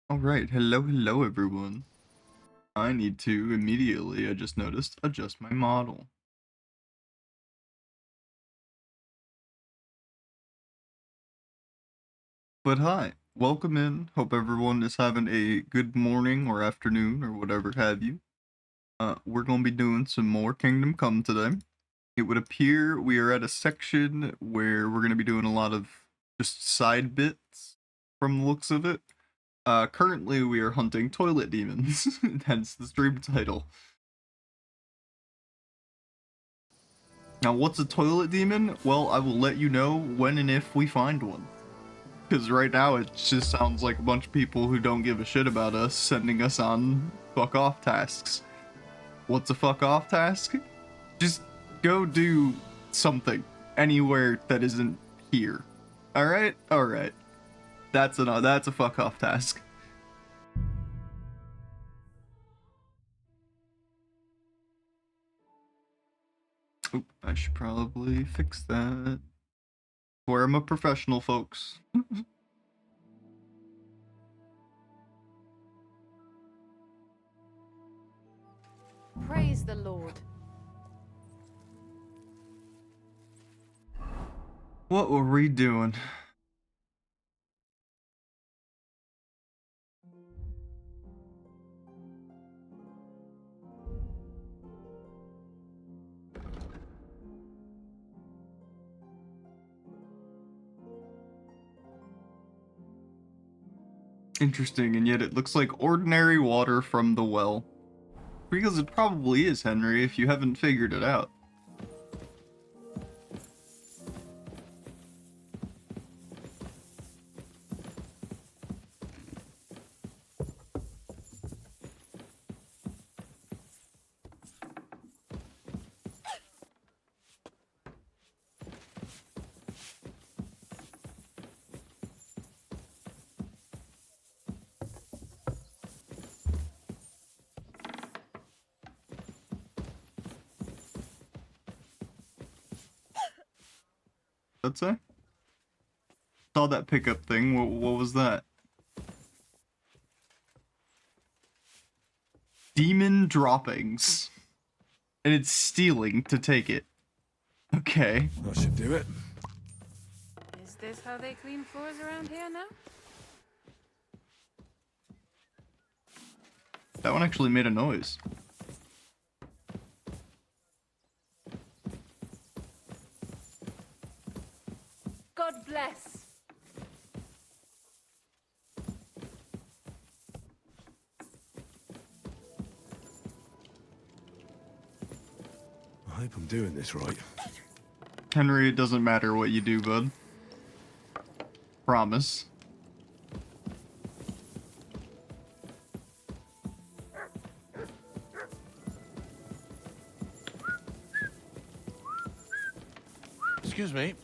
Alright, hello everyone. I need to immediately, I just noticed, adjust my model. But hi, welcome in. Hope everyone is having a good morning or afternoon or whatever have you. We're gonna be doing some more Kingdom Come today. It would appear we are at a section where we're gonna be doing a lot of just side bits from the looks of it. Currently we are hunting toilet demons, hence the stream title. Now, what's a toilet demon? Well, I will let you know when and if we find one. Because right now it just sounds like a bunch of people who don't give a shit about us sending us on fuck off tasks. What's a fuck off task? Just go do something anywhere that isn't here. Alright? Alright. That's a fuck off task. Oop, I should probably fix that. Where I'm a professional, folks. Praise the Lord. What were we doing? Interesting, and yet it looks like ordinary water from the well. Because it probably is, Henry, if you haven't figured it out. What'd that say? Saw that pickup thing. What was that? Demon droppings. And it's stealing to take it. Okay. That should do it. Is this how they clean floors around here now? That one actually made a noise. God bless. I hope I'm doing this right. Henry, it doesn't matter what you do, bud. Promise. Excuse me.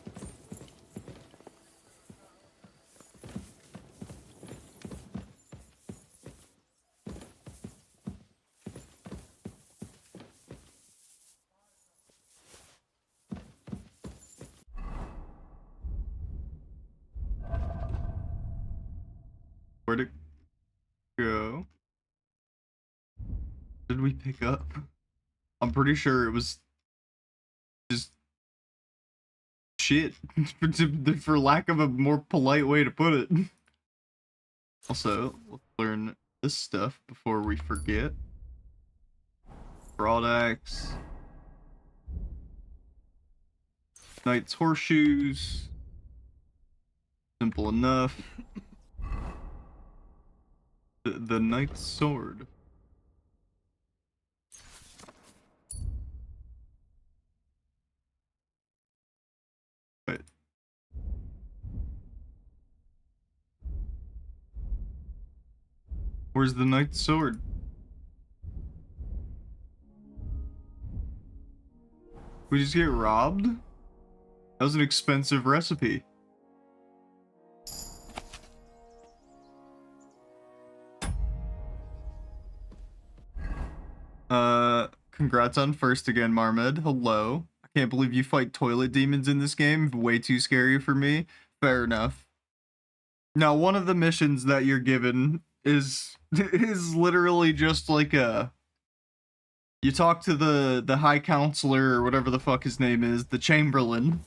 Where'd it go? Did we pick up? I'm pretty sure it was just shit, for lack of a more polite way to put it. Also, let's learn this stuff before we forget. Broad axe. Knight's horseshoes. Simple enough. The knight's sword. Wait. Where's the knight's sword? We just get robbed? That was an expensive recipe. Congrats on first again, Marmed. Hello. I can't believe you fight toilet demons in this game. Way too scary for me. Fair enough. Now, one of the missions that you're given is literally just like a. You talk to the High Counselor or whatever the fuck his name is, the Chamberlain,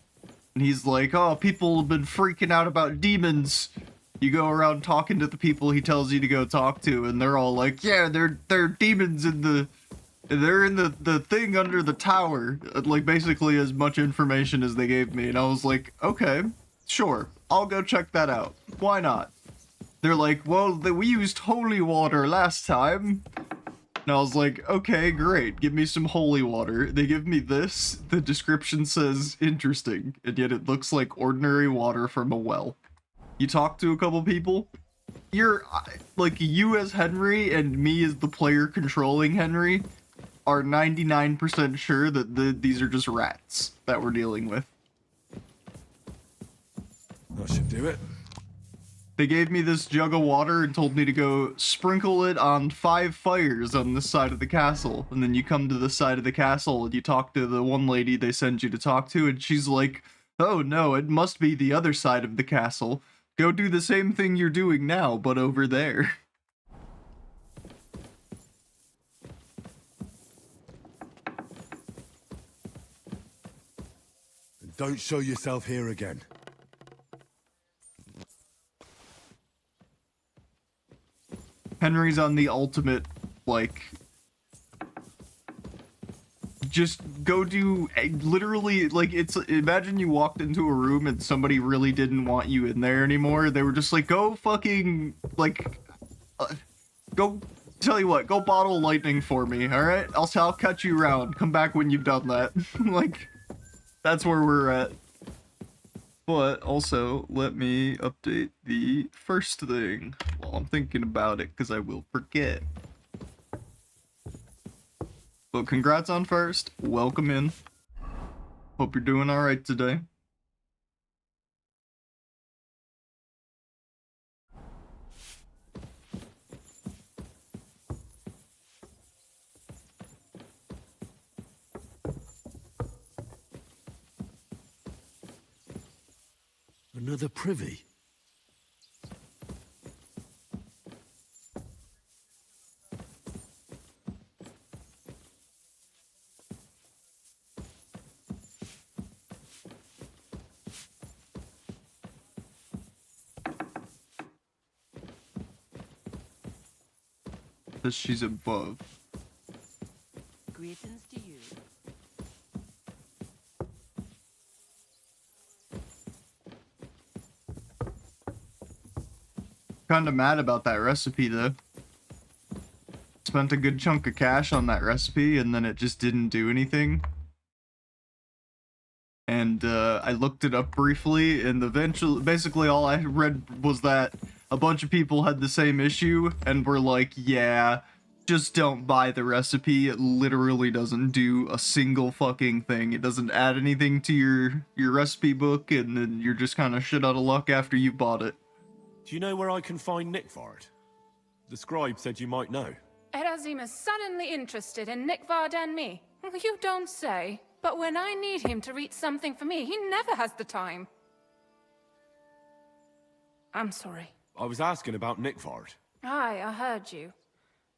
and he's like, "Oh, people have been freaking out about demons." You go around talking to the people he tells you to go talk to, and they're all like, "Yeah, they're demons in the." They're in the thing under the tower. Like, basically as much information as they gave me. And I was like, okay, sure. I'll go check that out. Why not? They're like, well, we used holy water last time. And I was like, okay, great. Give me some holy water. They give me this. The description says interesting. And yet it looks like ordinary water from a well. You talk to a couple people. You're, like, you as Henry and me as the player controlling Henry are 99% sure that these are just rats that we're dealing with. That should do it. They gave me this jug of water and told me to go sprinkle it on 5 fires on this side of the castle. And then you come to the side of the castle and you talk to the one lady they send you to talk to, and she's like, oh no, it must be the other side of the castle. Go do the same thing you're doing now, but over there. Don't show yourself here again. Henry's on the ultimate, like, just go do, literally, like, it's, imagine you walked into a room and somebody really didn't want you in there anymore. They were just like, go fucking, like, go, tell you what, go bottle lightning for me, alright? I'll catch you around. Come back when you've done that. Like, that's where we're at. But also, let me update the first thing while I'm thinking about it, because I will forget. But congrats on first. Welcome in. Hope you're doing alright today. Another privy? That she's above. Greetings to you. Kinda mad about that recipe though. Spent a good chunk of cash on that recipe and then it just didn't do anything. And I looked it up briefly, and eventually, basically all I read was that a bunch of people had the same issue and were like, yeah, just don't buy the recipe. It literally doesn't do a single fucking thing. It doesn't add anything to your recipe book, and then you're just kind of shit out of luck after you bought it. Do you know where I can find Nickvard? The scribe said you might know. Erazim is suddenly interested in Nickvard and me. You don't say. But when I need him to read something for me, he never has the time. I'm sorry. I was asking about Nickvard. Aye, I heard you.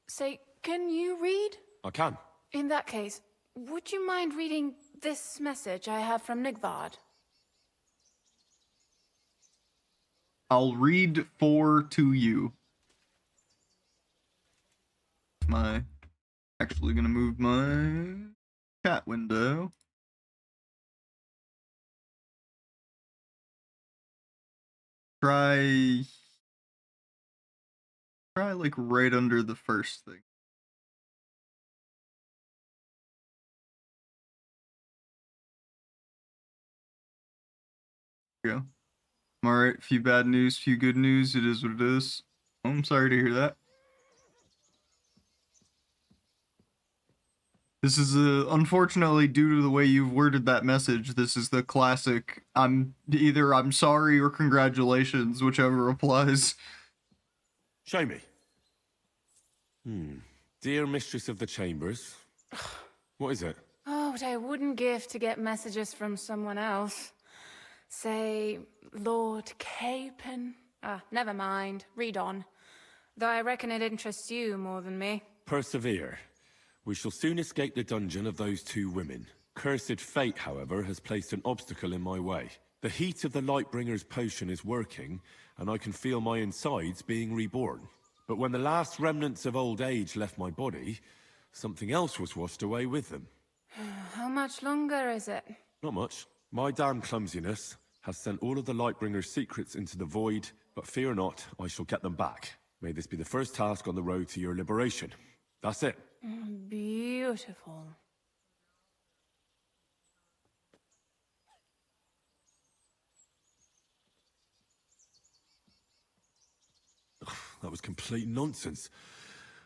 Say, can you read? I can. In that case, would you mind reading this message I have from Nickvard? I'll read 4 to you. Actually gonna move my chat window. Try like right under the first thing. There you go. I'm alright. Few bad news, few good news. It is what it is. I'm sorry to hear that. This is unfortunately, due to the way you've worded that message, this is the classic I'm sorry or congratulations, whichever applies. Show me. Dear Mistress of the Chambers. What is it? Oh, what I wouldn't give to get messages from someone else. Say, Lord Capon. Never mind. Read on. Though I reckon it interests you more than me. Persevere. We shall soon escape the dungeon of those two women. Cursed fate, however, has placed an obstacle in my way. The heat of the Lightbringer's potion is working, and I can feel my insides being reborn. But when the last remnants of old age left my body, something else was washed away with them. How much longer is it? Not much. My damn clumsiness has sent all of the Lightbringer's secrets into the void, but fear not, I shall get them back. May this be the first task on the road to your liberation. That's it. Beautiful. That was complete nonsense.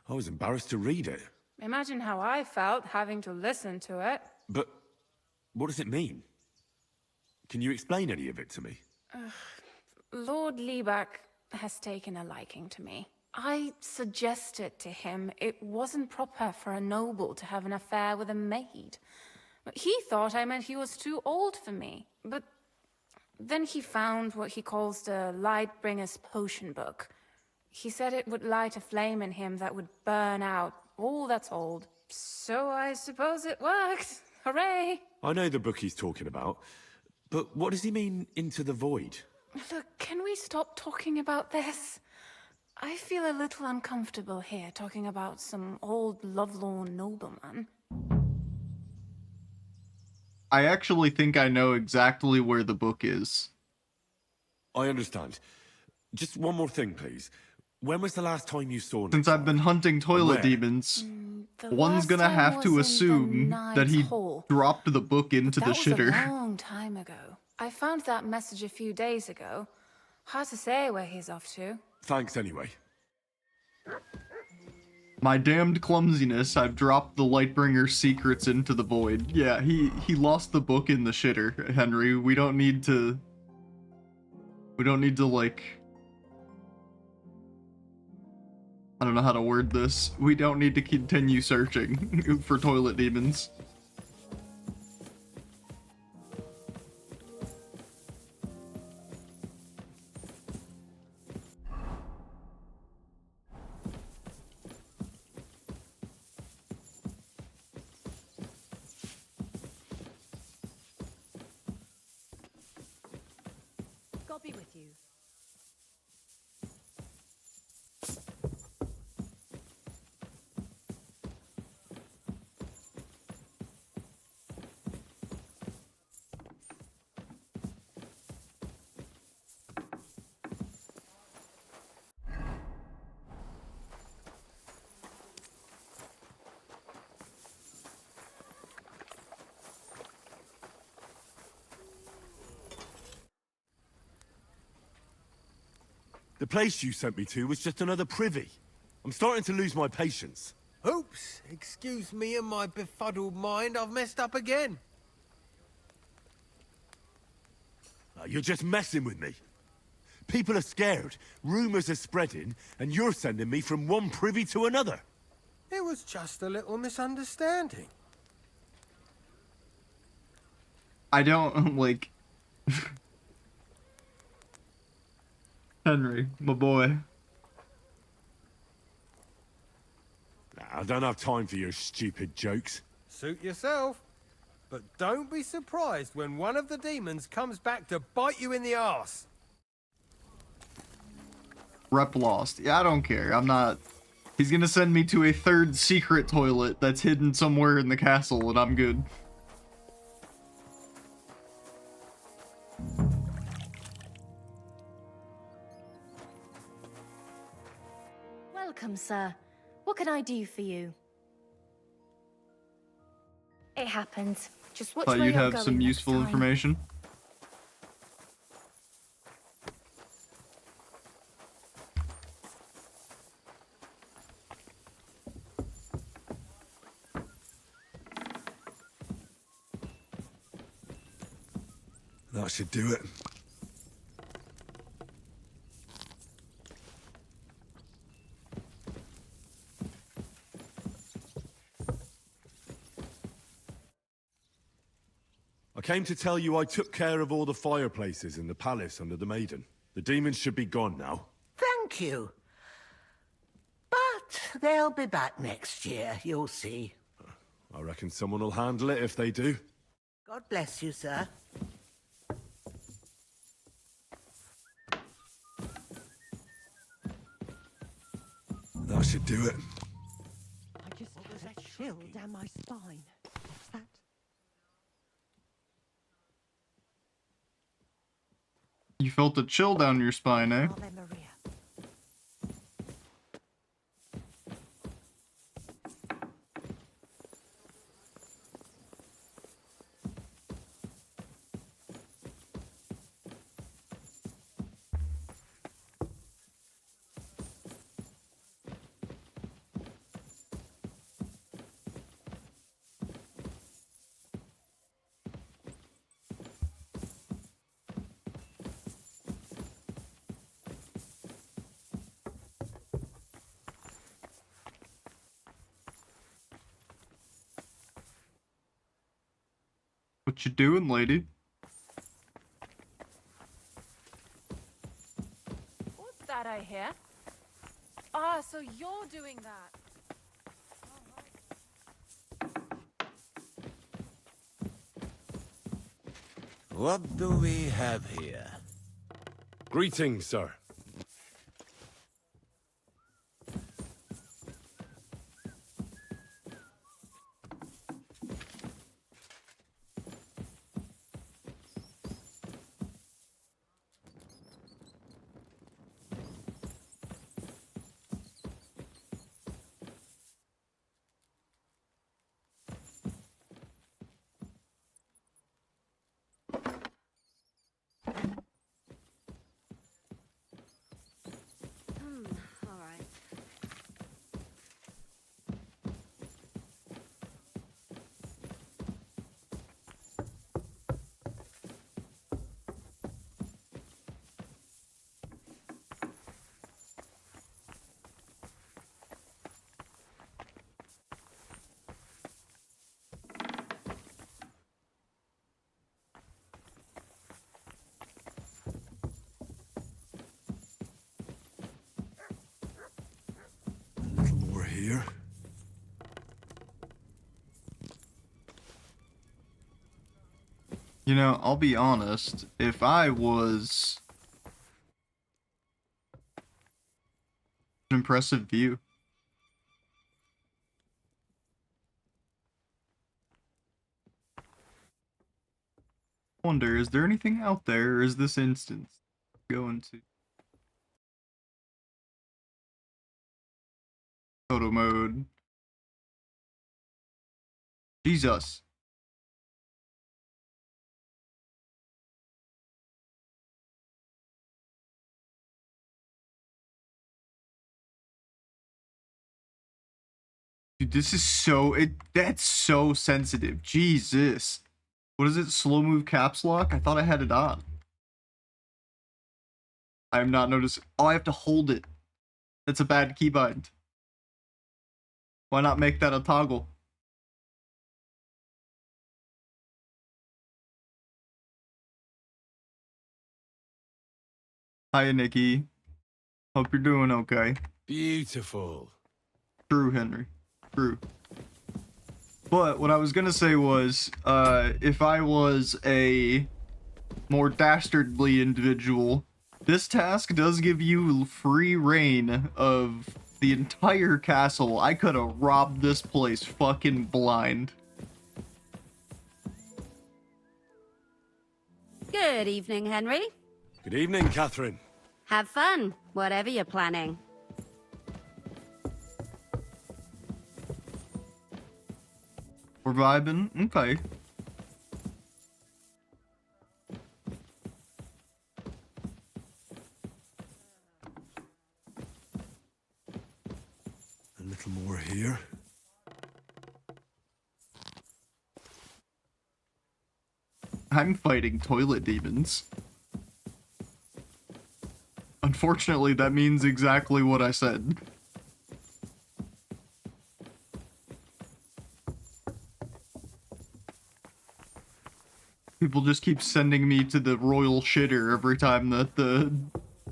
I was embarrassed to read it. Imagine how I felt having to listen to it. But what does it mean? Can you explain any of it to me? Lord Liebach has taken a liking to me. I suggested to him it wasn't proper for a noble to have an affair with a maid. He thought I meant he was too old for me. But then he found what he calls the Lightbringer's Potion Book. He said it would light a flame in him that would burn out all that's old. So I suppose it worked. Hooray! I know the book he's talking about, but what does he mean, into the void? Look, can we stop talking about this? I feel a little uncomfortable here, talking about some old lovelorn nobleman. I actually think I know exactly where the book is. I understand. Just one more thing, please. When was the last time you saw Since I've been hunting toilet Where? demons, The one's last gonna time have was to in the assume that he Ninth Hall. dropped the book into That the was shitter. a long time ago. I found that message a few days ago. Hard to say where he's off to. Thanks anyway. My damned clumsiness, I've dropped the Lightbringer's secrets into the void. Yeah, he lost the book in the shitter, Henry. We don't need to, like... I don't know how to word this. We don't need to continue searching for toilet demons. God be with you. The place you sent me to was just another privy. I'm starting to lose my patience. Oops, excuse me and my befuddled mind, I've messed up again. You're just messing with me. People are scared, rumors are spreading, and you're sending me from one privy to another. It was just a little misunderstanding. I don't, like... Henry, my boy. I don't have time for your stupid jokes. Suit yourself. But don't be surprised when one of the demons comes back to bite you in the arse. Rep lost. Yeah, I don't care. I'm not... He's gonna send me to a third secret toilet that's hidden somewhere in the castle, and I'm good. Welcome, sir. What can I do for you? It happens. Just watch Thought where you'd you're have going some next useful time. information. That should do it. I came to tell you I took care of all the fireplaces in the palace under the Maiden. The demons should be gone now. Thank you. they'll be back next year, you'll see. I reckon someone will handle it if they do. God bless you, sir. That should do it. I just had a chill down my spine. What's that? You felt a chill down your spine, eh? Ave Maria. What you doing, lady? What's that I hear? Ah, so you're doing that. What do we have here? Greetings, sir. All right. A little more here. You know, I'll be honest, if I was an impressive view. Wonder, is there anything out there, or is this instance going to photo mode? Jesus. Dude, this is so that's so sensitive. Jesus. What is it? Slow move caps lock? I thought I had it on. I am not noticing. Oh, I have to hold it. That's a bad keybind. Why not make that a toggle? Hi, Nikki. Hope you're doing okay. Beautiful. True, Henry. True. But what I was gonna say was, if I was a more dastardly individual, this task does give you free reign of the entire castle. I could have robbed this place fucking blind. Good evening, Henry. Good evening, Catherine. Have fun, whatever you're planning. We're vibing? Okay. A little more here. I'm fighting toilet demons. Unfortunately, that means exactly what I said. People just keep sending me to the royal shitter every time that the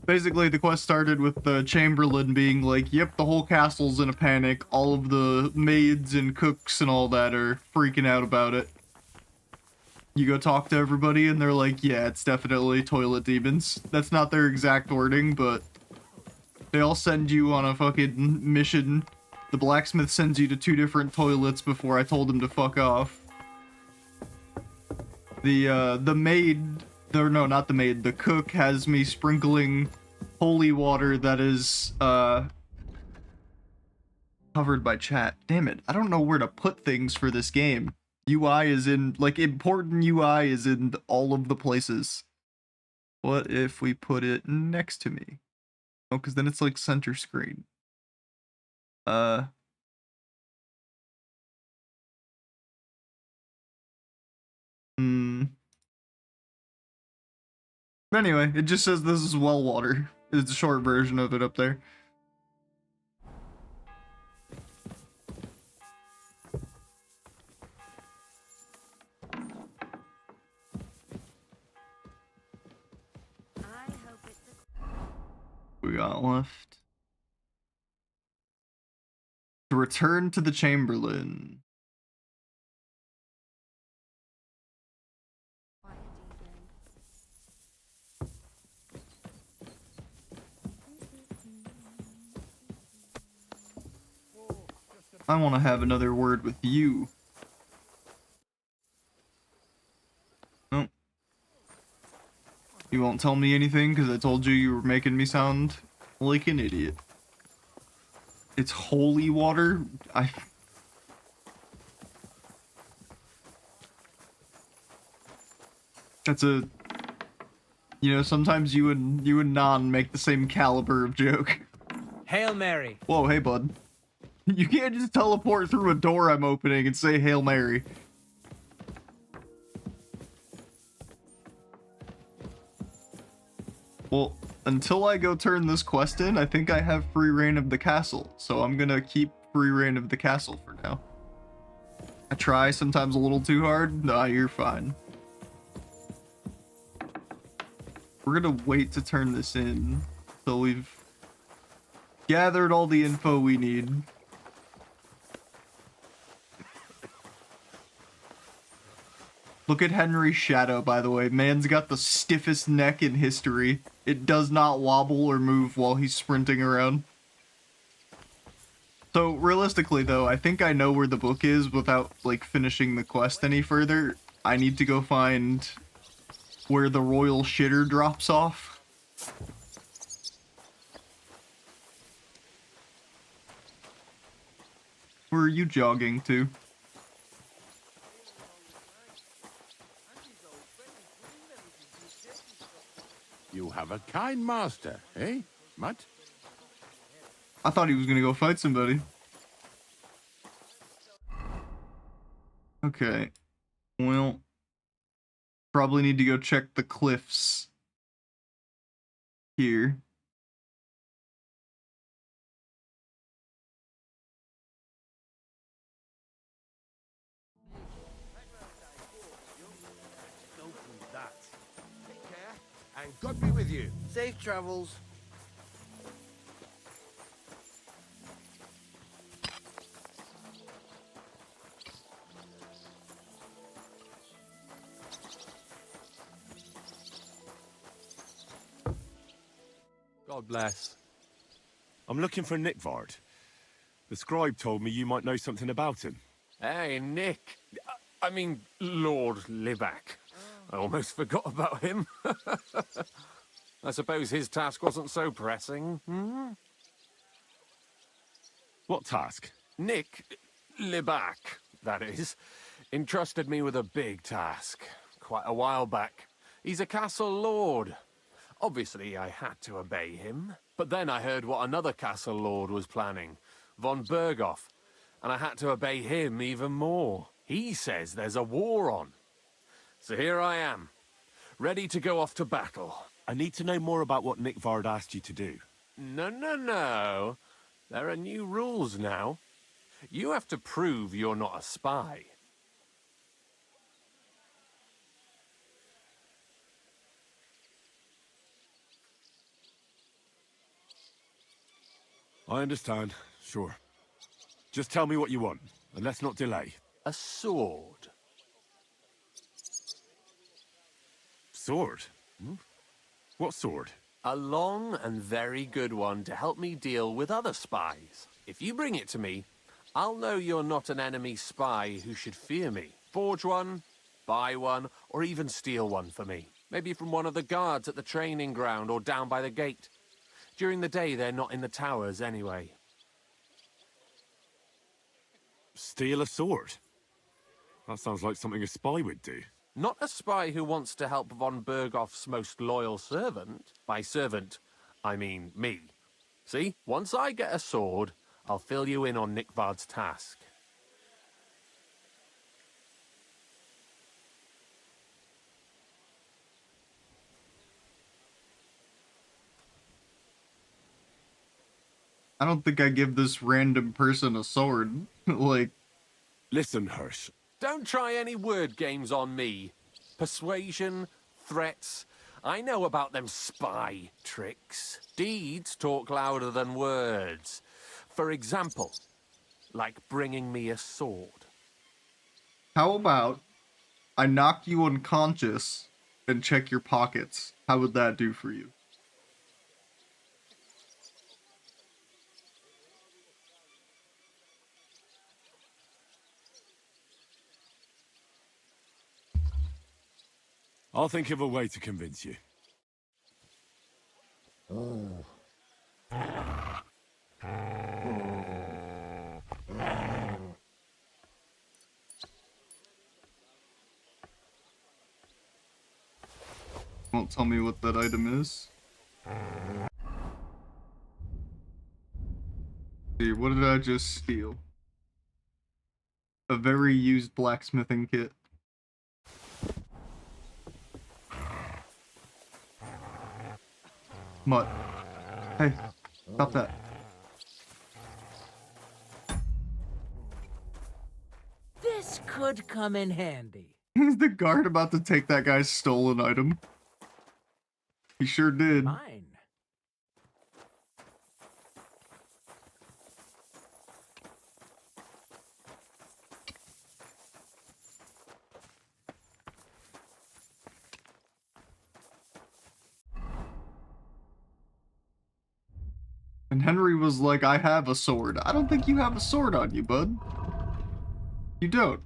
Basically, the quest started with the Chamberlain being like, yep, the whole castle's in a panic. All of the maids and cooks and all that are freaking out about it. You go talk to everybody and they're like, yeah, it's definitely toilet demons. That's not their exact wording, but they all send you on a fucking mission. The blacksmith sends you to 2 different toilets before I told him to fuck off. The maid, no, not the maid, the cook has me sprinkling holy water that is, covered by chat. Damn it, I don't know where to put things for this game. UI is in, like, important UI is in all of the places. What if we put it next to me? Oh, because then it's like center screen. Anyway, it just says this is well water. It's a short version of it up there. We got left. To return to the Chamberlain. I want to have another word with you. Oh. You won't tell me anything because I told you you were making me sound like an idiot. It's holy water? That's a... You know, sometimes you and Non make the same caliber of joke. Hail Mary. Whoa, hey bud. You can't just teleport through a door I'm opening and say Hail Mary. Well, until I go turn this quest in, I think I have free reign of the castle, so I'm gonna keep free reign of the castle for now. I try sometimes a little too hard. Nah, you're fine. We're gonna wait to turn this in till we've gathered all the info we need. Look at Henry's shadow, by the way. Man's got the stiffest neck in history. It does not wobble or move while he's sprinting around. So, realistically, though, I think I know where the book is without, like, finishing the quest any further. I need to go find where the royal shitter drops off. Where are you jogging to? You have a kind master, eh, Mutt? I thought he was gonna go fight somebody. Okay. Well, probably need to go check the cliffs here. Take care, and God be with you. Safe travels. God bless. I'm looking for Nickvard. The scribe told me you might know something about him. Hey, Nick. I mean, Lord Libac. I almost forgot about him. I suppose his task wasn't so pressing, hmm? What task? Nick Libac, that is, entrusted me with a big task quite a while back. He's a castle lord. Obviously, I had to obey him. But then I heard what another castle lord was planning, von Berghoff, and I had to obey him even more. He says there's a war on. So here I am, ready to go off to battle. I need to know more about what Nickvard asked you to do. No. There are new rules now. You have to prove you're not a spy. I understand, sure. Just tell me what you want, and let's not delay. A sword. Sword? Hmm? What sword? A long and very good one to help me deal with other spies. If you bring it to me, I'll know you're not an enemy spy who should fear me. Forge one, buy one, or even steal one for me. Maybe from one of the guards at the training ground or down by the gate. During the day, they're not in the towers anyway. Steal a sword? That sounds like something a spy would do. Not a spy who wants to help von Berghoff's most loyal servant. By servant, I mean me. See, once I get a sword, I'll fill you in on Nickvard's task. I don't think I give this random person a sword. Like, listen, Hirsch. Don't try any word games on me. Persuasion, threats. I know about them spy tricks. Deeds talk louder than words. For example, like bringing me a sword. how about I knock you unconscious and check your pockets? How would that do for you? I'll think of a way to convince you. Won't tell me what that item is. See, what did I just steal? A very used blacksmithing kit. Mutt. Hey, stop that. This could come in handy. Is the guard about to take that guy's stolen item? He sure did. Mine. And Henry was like, I have a sword. I don't think you have a sword on you, bud. You don't.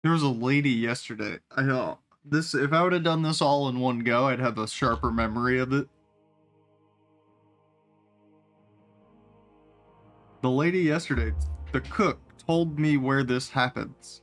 There was a lady yesterday. I know this. If I would have done this all in one go, I'd have a sharper memory of it. The lady yesterday, the cook, told me where this happens.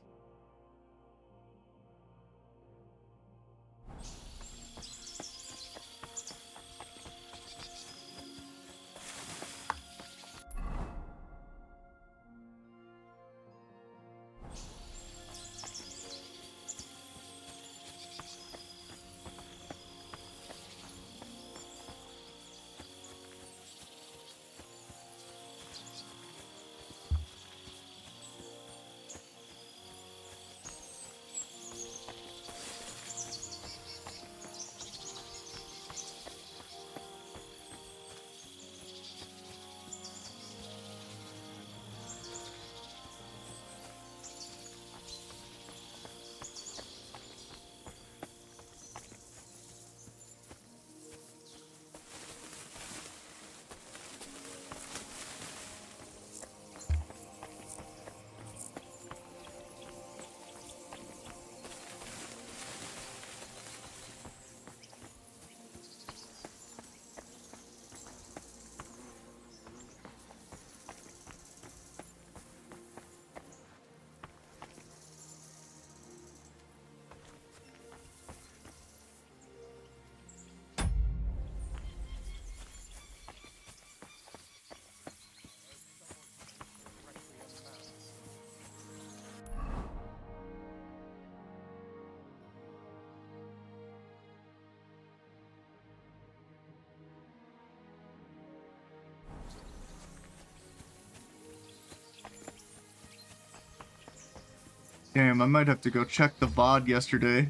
Damn, I might have to go check the VOD yesterday.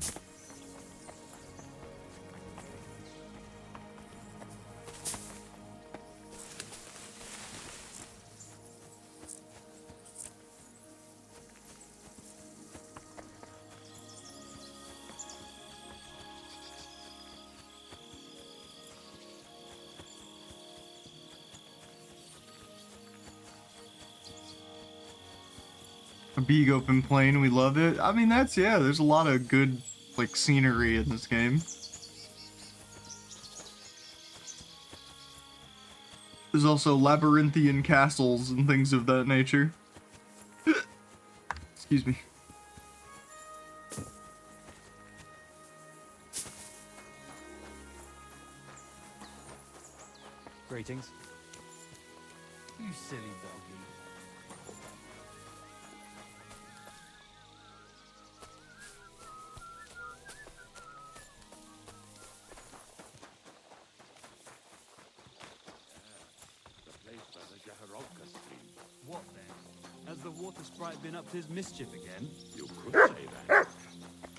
A big open plain, we love it. I mean, that's, yeah, there's a lot of good, like, scenery in this game. There's also labyrinthian castles and things of that nature. Excuse me. Greetings. You silly doggy. What then? Has the water sprite been up to his mischief again? You could say that.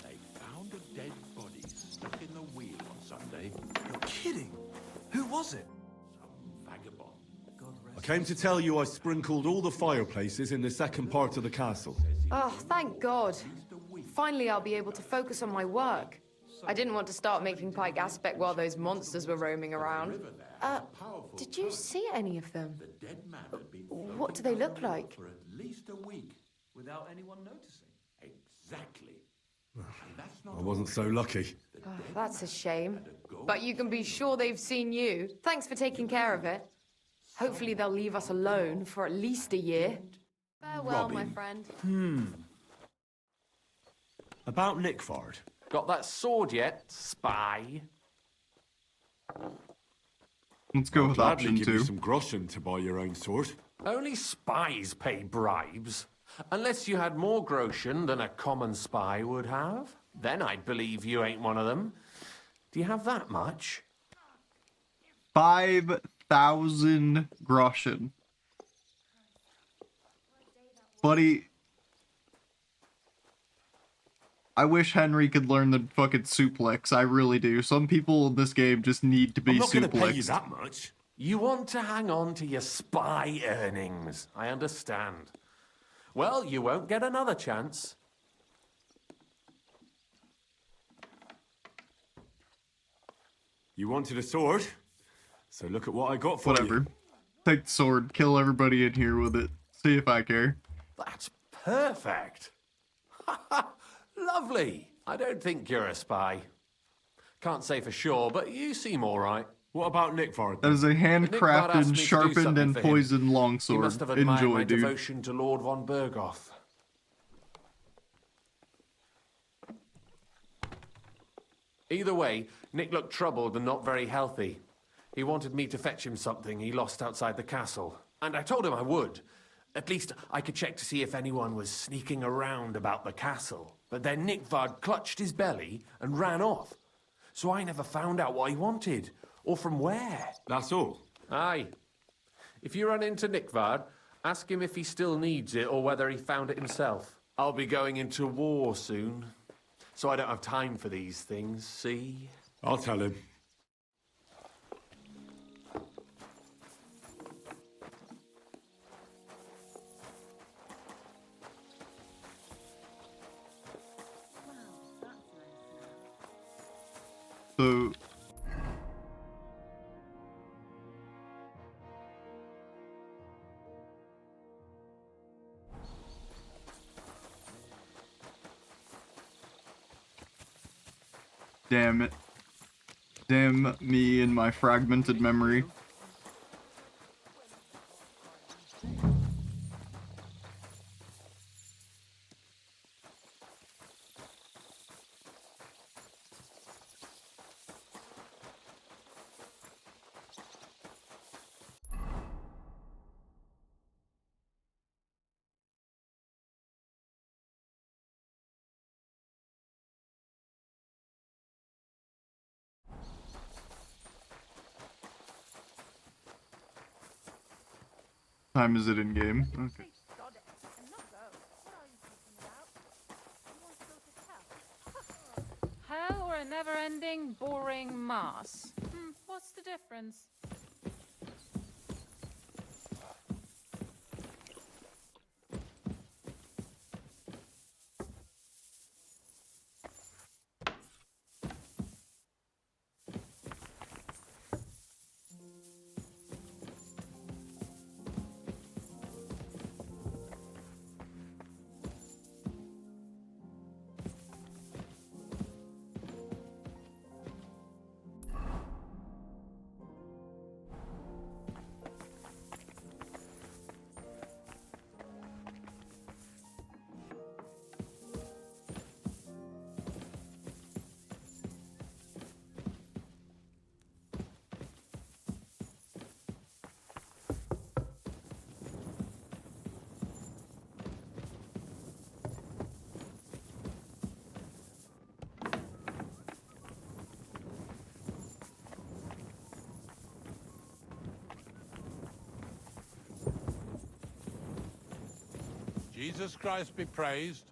They found a dead body stuck in the wheel on Sunday. You're kidding! Who was it? Some vagabond. I came to tell you I sprinkled all the fireplaces in the second part of the castle. Oh, thank God. Finally, I'll be able to focus on my work. I didn't want to start making Pike Aspect while those monsters were roaming around. Did you see any of them? What do they look like? For at least a week. Without anyone noticing. Exactly. I wasn't so lucky. Oh, that's a shame. But you can be sure they've seen you. Thanks for taking care of it. Hopefully they'll leave us alone for at least a year. Farewell, my friend. About Nickford. Got that sword yet, spy? Let's go with Gladly option give you 2. some groschen to buy your own sword. Only spies pay bribes. Unless you had more groschen than a common spy would have. Then I'd believe you ain't one of them. Do you have that much? 5,000 groschen. Buddy, I wish Henry could learn the fucking suplex. I really do. Some people in this game just need to be I'm not going to pay you suplexed. that much. You want to hang on to your spy earnings. I understand. Well, you won't get another chance. You wanted a sword? So look at what I got for Whatever. you. Take the sword, kill everybody in here with it. See if I care. That's perfect. Lovely. I don't think you're a spy. Can't say for sure, but you seem all right. What about Nickvard? That is a Nickvard asked handcrafted, me to do sharpened, something and for him. poisoned He longsword. must have admired Enjoy, my dude. devotion to Lord von Bergoth. Either way, Nick looked troubled and not very healthy. He wanted me to fetch him something he lost outside the castle. And I told him I would. At least I could check to see if anyone was sneaking around about the castle. But then Nickvard clutched his belly and ran off. So I never found out what he wanted, or from where. That's all? Aye. If you run into Nickvard, ask him if he still needs it or whether he found it himself. I'll be going into war soon, so I don't have time for these things, see? I'll tell him. So, damn it. Damn me and my fragmented memory. Time is it in game? Okay. Hell or a never-ending, boring mass? What's the difference? Jesus Christ be praised.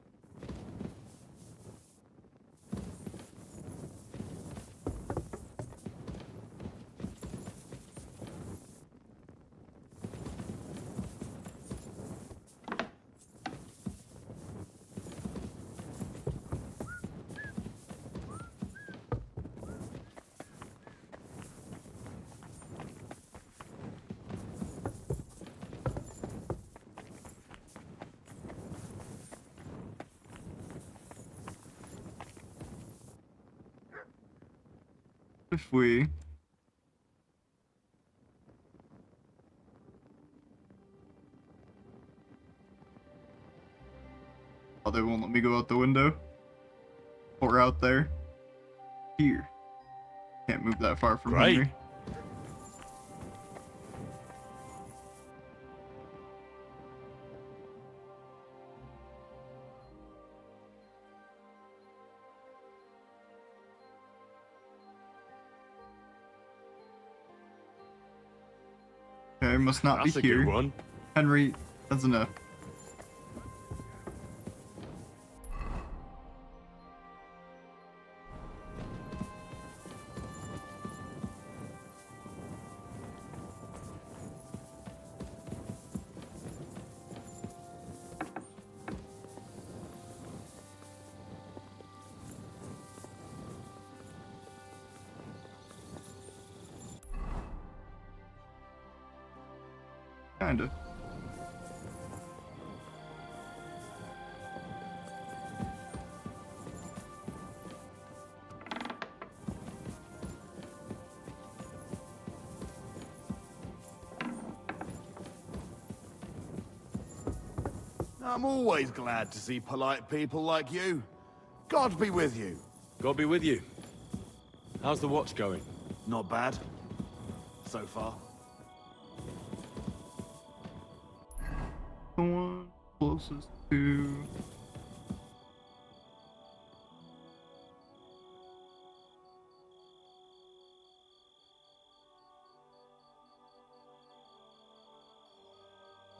If we... Oh, they won't let me go out the window? Or out there? Here. Can't move that far from Great. Henry. Okay, must not That's be a here. good one. Henry, that's enough. Kinda. I'm always glad to see polite people like you. God be with you. God be with you. How's the watch going? Not bad. So far. The one closest to...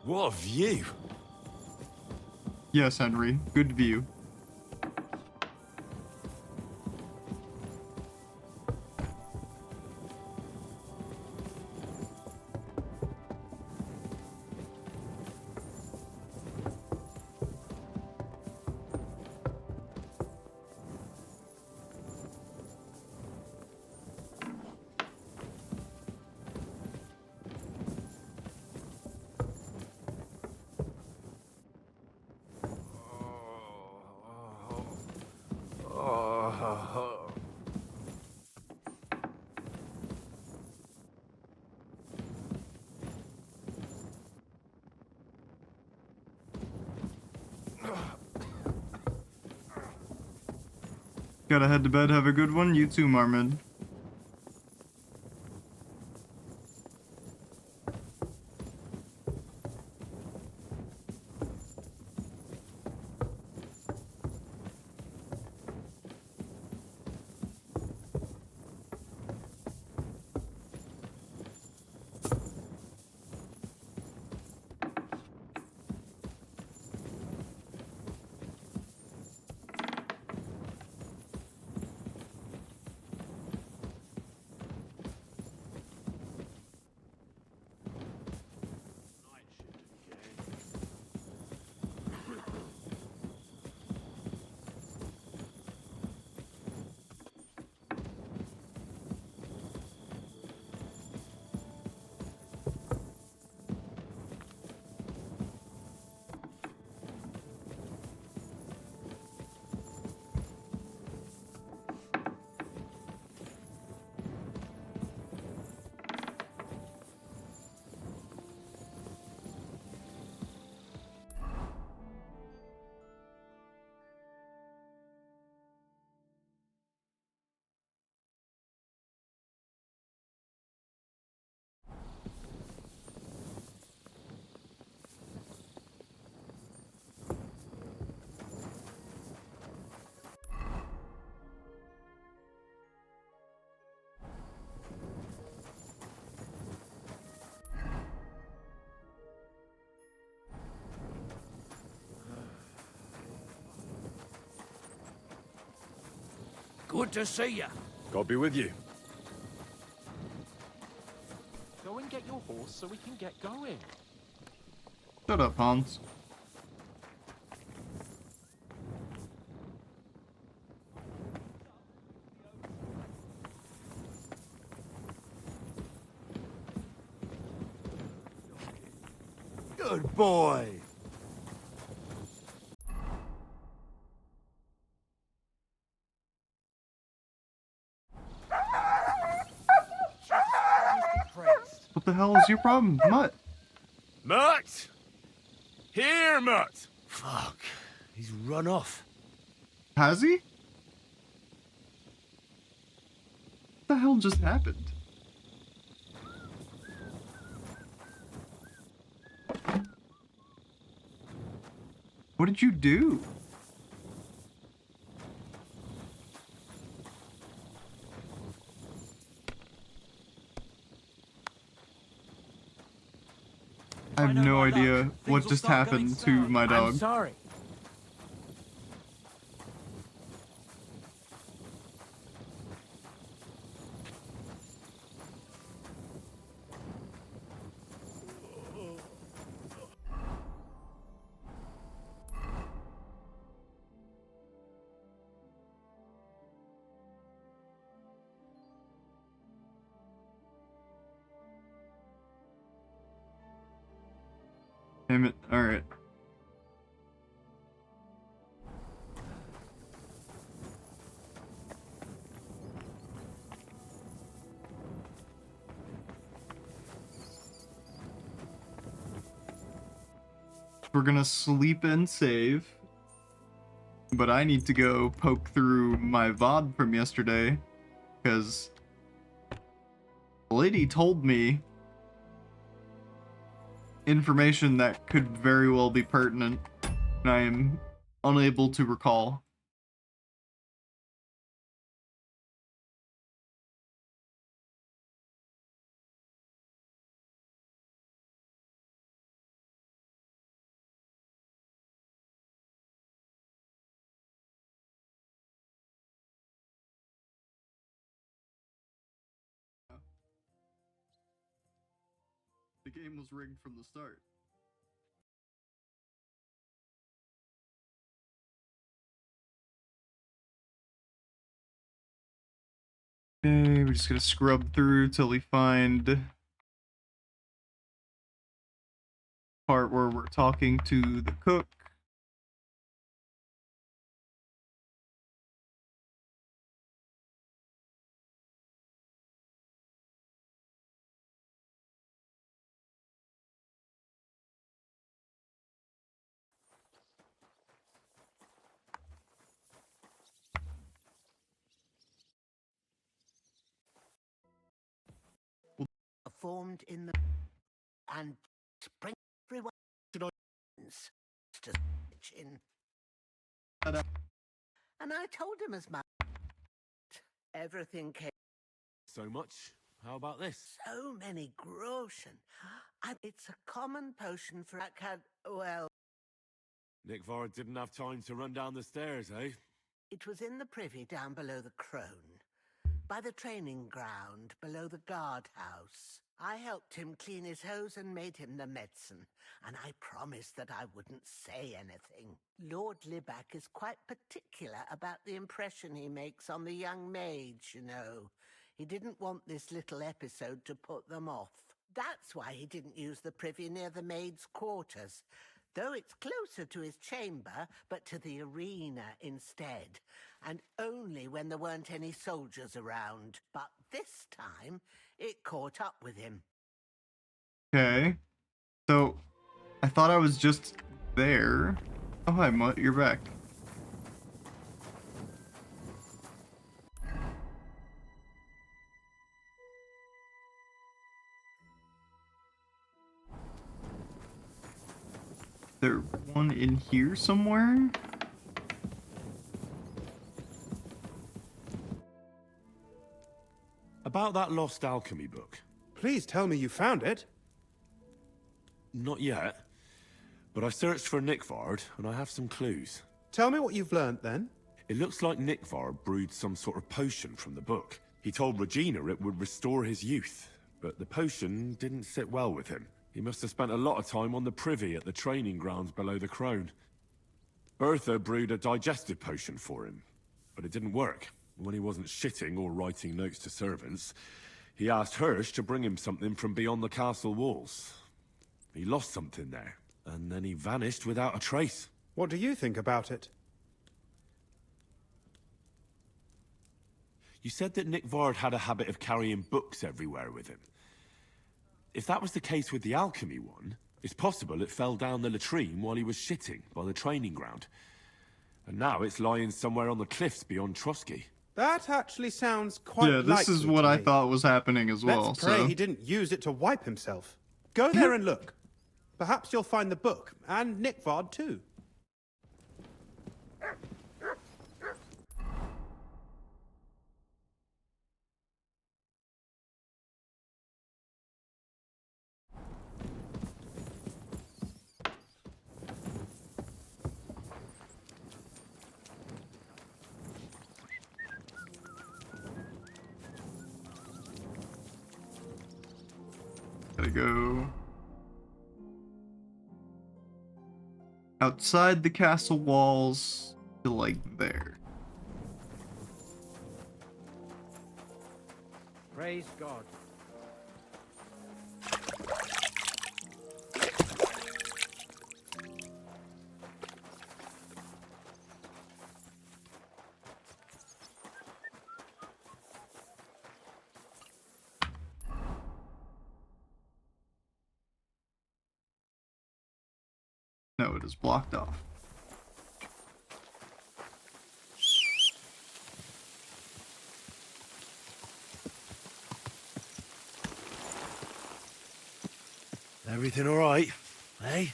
What a view! Yes, Henry. Good view. Gotta head to bed. Have a good one. You too, Marmon. Good to see you. God be with you. Go and get your horse so we can get going. Shut up, Hans. Good boy. What the hell is your problem, Mutt? Mutt! Here, Mutt! Fuck. He's run off. Has he? What the hell just happened? What did you do? I have no idea what just happened to my dog. I'm sorry. Damn it. Alright. we're gonna sleep and save. But I need to go poke through my VOD from yesterday, because the lady told me information that could very well be pertinent, and I am unable to recall. The game was rigged from the start. Okay, we're just gonna scrub through till we find part where we're talking to the cook. Formed in the and spring everyone to in. And I told him as much. Everything came. So much? How about this? So many groschen. It's a common potion for well. Nick Vard didn't have time to run down the stairs, eh? It was in the privy down below the crone. By the training ground below the guardhouse. I helped him clean his hose and made him the medicine, and I promised that I wouldn't say anything. Lord Libac is quite particular about the impression he makes on the young maids, you know. He didn't want this little episode to put them off. That's why he didn't use the privy near the maids' quarters, though it's closer to his chamber, but to the arena instead, and only when there weren't any soldiers around. But this time, it caught up with him. Okay. So, I thought I was just there. Oh, hi, Mutt, you're back. There one in here somewhere? About that lost alchemy book. Please tell me you found it. Not yet. But I searched for Nickvard, and I have some clues. Tell me what you've learned, then. It looks like Nickvard brewed some sort of potion from the book. He told Regina it would restore his youth, but the potion didn't sit well with him. He must have spent a lot of time on the privy at the training grounds below the crone. Bertha brewed a digestive potion for him, but it didn't work. When he wasn't shitting or writing notes to servants, he asked Hirsch to bring him something from beyond the castle walls. He lost something there, and then he vanished without a trace. What do you think about it? You said that Nickvard had a habit of carrying books everywhere with him. If that was the case with the alchemy one, it's possible it fell down the latrine while he was shitting by the training ground. And now it's lying somewhere on the cliffs beyond Trotsky. That actually sounds quite likely. Yeah, this is what I thought was happening as well. Let's pray he didn't use it to wipe himself. Go there and look. Perhaps you'll find the book, and Nickvard too. Gotta go outside the castle walls to like there. Praise God. No, it is blocked off. Everything all right, eh?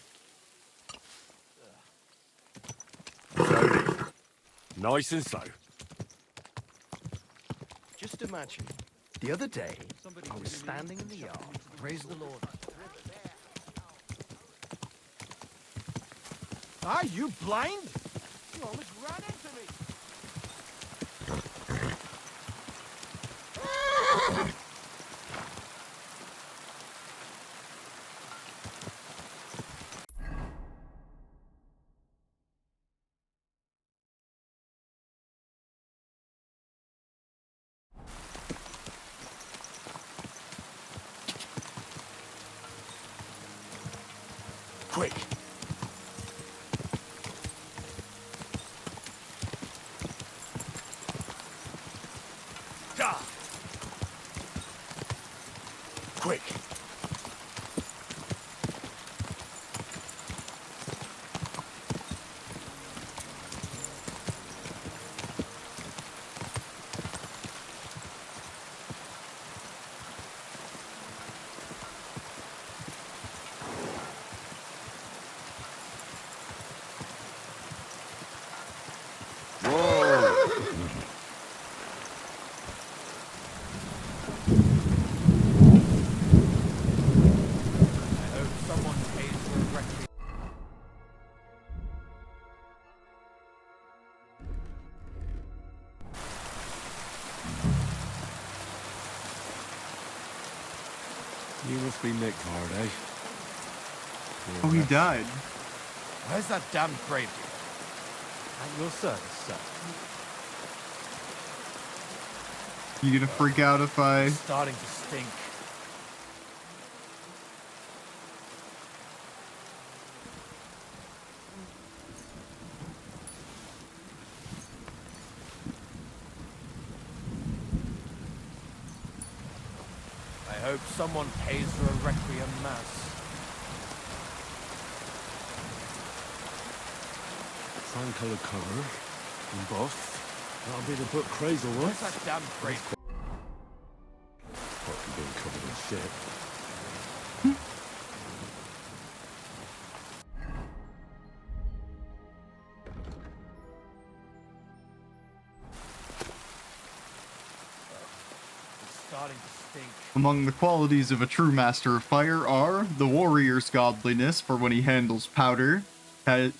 Nice and slow. Just imagine, the other day, I was standing in the yard. Praise the Lord. Are you blind? You almost ran into me. Quick. Da! Quick. You must be Nick Card, eh? Oh, he died. Where's that damn gravy? At your service, sir. You gonna freak out if I... It's starting to stink. I hope someone pays for a requiem mass. Fine colour cover. Embossed. That'll be the book Crazel Where's wants. that damn gravy? Apart from being covered in shit. It's starting to stink. Among the qualities of a true master of fire are the warrior's godliness for when he handles powder.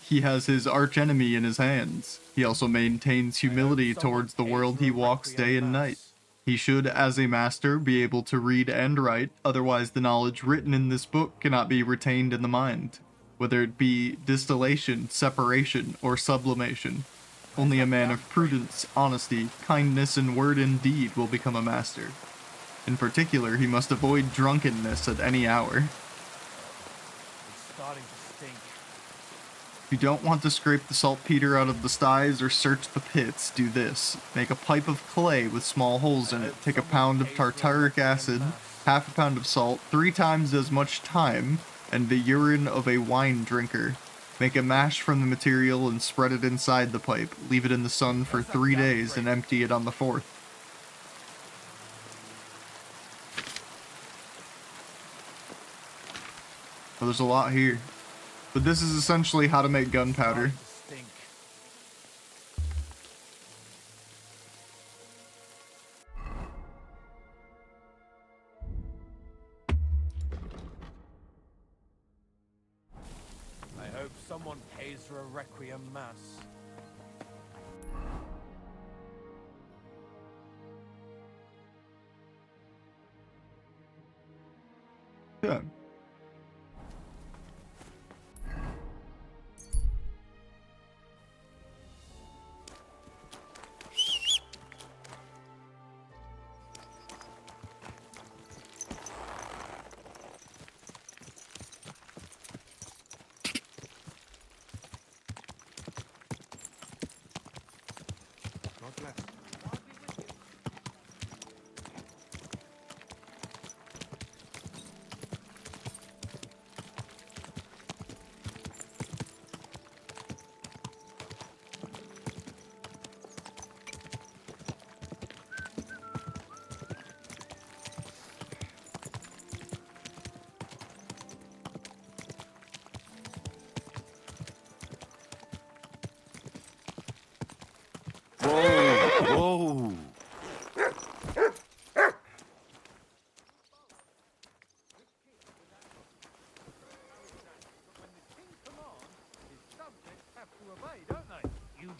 He has his archenemy in his hands. He also maintains humility towards the world he walks day and night. He should, as a master, be able to read and write, otherwise the knowledge written in this book cannot be retained in the mind, whether it be distillation, separation, or sublimation. Only a man of prudence, honesty, kindness in word and deed will become a master. In particular, he must avoid drunkenness at any hour. It's starting to stink. If you don't want to scrape the saltpeter out of the styes or search the pits, do this. Make a pipe of clay with small holes in it. Take a pound of tartaric acid, half a pound of salt, 3 times as much thyme, and the urine of a wine drinker. Make a mash from the material and spread it inside the pipe. Leave it in the sun for 3 days and empty it on the 4th. Well, there's a lot here. But this is essentially how to make gunpowder. I hope someone pays for a requiem mass. Yeah. God bless.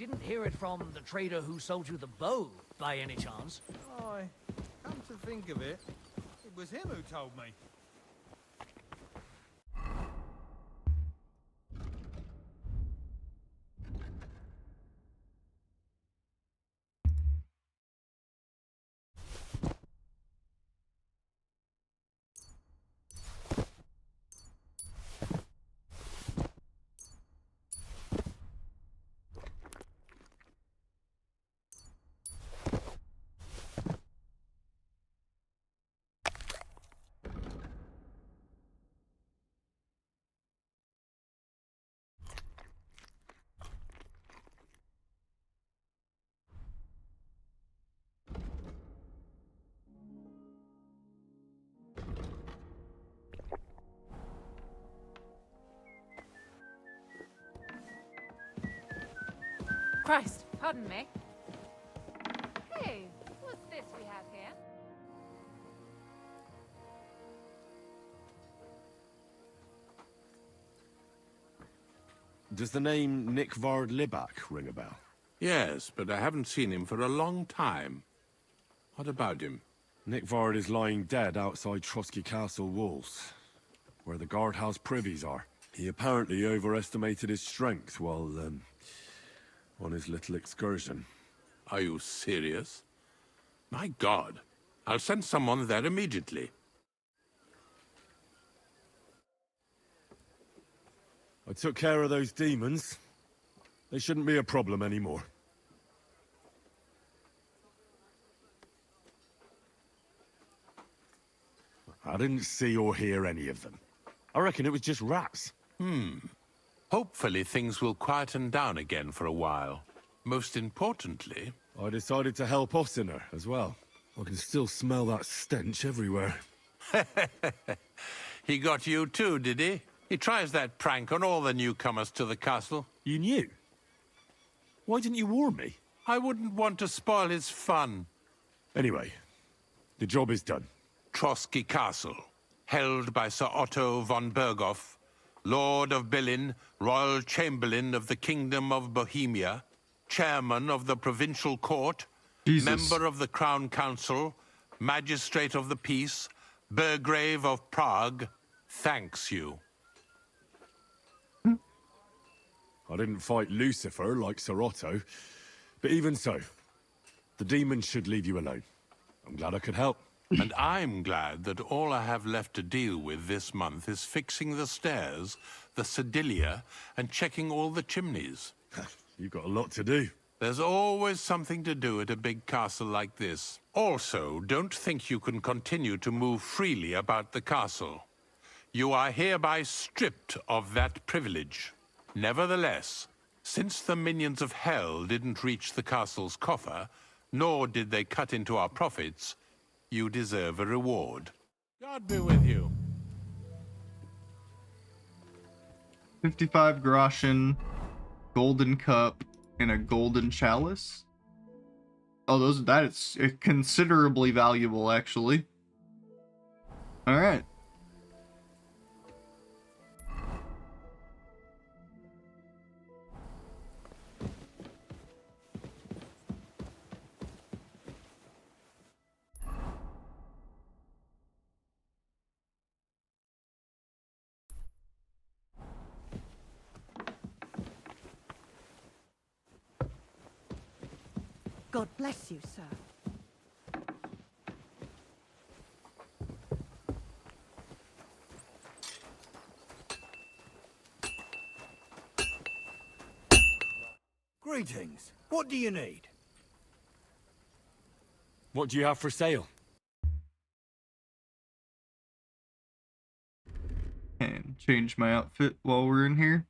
didn't hear it from the trader who sold you the bow, by any chance? Aye, come to think of it, it was him who told me. Christ, pardon me. Hey, what's this we have here? Does the name Nick Vard Libak ring a bell? Yes, but I haven't seen him for a long time. What about him? Nick Vard is lying dead outside Trotsky Castle walls, where the guardhouse privies are. He apparently overestimated his strength while, on his little excursion. Are you serious? My God. I'll send someone there immediately. I took care of those demons. They shouldn't be a problem anymore. I didn't see or hear any of them. I reckon it was just rats. Hopefully things will quieten down again for a while. Most importantly... I decided to help Ossiner as well. I can still smell that stench everywhere. He got you too, did he? He tries that prank on all the newcomers to the castle. You knew? Why didn't you warn me? I wouldn't want to spoil his fun. Anyway, the job is done. Trotsky Castle, held by Sir Otto von Berghoff, Lord of Billin, Royal Chamberlain of the Kingdom of Bohemia, Chairman of the Provincial Court, Member of the Crown Council, Magistrate of the Peace, Burgrave of Prague, thanks you. I didn't fight Lucifer like Sir Otto, but even so, the demons should leave you alone. I'm glad I could help. And I'm glad that all I have left to deal with this month is fixing the stairs, the sedilia, and checking all the chimneys. You've got a lot to do. There's always something to do at a big castle like this. Also, don't think you can continue to move freely about the castle. You are hereby stripped of that privilege. Nevertheless, since the minions of hell didn't reach the castle's coffer, nor did they cut into our profits, you deserve a reward. God be with you. 55 groschen, golden cup, and a golden chalice. Oh, that is considerably valuable, actually. All right. God bless you, sir. Greetings. What do you need? What do you have for sale? And change my outfit while we're in here.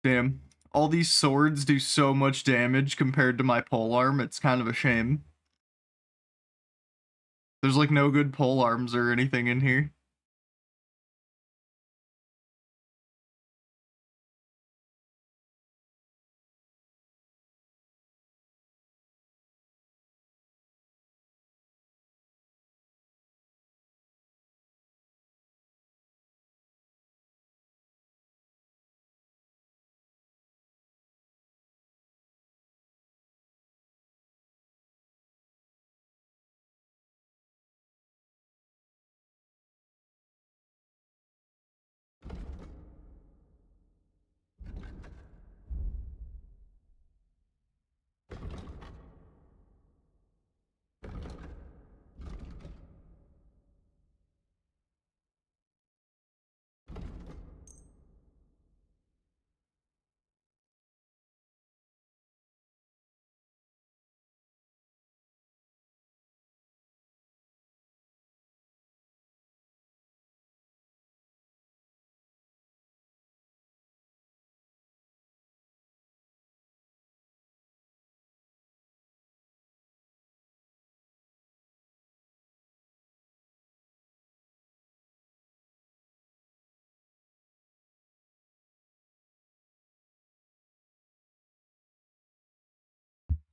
Damn. All these swords do so much damage compared to my polearm, it's kind of a shame. There's like no good polearms or anything in here.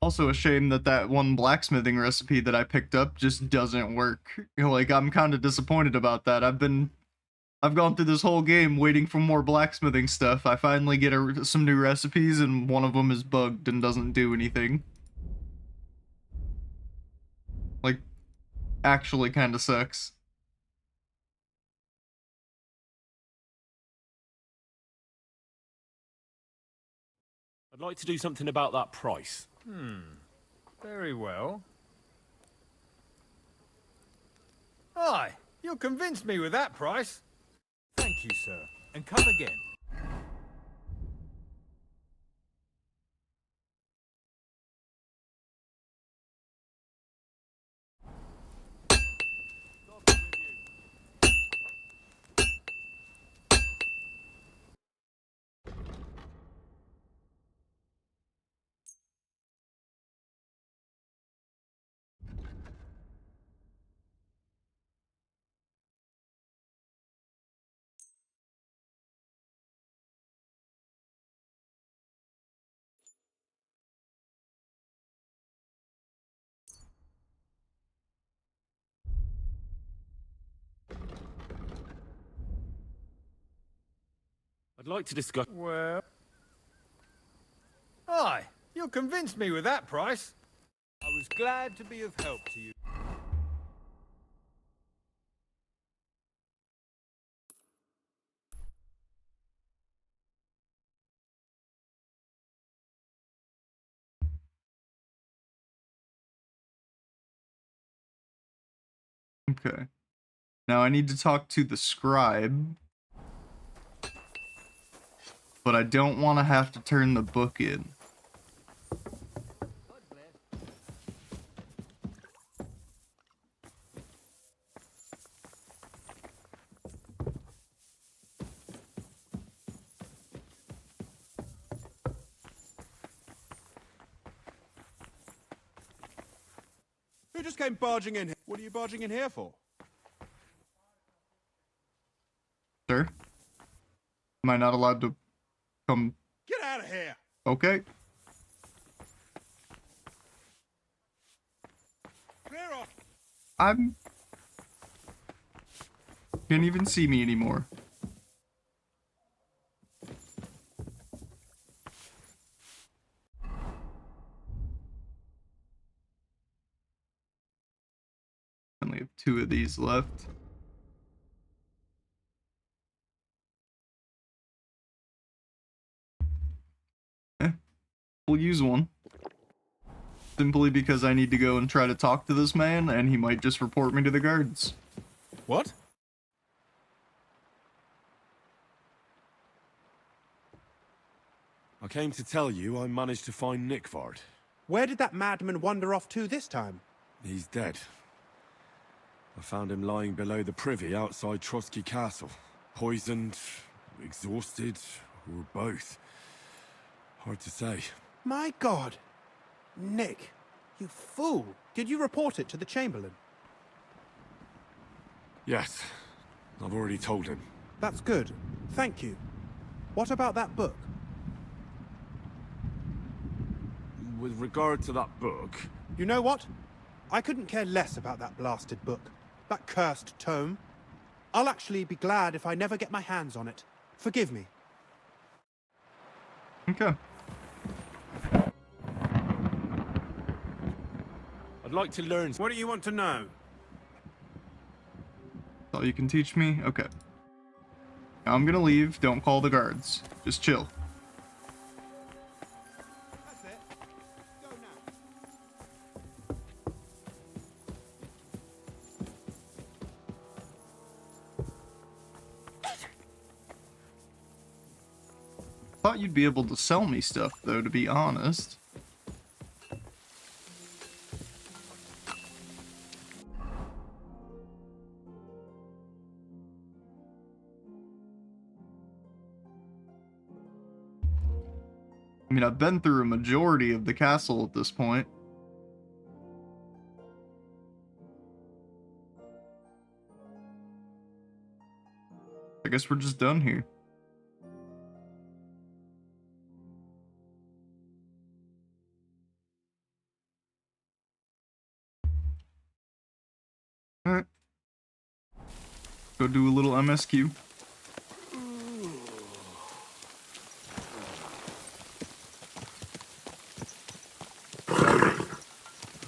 Also a shame that that one blacksmithing recipe that I picked up just doesn't work. You know, like, I'm kind of disappointed about that. I've gone through this whole game waiting for more blacksmithing stuff. I finally get some new recipes, and one of them is bugged and doesn't do anything. Like, actually kind of sucks. I'd like to do something about that price. Very well. Aye, you'll convince me with that price. Thank you, sir. And come again. I'd like to discuss... Well... Aye, you'll convince me with that price. I was glad to be of help to you. Okay. Now I need to talk to the scribe. But I don't want to have to turn the book in. Who just came barging in here? What are you barging in here for? Sir? Am I not allowed to come? Get out of here! Okay. Clear off! Can't even see me anymore. Only have 2 of these left. We'll use one. Simply because I need to go and try to talk to this man, and he might just report me to the guards. What? I came to tell you I managed to find Nickvard. Where did that madman wander off to this time? He's dead. I found him lying below the privy outside Trotsky Castle. Poisoned, exhausted, or both. Hard to say. My God! Nick, you fool! Did you report it to the Chamberlain? Yes. I've already told him. That's good. Thank you. What about that book? With regard to that book... You know what? I couldn't care less about that blasted book. That cursed tome. I'll actually be glad if I never get my hands on it. Forgive me. Okay. I'd like to learn... What do you want to know? All you can teach me? Okay. Now I'm gonna leave. Don't call the guards. Just chill. That's it. Go now. Thought you'd be able to sell me stuff, though, to be honest. I mean, I've been through a majority of the castle at this point. I guess we're just done here. Go do a little MSQ.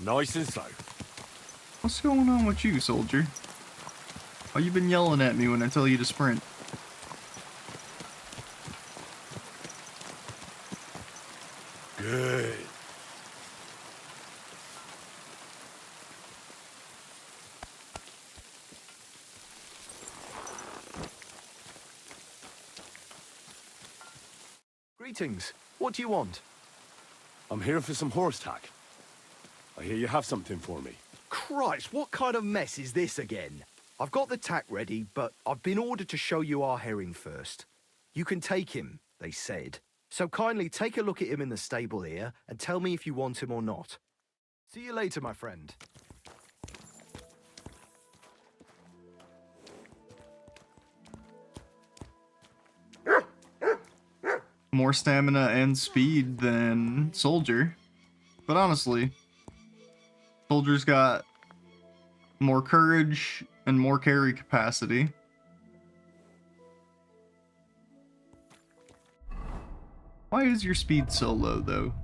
Nice and slow. What's going on with you, soldier? Why you been yelling at me when I tell you to sprint? Good. Greetings. What do you want? I'm here for some horse tack. I hear you have something for me. Christ, what kind of mess is this again? I've got the tack ready, but I've been ordered to show you our herring first. You can take him, they said. So kindly take a look at him in the stable here and tell me if you want him or not. See you later, my friend. More stamina and speed than Soldier. But honestly, Soldier's got more courage and more carry capacity. Why is your speed so low, though?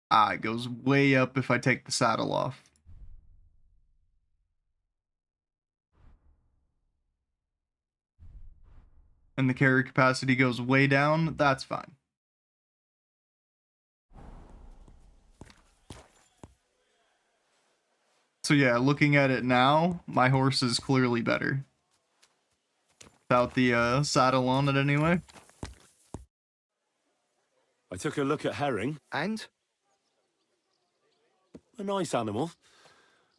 Ah, it goes way up if I take the saddle off. And the carry capacity goes way down, that's fine. So yeah, looking at it now, my horse is clearly better. Without the saddle on it anyway. I took a look at herring. And? A nice animal,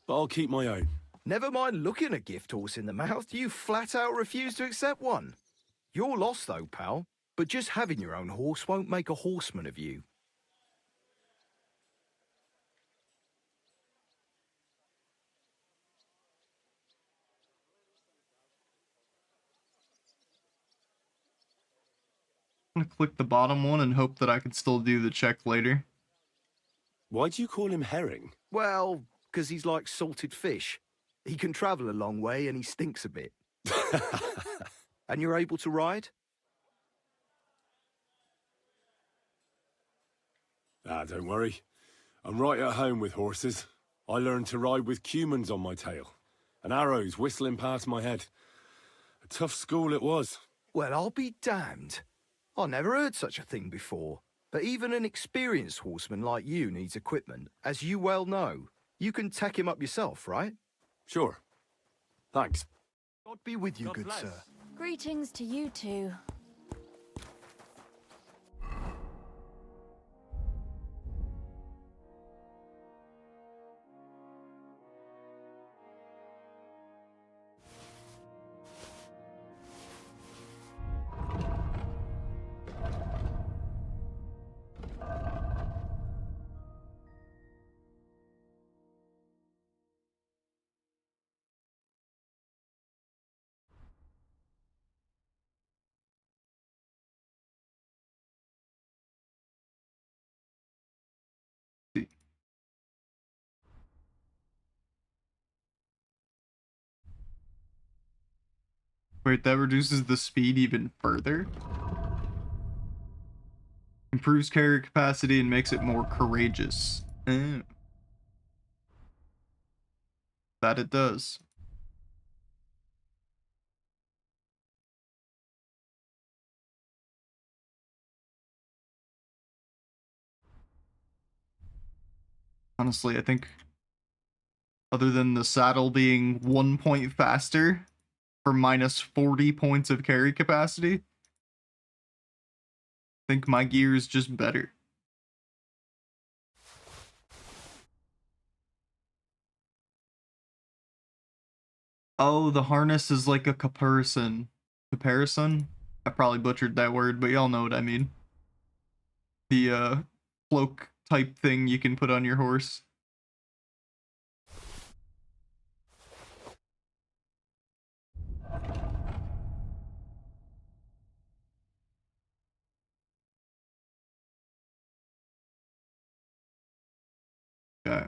but I'll keep my own. Never mind looking a gift horse in the mouth, you flat out refuse to accept one. You're lost though, pal. But just having your own horse won't make a horseman of you. I'm gonna click the bottom one and hope that I can still do the check later. Why do you call him herring? Well, because he's like salted fish. He can travel a long way and he stinks a bit. And you're able to ride? Ah, don't worry. I'm right at home with horses. I learned to ride with cumans on my tail, and arrows whistling past my head. A tough school it was. Well, I'll be damned. I never heard such a thing before. But even an experienced horseman like you needs equipment, as you well know. You can tack him up yourself, right? Sure. Thanks. God be with you, good sir. Greetings to you two. Wait, that reduces the speed even further? Improves carrier capacity and makes it more courageous. That it does. Honestly, I think other than the saddle being 1 point faster for minus 40 points of carry capacity, I think my gear is just better. Oh, the harness is like a caparison. Caparison? I probably butchered that word, but y'all know what I mean. The cloak type thing you can put on your horse. Okay.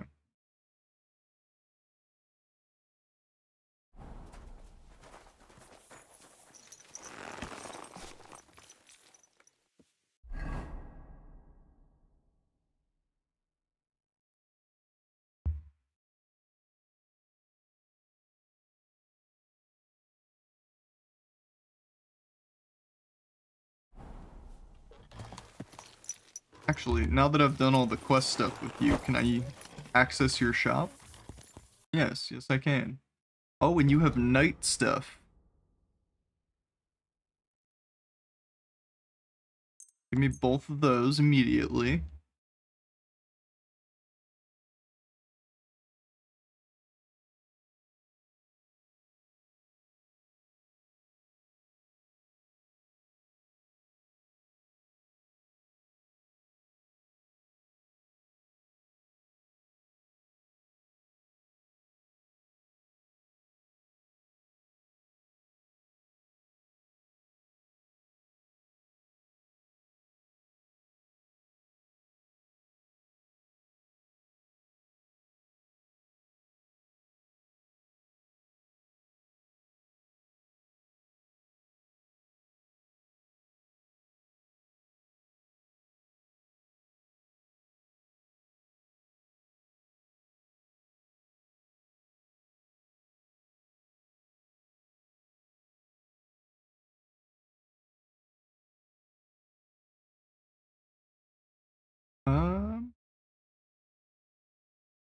Actually, now that I've done all the quest stuff with you, can I access your shop? Yes, yes I can. Oh, and you have night stuff. Give me both of those immediately.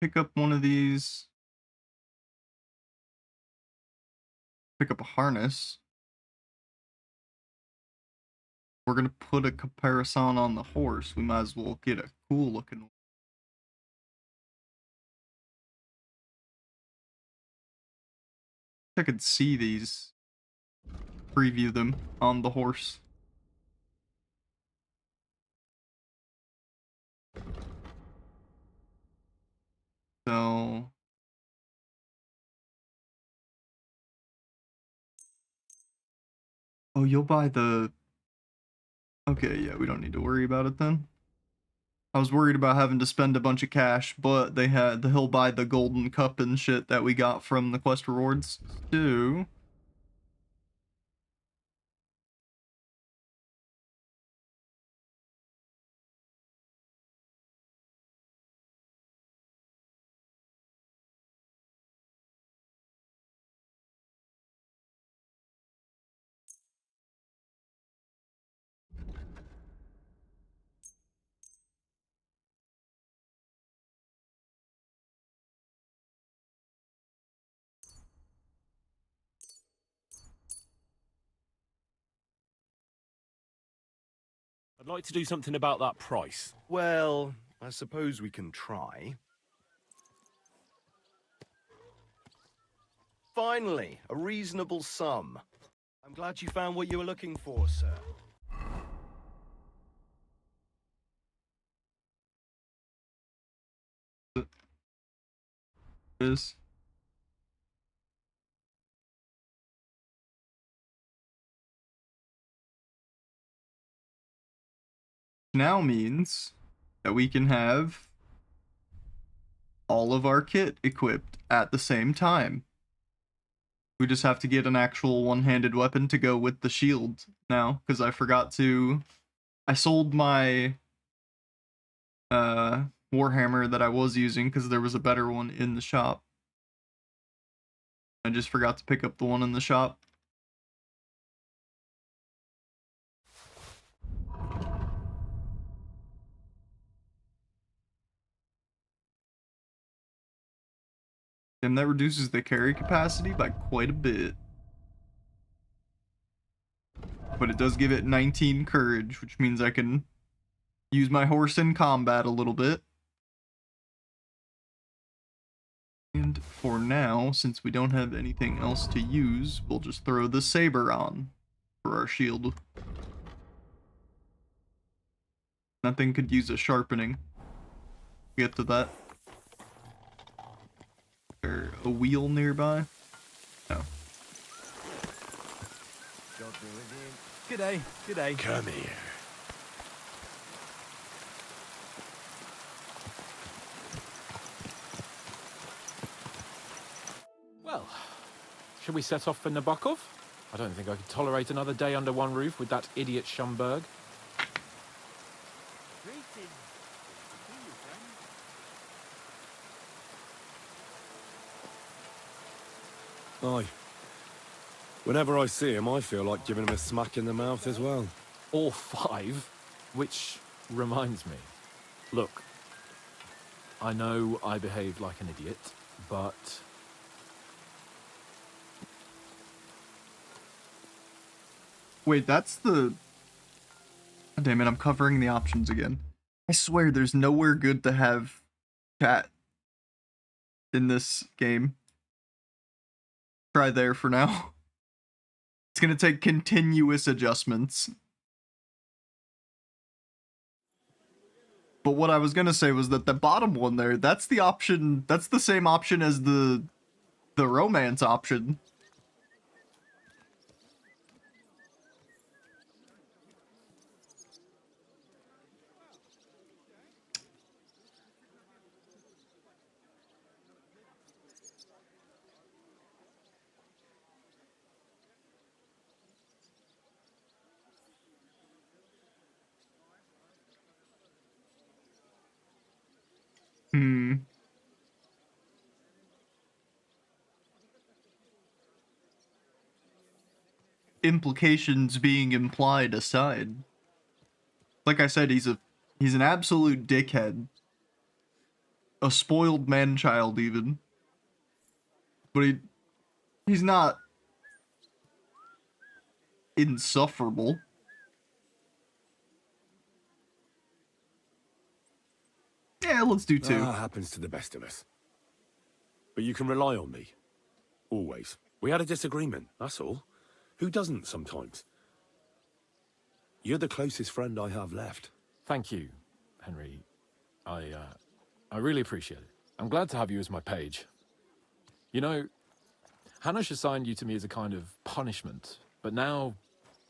Pick up one of these. Pick up a harness. We're gonna put a caparison on the horse. We might as well get a cool looking one. I could see these. Preview them on the horse. So oh, you'll buy the... Okay, yeah, we don't need to worry about it then. I was worried about having to spend a bunch of cash, but he'll buy the golden cup and shit that we got from the quest rewards. So I'd like to do something about that price. Well, I suppose we can try. Finally, a reasonable sum. I'm glad you found what you were looking for, sir. is now means that we can have all of our kit equipped at the same time. We just have to get an actual one-handed weapon to go with the shield now, because I forgot to... I sold my Warhammer that I was using because there was a better one in the shop. I just forgot to pick up the one in the shop. And that reduces the carry capacity by quite a bit. But it does give it 19 courage, which means I can use my horse in combat a little bit. And for now, since we don't have anything else to use, we'll just throw the saber on for our shield. Nothing could use a sharpening. Get to that. Is there a wheel nearby? No. G'day, g'day. Come here. Should we set off for Nabokov? I don't think I could tolerate another day under one roof with that idiot Schomburg. Aye. Whenever I see him, I feel like giving him a smack in the mouth as well. Or 5, which reminds me. Look, I know I behaved like an idiot, but... Wait, that's the... God damn it, I'm covering the options again. I swear there's nowhere good to have chat in this game. Try there for now. It's gonna take continuous adjustments. But what I was gonna say was that the bottom one there, that's the option, that's the same option as the romance option. Implications being implied aside. Like I said, he's an absolute dickhead. A spoiled man-child even. But he's not insufferable. Yeah, let's do 2. That happens to the best of us. But you can rely on me. Always. We had a disagreement, that's all. Who doesn't sometimes? You're the closest friend I have left. Thank you, Henry. I really appreciate it. I'm glad to have you as my page. You know, Hanush assigned you to me as a kind of punishment, but now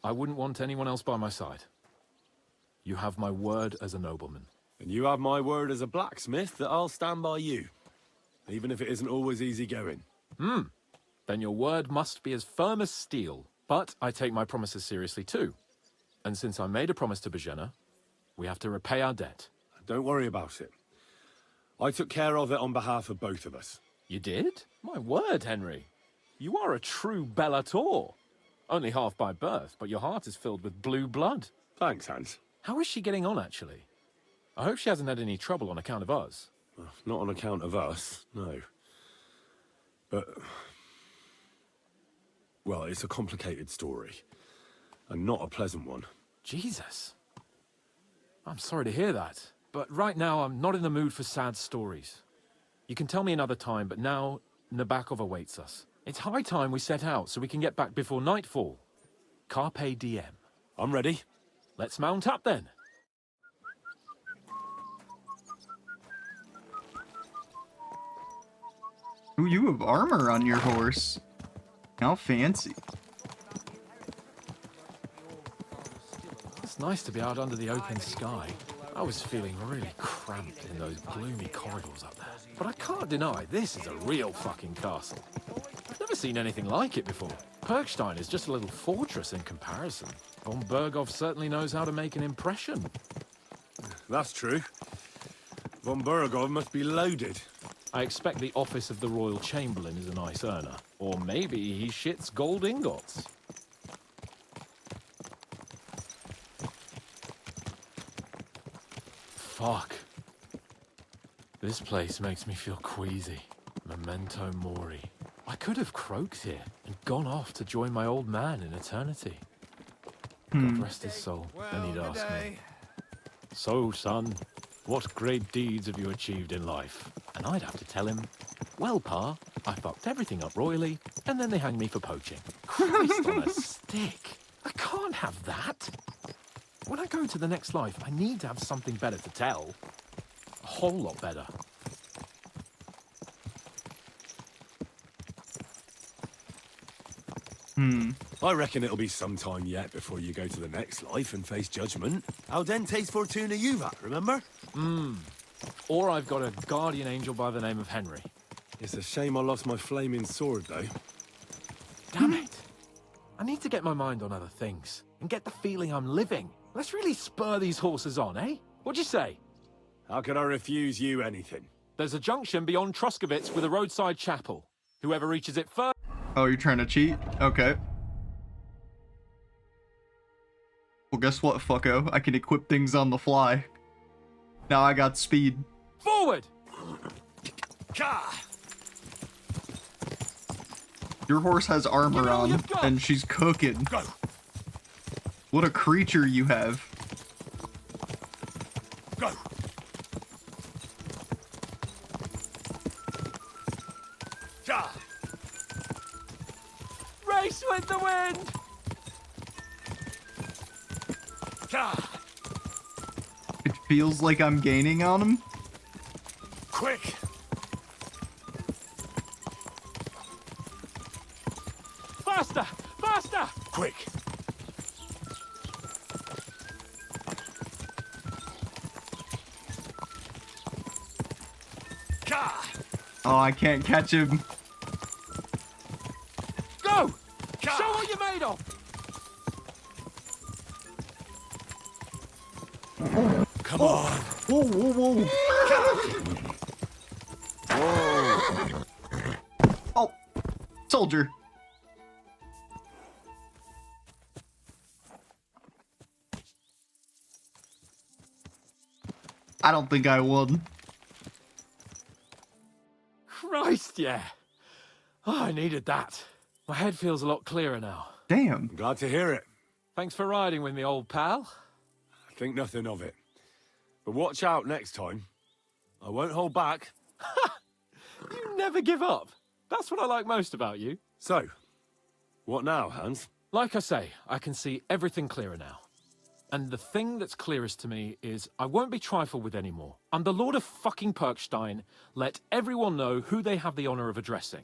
I wouldn't want anyone else by my side. You have my word as a nobleman. And you have my word as a blacksmith that I'll stand by you. Even if it isn't always easy going. Then your word must be as firm as steel. But I take my promises seriously too. And since I made a promise to Bozhena, we have to repay our debt. Don't worry about it. I took care of it on behalf of both of us. You did? My word, Henry. You are a true Bellator. Only half by birth, but your heart is filled with blue blood. Thanks, Hans. How is she getting on, actually? I hope she hasn't had any trouble on account of us. Not on account of us, no. But... well, it's a complicated story. And not a pleasant one. Jesus. I'm sorry to hear that. But right now, I'm not in the mood for sad stories. You can tell me another time, but now, Nabokov awaits us. It's high time we set out so we can get back before nightfall. Carpe diem. I'm ready. Let's mount up then. Ooh, you have armor on your horse. How fancy. It's nice to be out under the open sky. I was feeling really cramped in those gloomy corridors up there. But I can't deny, this is a real fucking castle. I've never seen anything like it before. Perkstein is just a little fortress in comparison. Von Berghoff certainly knows how to make an impression. That's true. Von Berghoff must be loaded. I expect the office of the Royal Chamberlain is a nice earner. Or maybe he shits gold ingots. Fuck. This place makes me feel queasy. Memento mori. I could have croaked here and gone off to join my old man in eternity. God rest his soul. Then he'd ask me, "So, son, what great deeds have you achieved in life?" And I'd have to tell him, "Well, Pa, I fucked everything up royally, and then they hanged me for poaching." Christ on a stick. I can't have that. When I go to the next life, I need to have something better to tell. A whole lot better. I reckon it'll be some time yet before you go to the next life and face judgment. Audentes fortuna juvat, remember? Or I've got a guardian angel by the name of Henry. It's a shame I lost my flaming sword, though. Damn it. I need to get my mind on other things and get the feeling I'm living. Let's really spur these horses on, eh? What'd you say? How could I refuse you anything? There's a junction beyond Troskovitz with a roadside chapel. Whoever reaches it first... Oh, you're trying to cheat? Okay. Well, guess what, fucko? I can equip things on the fly. Now I got speed. Forward! Your horse has armor on, and she's cooking. What a creature you have. Go. Race with the wind! It feels like I'm gaining on him. Quick! Faster! Faster! Quick! Oh, I can't catch him. Go! Show what you're made of! Come on! Whoa, whoa, whoa! Oh, soldier. I don't think I won. Christ, yeah. Oh, I needed that. My head feels a lot clearer now. Damn. Glad to hear it. Thanks for riding with me, old pal. Think nothing of it. But watch out next time. I won't hold back. You never give up. That's what I like most about you. So, what now, Hans? Like I say, I can see everything clearer now. And the thing that's clearest to me is I won't be trifled with anymore. I'm the Lord of fucking Perkstein. Let everyone know who they have the honor of addressing.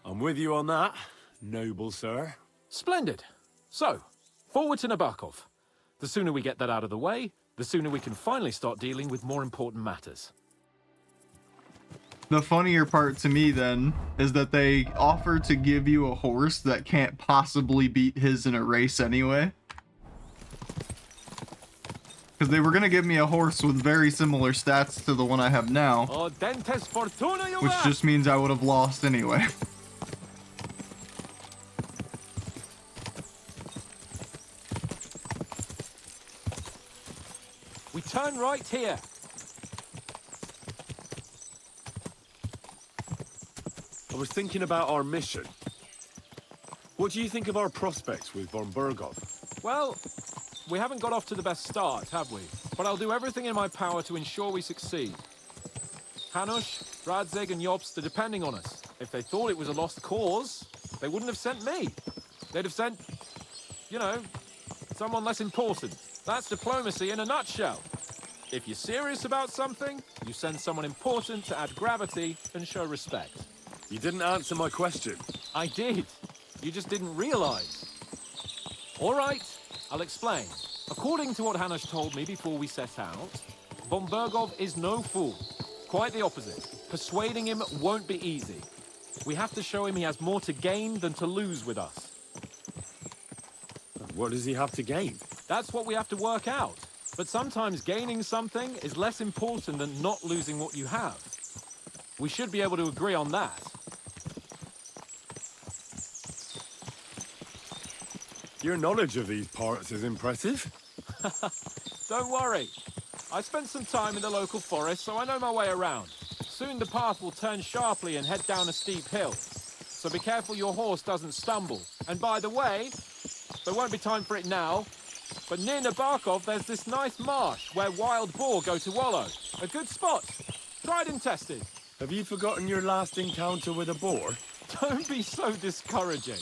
I'm with you on that, noble sir. Splendid. So, forward to Nabokov. The sooner we get that out of the way, the sooner we can finally start dealing with more important matters. The funnier part to me, then, is that they offer to give you a horse that can't possibly beat his in a race anyway. Because they were going to give me a horse with very similar stats to the one I have now. Oh, Dentes Fortuna, you Which just means I would have lost anyway. We turn right here. I was thinking about our mission. What do you think of our prospects with von Burgov? Well, we haven't got off to the best start, have we? But I'll do everything in my power to ensure we succeed. Hanush, Radzig, and Jobst are depending on us. If they thought it was a lost cause, they wouldn't have sent me. They'd have sent, you know, someone less important. That's diplomacy in a nutshell. If you're serious about something, you send someone important to add gravity and show respect. You didn't answer my question. I did. You just didn't realize. All right, I'll explain. According to what Hanush told me before we set out, von Burgov is no fool. Quite the opposite. Persuading him won't be easy. We have to show him he has more to gain than to lose with us. What does he have to gain? That's what we have to work out. But sometimes gaining something is less important than not losing what you have. We should be able to agree on that. Your knowledge of these parts is impressive. Don't worry. I spent some time in the local forest, so I know my way around. Soon the path will turn sharply and head down a steep hill. So be careful your horse doesn't stumble. And by the way, there won't be time for it now, but near Nabokov there's this nice marsh where wild boar go to wallow. A good spot. Tried and tested. Have you forgotten your last encounter with a boar? Don't be so discouraging.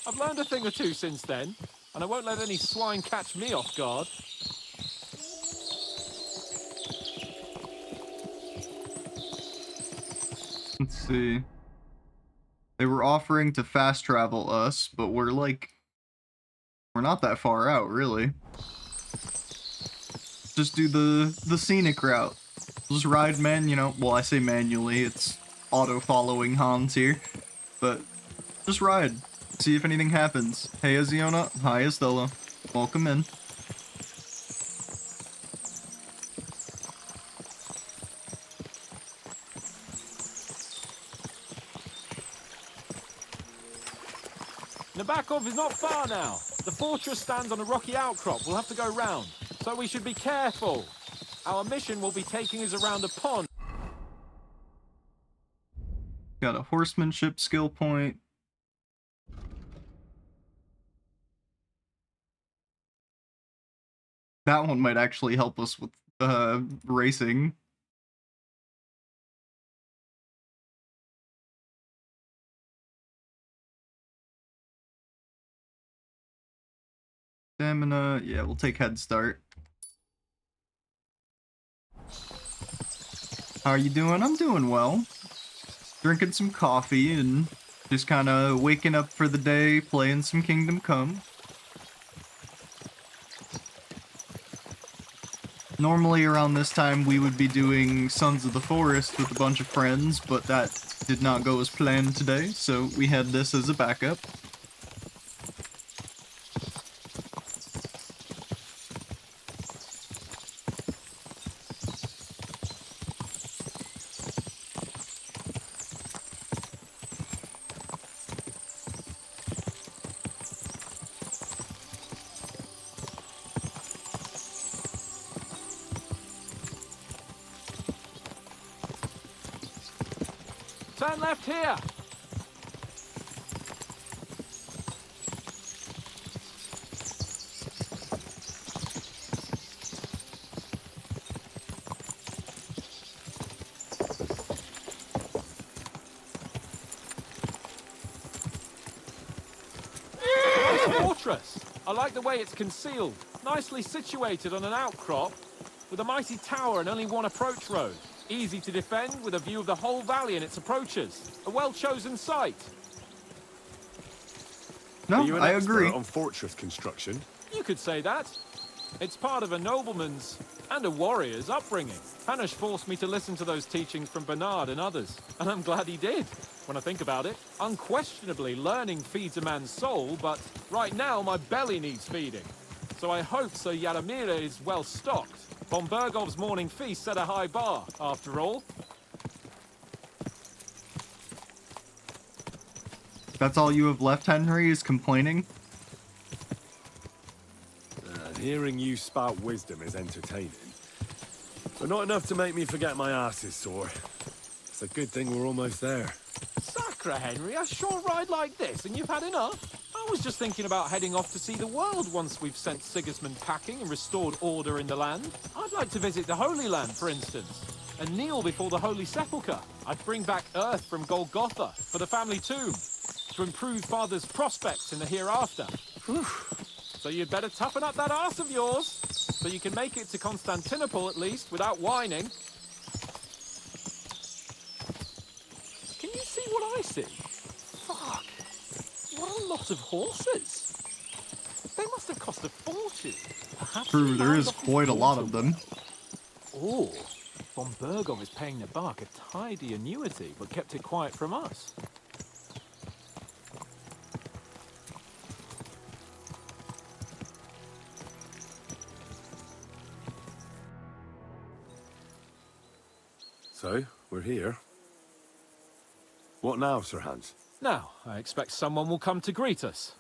I've learned a thing or two since then, and I won't let any swine catch me off guard. Let's see. They were offering to fast travel us, but we're not that far out, really. Just do the scenic route. Just ride well, I say manually, it's auto-following Hans here, but Just ride. See if anything happens. Hey, Aziona. Hi, Estella. Welcome in. Nabokov is not far now. The fortress stands on a rocky outcrop. We'll have to go round, so we should be careful. Our mission will be taking us around a pond. Got a horsemanship skill point. That one might actually help us with racing. Stamina, yeah, we'll take head start. How are you doing? I'm doing well. Drinking some coffee and just kind of waking up for the day, playing some Kingdom Come. Normally around this time we would be doing Sons of the Forest with a bunch of friends, but that did not go as planned today, so we had this as a backup. Turn left here! Fortress! I like the way it's concealed. Nicely situated on an outcrop, with a mighty tower and only one approach road. Easy to defend, with a view of the whole valley and its approaches. A well-chosen site. No, Are you an I expert agree. on fortress construction? You could say that. It's part of a nobleman's and a warrior's upbringing. Hanush forced me to listen to those teachings from Bernard and others, and I'm glad he did. When I think about it, unquestionably learning feeds a man's soul, but right now my belly needs feeding. So I hope Sir Yaramir is well stocked. Von Bergov's morning feast set a high bar, after all. That's all you have left, Henry, is complaining? Hearing you spout wisdom is entertaining, but not enough to make me forget my ass is sore. It's a good thing we're almost there. Sacre, Henry, a short ride like this and you've had enough? I was just thinking about heading off to see the world once we've sent Sigismund packing and restored order in the land. I'd like to visit the Holy Land, for instance, and kneel before the Holy Sepulchre. I'd bring back earth from Golgotha for the family tomb, to improve Father's prospects in the hereafter. Whew. So you'd better toughen up that arse of yours, so you can make it to Constantinople at least, without whining. Can you see what I see? Fuck. What a lot of horses. They must have cost a fortune. Perhaps True, there is quite a lot of them. Or Von Bergov is paying the bark a tidy annuity, but kept it quiet from us. So, we're here. What now, Sir Hans? Now, I expect someone will come to greet us.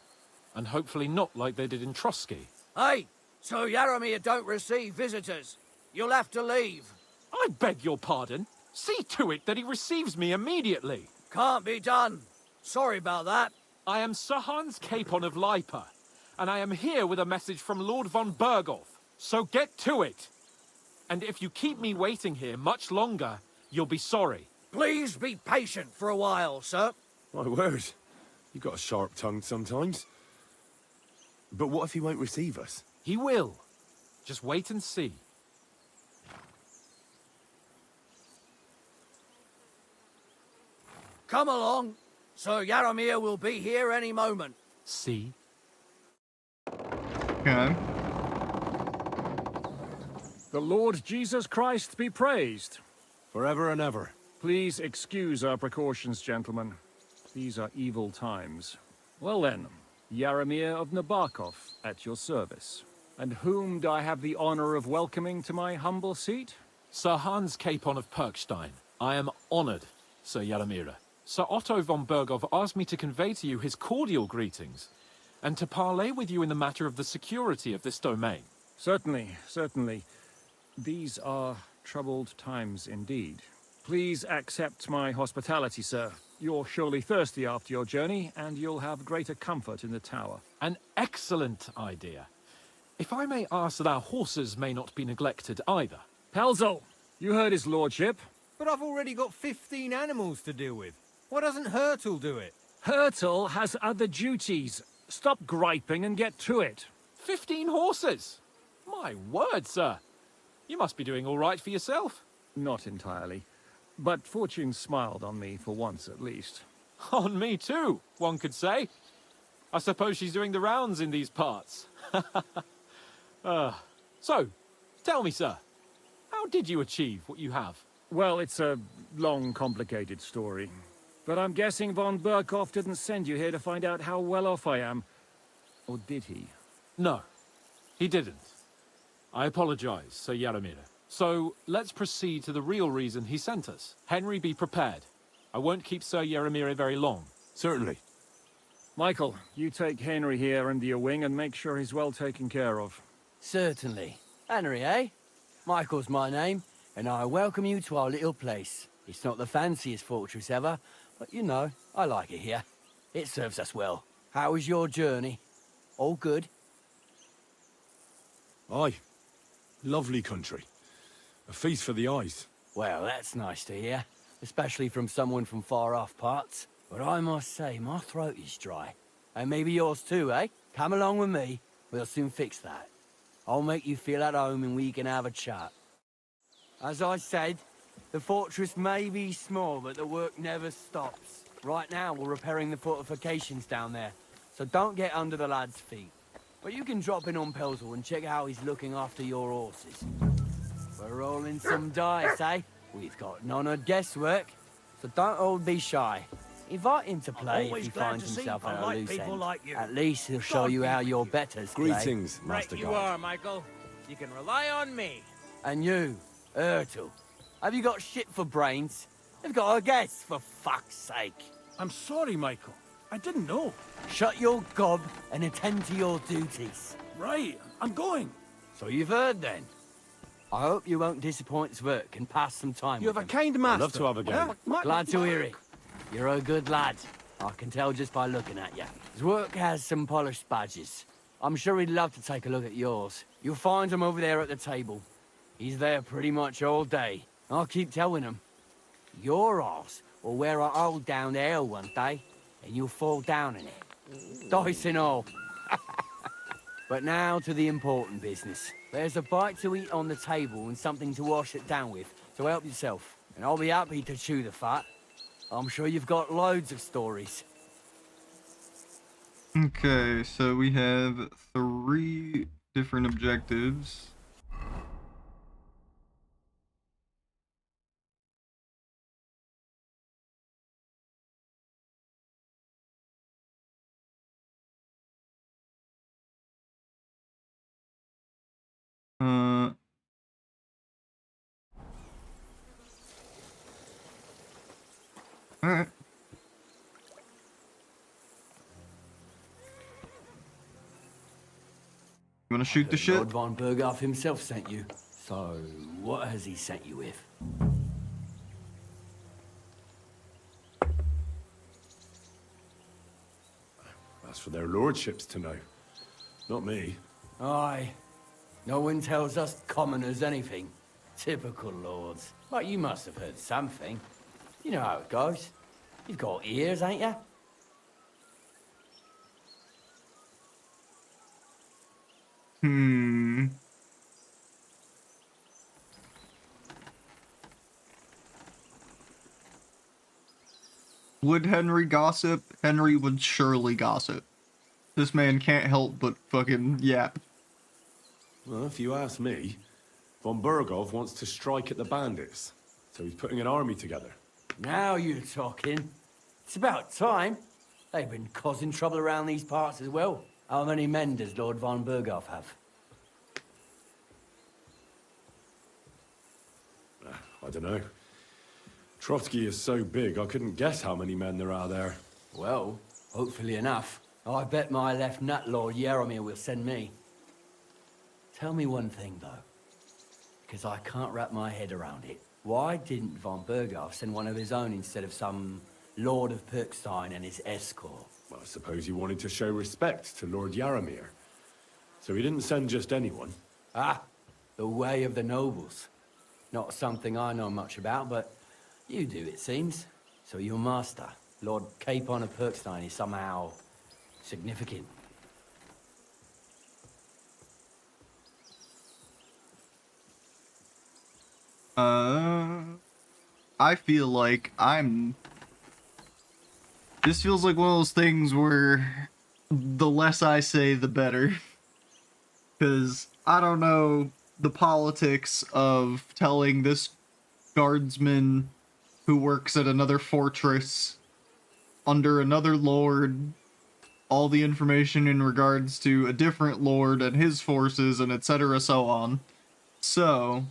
And hopefully not like they did in Trotsky. Hey, Sir Yaramir don't receive visitors. You'll have to leave. I beg your pardon. See to it that he receives me immediately. Can't be done. Sorry about that. I am Sir Hans Capon of Lipa, and I am here with a message from Lord von Bergov. So get to it. And if you keep me waiting here much longer, you'll be sorry. Please be patient for a while, sir. My word. You've got a sharp tongue sometimes. But what if he won't receive us? He will. Just wait and see. Come along. Sir Yaramir will be here any moment. See? Okay. The Lord Jesus Christ be praised. Forever and ever. Please excuse our precautions, gentlemen. These are evil times. Well then, Yaramir of Nabokov, at your service. And whom do I have the honor of welcoming to my humble seat? Sir Hans Capon of Perkstein. I am honored, Sir Yaramira. Sir Otto von Bergov asked me to convey to you his cordial greetings, and to parley with you in the matter of the security of this domain. Certainly, certainly. These are troubled times indeed. Please accept my hospitality, sir. You're surely thirsty after your journey, and you'll have greater comfort in the tower. An excellent idea. If I may ask that our horses may not be neglected either. Pelzel, you heard his lordship. But I've already got 15 animals to deal with. Why doesn't Hurtle do it? Hurtle has other duties. Stop griping and get to it. 15 horses? My word, sir. You must be doing all right for yourself. Not entirely. But fortune smiled on me for once at least. On me too, one could say. I suppose she's doing the rounds in these parts. So, tell me, sir, how did you achieve what you have? Well, it's a long, complicated story. But I'm guessing von Berkhoff didn't send you here to find out how well off I am. Or did he? No, he didn't. I apologize, Sir Yaramir. So, let's proceed to the real reason he sent us. Henry, be prepared. I won't keep Sir Yaramir very long. Certainly. Michael, you take Henry here under your wing and make sure he's well taken care of. Certainly. Henry, eh? Michael's my name, and I welcome you to our little place. It's not the fanciest fortress ever, but you know, I like it here. It serves us well. How was your journey? All good? Aye. Lovely country. A feast for the eyes. Well, that's nice to hear, especially from someone from far-off parts. But I must say, my throat is dry. And maybe yours too, eh? Come along with me. We'll soon fix that. I'll make you feel at home and we can have a chat. As I said, the fortress may be small, but the work never stops. Right now, we're repairing the fortifications down there, so don't get under the lad's feet. But you can drop in on Pelzel and check how he's looking after your horses. We're rolling some dice, eh? We've got none of guesswork, so don't all be shy. Invite him to play if he finds himself at a loose end. At least he'll show you how your betters play. Greetings, Master Right, you Guard. are, Michael. You can rely on me. And you, Ertl, have you got shit for brains? You've got a guess, for fuck's sake. I'm sorry, Michael. I didn't know. Shut your gob and attend to your duties. Right, I'm going. So you've heard then. I hope you won't disappoint Zwerk and pass some time You with have a him. kind master. I'd love to have a game. Glad to hear it. You're a good lad. I can tell just by looking at you. Zwerk has some polished badges. I'm sure he'd love to take a look at yours. You'll find him over there at the table. He's there pretty much all day. I'll keep telling him. Your arse will wear a hole down the ale one day, and you'll fall down in it. Dice and all. But now to the important business. There's a bite to eat on the table and something to wash it down with, so help yourself. And I'll be happy to chew the fat. I'm sure you've got loads of stories. Okay, so we have 3 different objectives. Alright. You wanna shoot the shit? Lord von Berghoff himself sent you. So, what has he sent you with? That's for their lordships to know. Not me. Aye. No one tells us commoners anything. Typical lords. But you must have heard something. You know how it goes. You've got ears, ain't you? Would Henry gossip? Henry would surely gossip. This man can't help but fucking yap. Well, if you ask me, von Berghoff wants to strike at the bandits. So he's putting an army together. Now you're talking. It's about time. They've been causing trouble around these parts as well. How many men does Lord von Berghoff have? I don't know. Trotsky is so big, I couldn't guess how many men there are there. Well, hopefully enough. I bet my left nut Lord Yaromir will send me. Tell me one thing, though, because I can't wrap my head around it. Why didn't von Berghoff send one of his own instead of some Lord of Pirkstein and his escort? Well, I suppose he wanted to show respect to Lord Yaromir. So he didn't send just anyone. Ah, the way of the nobles. Not something I know much about, but you do, it seems. So your master, Lord Capon of Pirkstein, is somehow significant. I feel like this feels like one of those things where the less I say, the better. Because I don't know the politics of telling this guardsman who works at another fortress under another lord all the information in regards to a different lord and his forces and etc. so on. So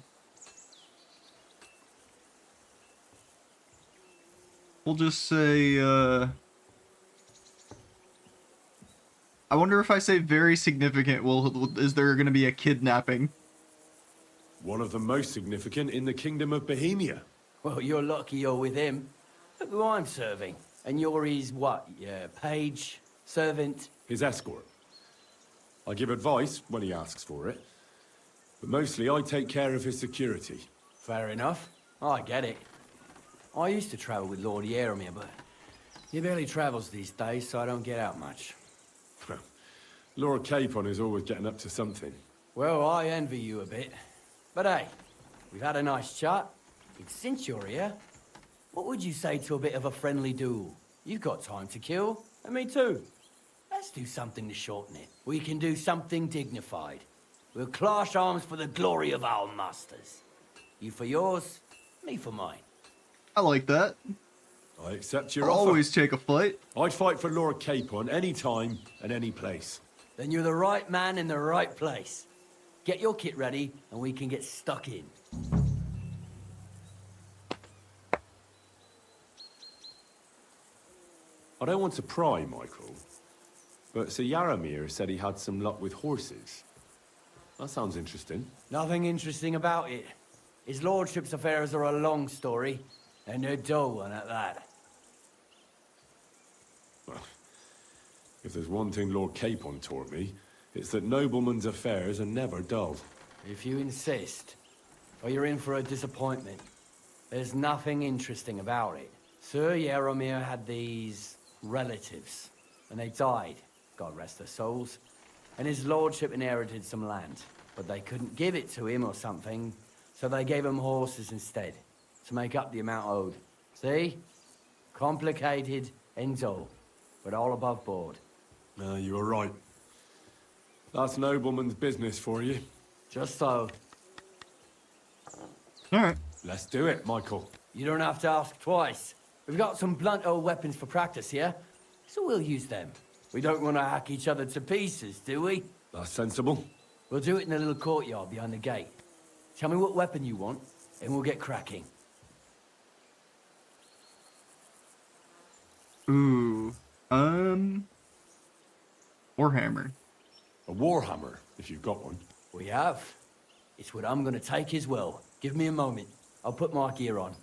we'll just say, I wonder if I say very significant, is there going to be a kidnapping? One of the most significant in the Kingdom of Bohemia. Well, you're lucky you're with him. Look who I'm serving. And you're his, what, page, servant? His escort. I give advice when he asks for it. But mostly I take care of his security. Fair enough. I get it. I used to travel with Lord Yaromir, but he barely travels these days, so I don't get out much. Lord Capon is always getting up to something. Well, I envy you a bit. But hey, we've had a nice chat. And since you're here, what would you say to a bit of a friendly duel? You've got time to kill, and me too. Let's do something to shorten it. We can do something dignified. We'll clash arms for the glory of our masters. You for yours, me for mine. I like that. I accept your I'll offer. always take a fight. I'd fight for Lord Capon any time and any place. Then you're the right man in the right place. Get your kit ready, and we can get stuck in. I don't want to pry, Michael, but Sir Yaromir said he had some luck with horses. That sounds interesting. Nothing interesting about it. His lordship's affairs are a long story, and a dull one at that. Well, if there's one thing Lord Capon taught me, it's that noblemen's affairs are never dull. If you insist, or you're in for a disappointment. There's nothing interesting about it. Sir Yaromir had these relatives, and they died, God rest their souls, and his lordship inherited some land, but they couldn't give it to him or something, so they gave him horses instead, to make up the amount owed. See? Complicated and dull, but all above board. You were right. That's nobleman's business for you. Just so. Alright. Let's do it, Michael. You don't have to ask twice. We've got some blunt old weapons for practice here, so we'll use them. We don't want to hack each other to pieces, do we? That's sensible. We'll do it in a little courtyard behind the gate. Tell me what weapon you want, and we'll get cracking. Ooh. Warhammer. A warhammer, if you've got one. We have. It's what I'm gonna take as well. Give me a moment. I'll put my gear on.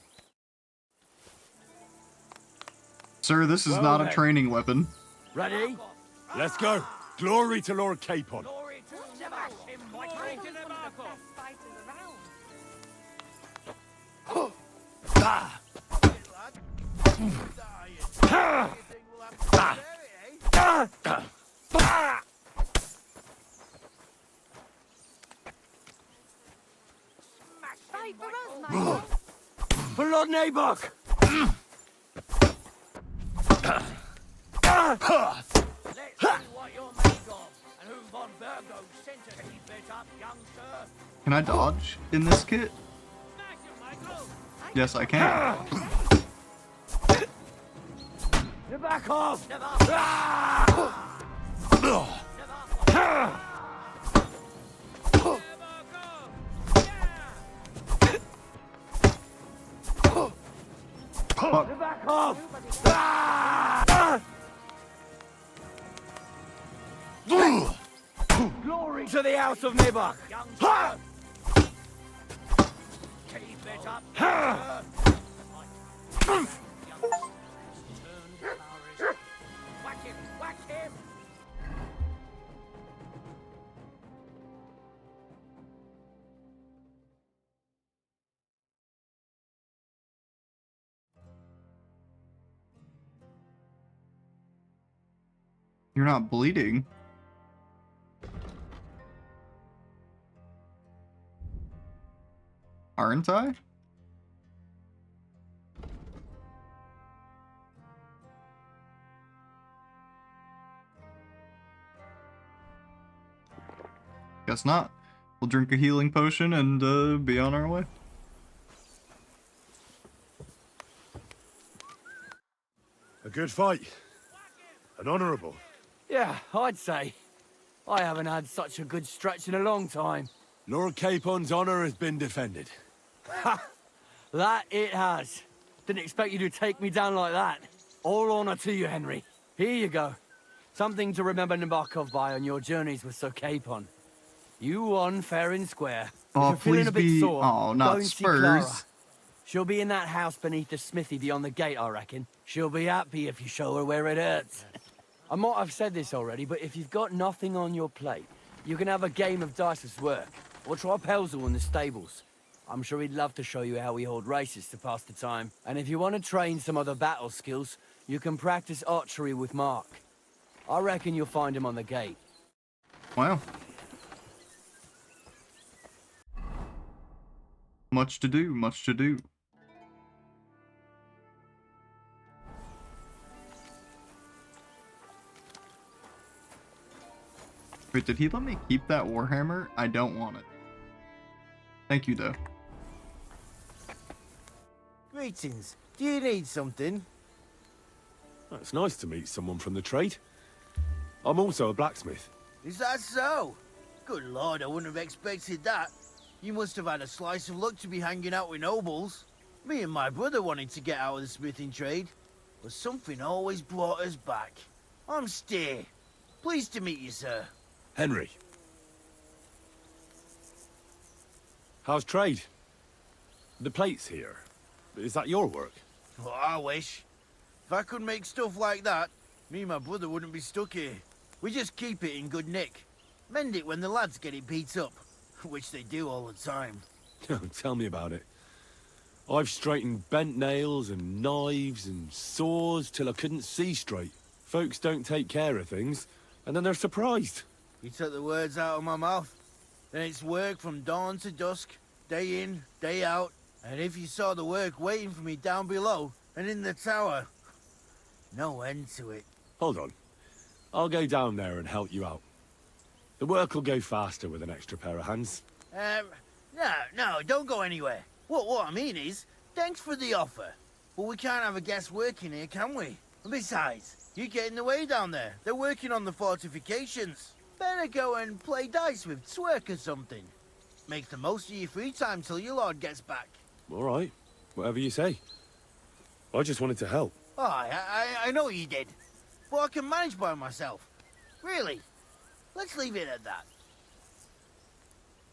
Sir, this is not a training weapon. Ready? Let's go. Glory to Lord Capon. For Lord Naboth! Can I dodge in this kit? Yes, I can. Back off! Back off! Glory to the House of Nibok! Keep it up! Whack him! Whack him! You're not bleeding. Aren't I? Guess not. We'll drink a healing potion and be on our way. A good fight. An honourable. Yeah, I'd say. I haven't had such a good stretch in a long time. Lord Capon's honour has been defended. Ha! That it has. Didn't expect you to take me down like that. All honour to you, Henry. Here you go. Something to remember Nabokov by on your journeys with Sir Capon. You won fair and square. Oh, If you're feeling please a bit be... sore, Oh, go not and see Clara. Spurs. She'll be in that house beneath the smithy beyond the gate, I reckon. She'll be happy if you show her where it hurts. I might have said this already, but if you've got nothing on your plate, you can have a game of dice's work. Or try Pelzel in the stables. I'm sure he'd love to show you how we hold races to pass the time. And if you want to train some other battle skills, you can practice archery with Mark. I reckon you'll find him on the gate. Wow. Much to do, much to do. Wait, did he let me keep that Warhammer? I don't want it. Thank you, though. Greetings. Do you need something? It's nice to meet someone from the trade. I'm also a blacksmith. Is that so? Good lord, I wouldn't have expected that. You must have had a slice of luck to be hanging out with nobles. Me and my brother wanted to get out of the smithing trade, but something always brought us back. I'm Steer. Pleased to meet you, sir. Henry. How's trade? The plates here. Is that your work? Well, I wish. If I could make stuff like that, me and my brother wouldn't be stuck here. We just keep it in good nick. Mend it when the lads get it beat up, which they do all the time. Tell me about it. I've straightened bent nails and knives and saws till I couldn't see straight. Folks don't take care of things, and then they're surprised. You took the words out of my mouth. Then it's work from dawn to dusk, day in, day out. And if you saw the work waiting for me down below and in the tower, no end to it. Hold on. I'll go down there and help you out. The work will go faster with an extra pair of hands. No, don't go anywhere. What I mean is, thanks for the offer. But we can't have a guest working here, can we? And besides, you get in the way down there. They're working on the fortifications. Better go and play dice with Twerk or something. Make the most of your free time till your lord gets back. All right. Whatever you say. I just wanted to help. Oh, I know you did. But I can manage by myself. Really. Let's leave it at that.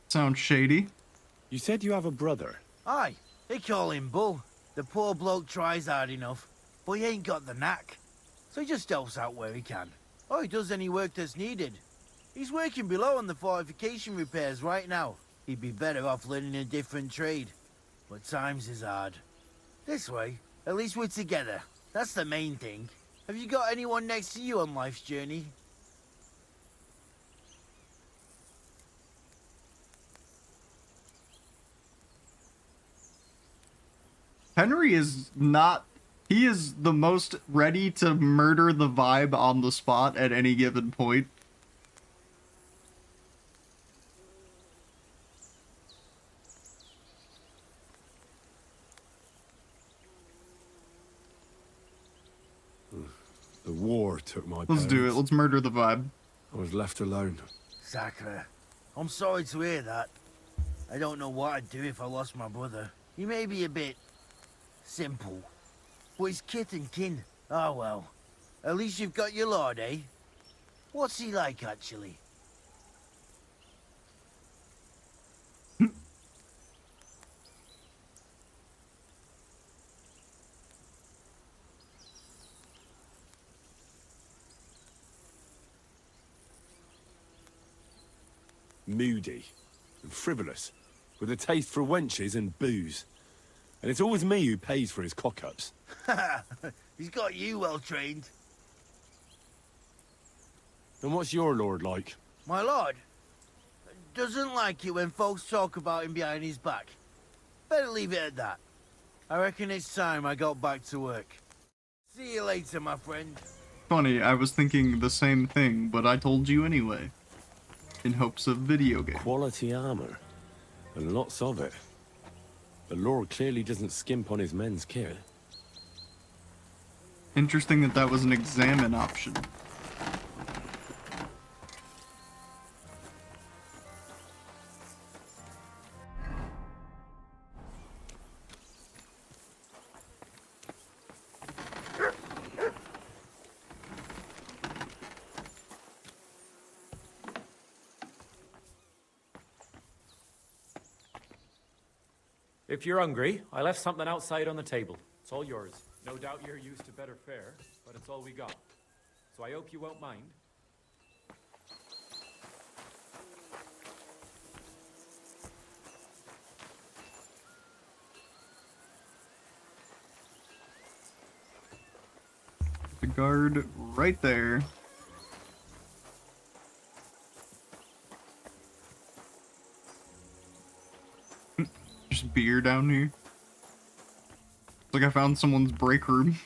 Sounds shady. You said you have a brother. Aye, they call him Bull. The poor bloke tries hard enough, but he ain't got the knack. So he just helps out where he can. Or he does any work that's needed. He's working below on the fortification repairs right now. He'd be better off learning a different trade. But times is hard. This way, at least we're together. That's the main thing. Have you got anyone next to you on life's journey? Henry is not... He is the most ready to murder the vibe on the spot at any given point. war took my Let's do it. Let's murder the vibe. I was left alone. Sacre. I'm sorry to hear that. I don't know what I'd do if I lost my brother. He may be a bit... simple. But he's kith and kin. Ah, well. At least you've got your lord, eh? What's he like, actually? Moody and frivolous, with a taste for wenches and booze. And it's always me who pays for his cock-ups. He's got you well trained. And what's your lord like? My lord doesn't like it when folks talk about him behind his back. Better leave it at that. I reckon it's time I got back to work. See you later, my friend. Funny, I was thinking the same thing, but I told you anyway. In hopes of video game. Quality armor. And lots of it. The Lord clearly doesn't skimp on his men's kit. Interesting that that was an examine option. If you're hungry, I left something outside on the table. It's all yours. No doubt you're used to better fare, but it's all we got. So I hope you won't mind. The guard right there. Just beer down here. It's like I found someone's break room.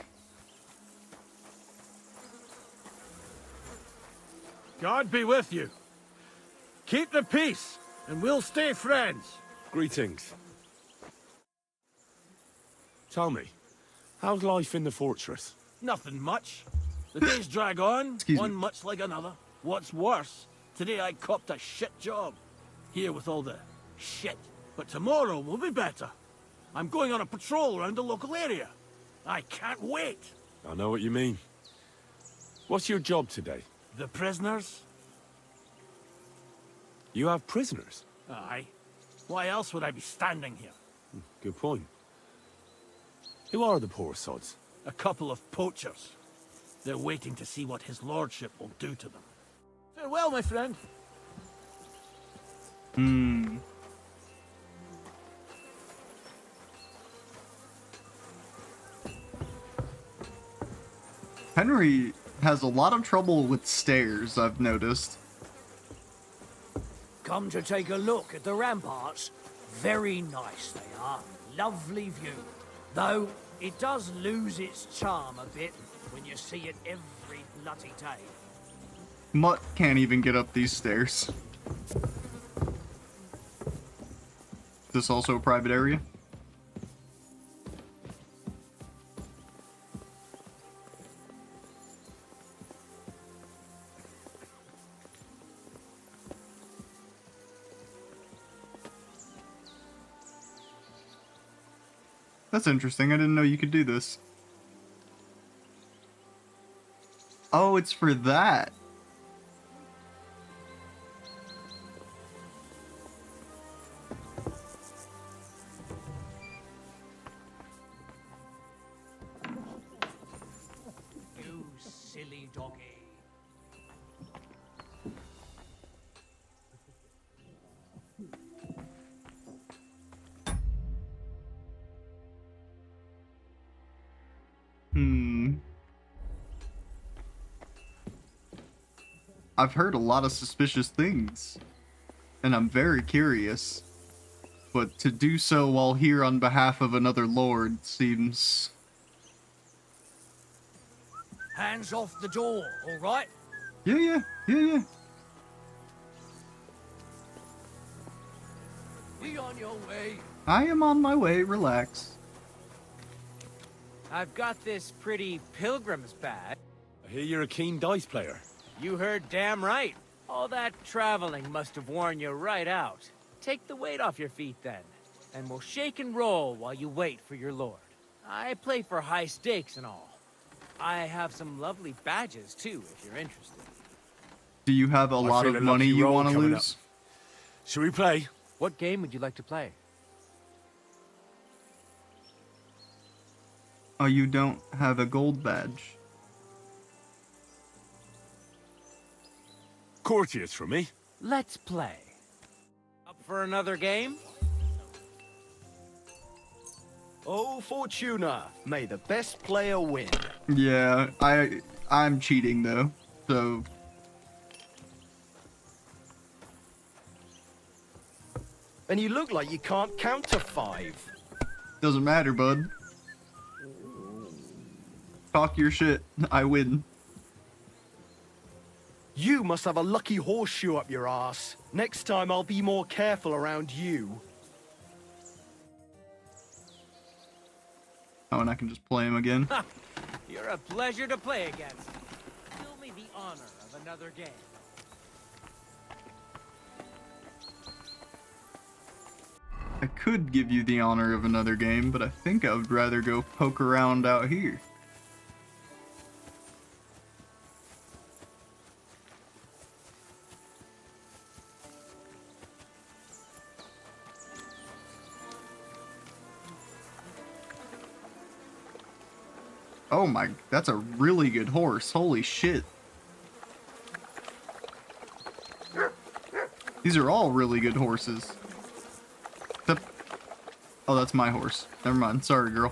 God be with you. Keep the peace, and we'll stay friends. Greetings. Tell me, how's life in the fortress? Nothing much. The days drag on, one me. much like another. What's worse, today I copped a shit job. Here with all the shit. But tomorrow will be better. I'm going on a patrol around the local area. I can't wait. I know what you mean. What's your job today? The prisoners? You have prisoners? Aye. Why else would I be standing here? Good point. Who are the poor sods? A couple of poachers. They're waiting to see what his lordship will do to them. Farewell, my friend. Henry has a lot of trouble with stairs, I've noticed. Come to take a look at the ramparts. Very nice they are. Lovely view. Though, it does lose its charm a bit when you see it every bloody day. Mutt can't even get up these stairs. Is this also a private area? That's interesting. I didn't know you could do this. Oh, it's for that. You silly doggy. I've heard a lot of suspicious things, and I'm very curious. But to do so while here on behalf of another lord seems... Hands off the door, all right? Yeah. Be on your way. I am on my way, relax. I've got this pretty pilgrim's bag. A I hear you're a keen dice player. You heard damn right. All that traveling must have worn you right out. Take the weight off your feet then, and we'll shake and roll while you wait for your lord. I play for high stakes and all. I have some lovely badges too, if you're interested. Do you have a lot feel of a money lucky you roll want to coming lose? Shall we play? What game would you like to play? Oh, you don't have a gold badge. Courteous from me. Let's play. Up for another game? Oh, Fortuna, may the best player win. Yeah, I'm cheating though, so. And you look like you can't count to 5. Doesn't matter, bud. Talk your shit. I win. You must have a lucky horseshoe up your ass. Next time I'll be more careful around you. Oh, and I can just play him again. You're a pleasure to play against. Do me the honor of another game. I could give you the honor of another game, but I think I would rather go poke around out here. Oh my, that's a really good horse. Holy shit. These are all really good horses. Except, oh, that's my horse. Never mind. Sorry, girl.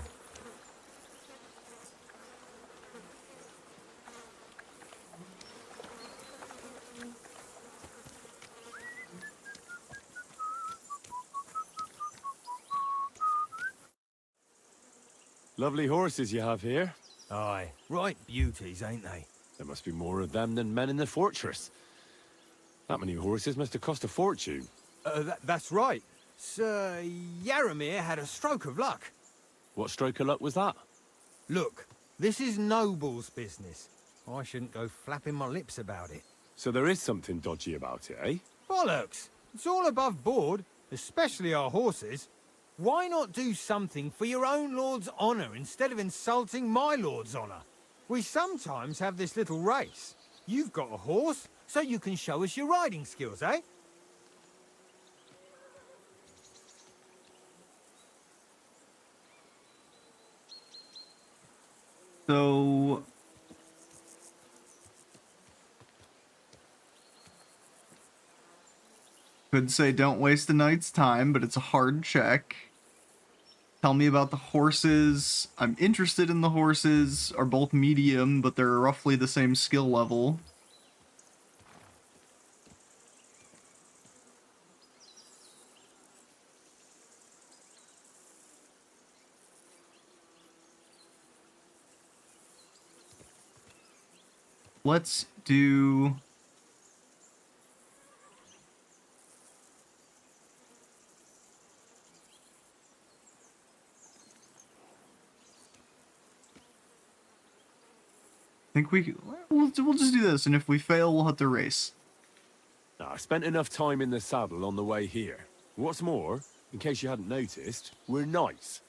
Lovely horses you have here. Aye, right beauties, ain't they? There must be more of them than men in the fortress. That many horses must have cost a fortune. That's right. Sir Yaramir had a stroke of luck. What stroke of luck was that? Look, this is Noble's business. I shouldn't go flapping my lips about it. So there is something dodgy about it, eh? Bollocks! It's all above board, especially our horses. Why not do something for your own lord's honour instead of insulting my lord's honour? We sometimes have this little race. You've got a horse, so you can show us your riding skills, eh? So... could say don't waste a night's time, but it's a hard check. Tell me about the horses. I'm interested in the horses. Are both medium, but they're roughly the same skill level. Let's do... I think we'll just do this, and if we fail, we'll have to race. I spent enough time in the saddle on the way here. What's more, in case you hadn't noticed, we're knights.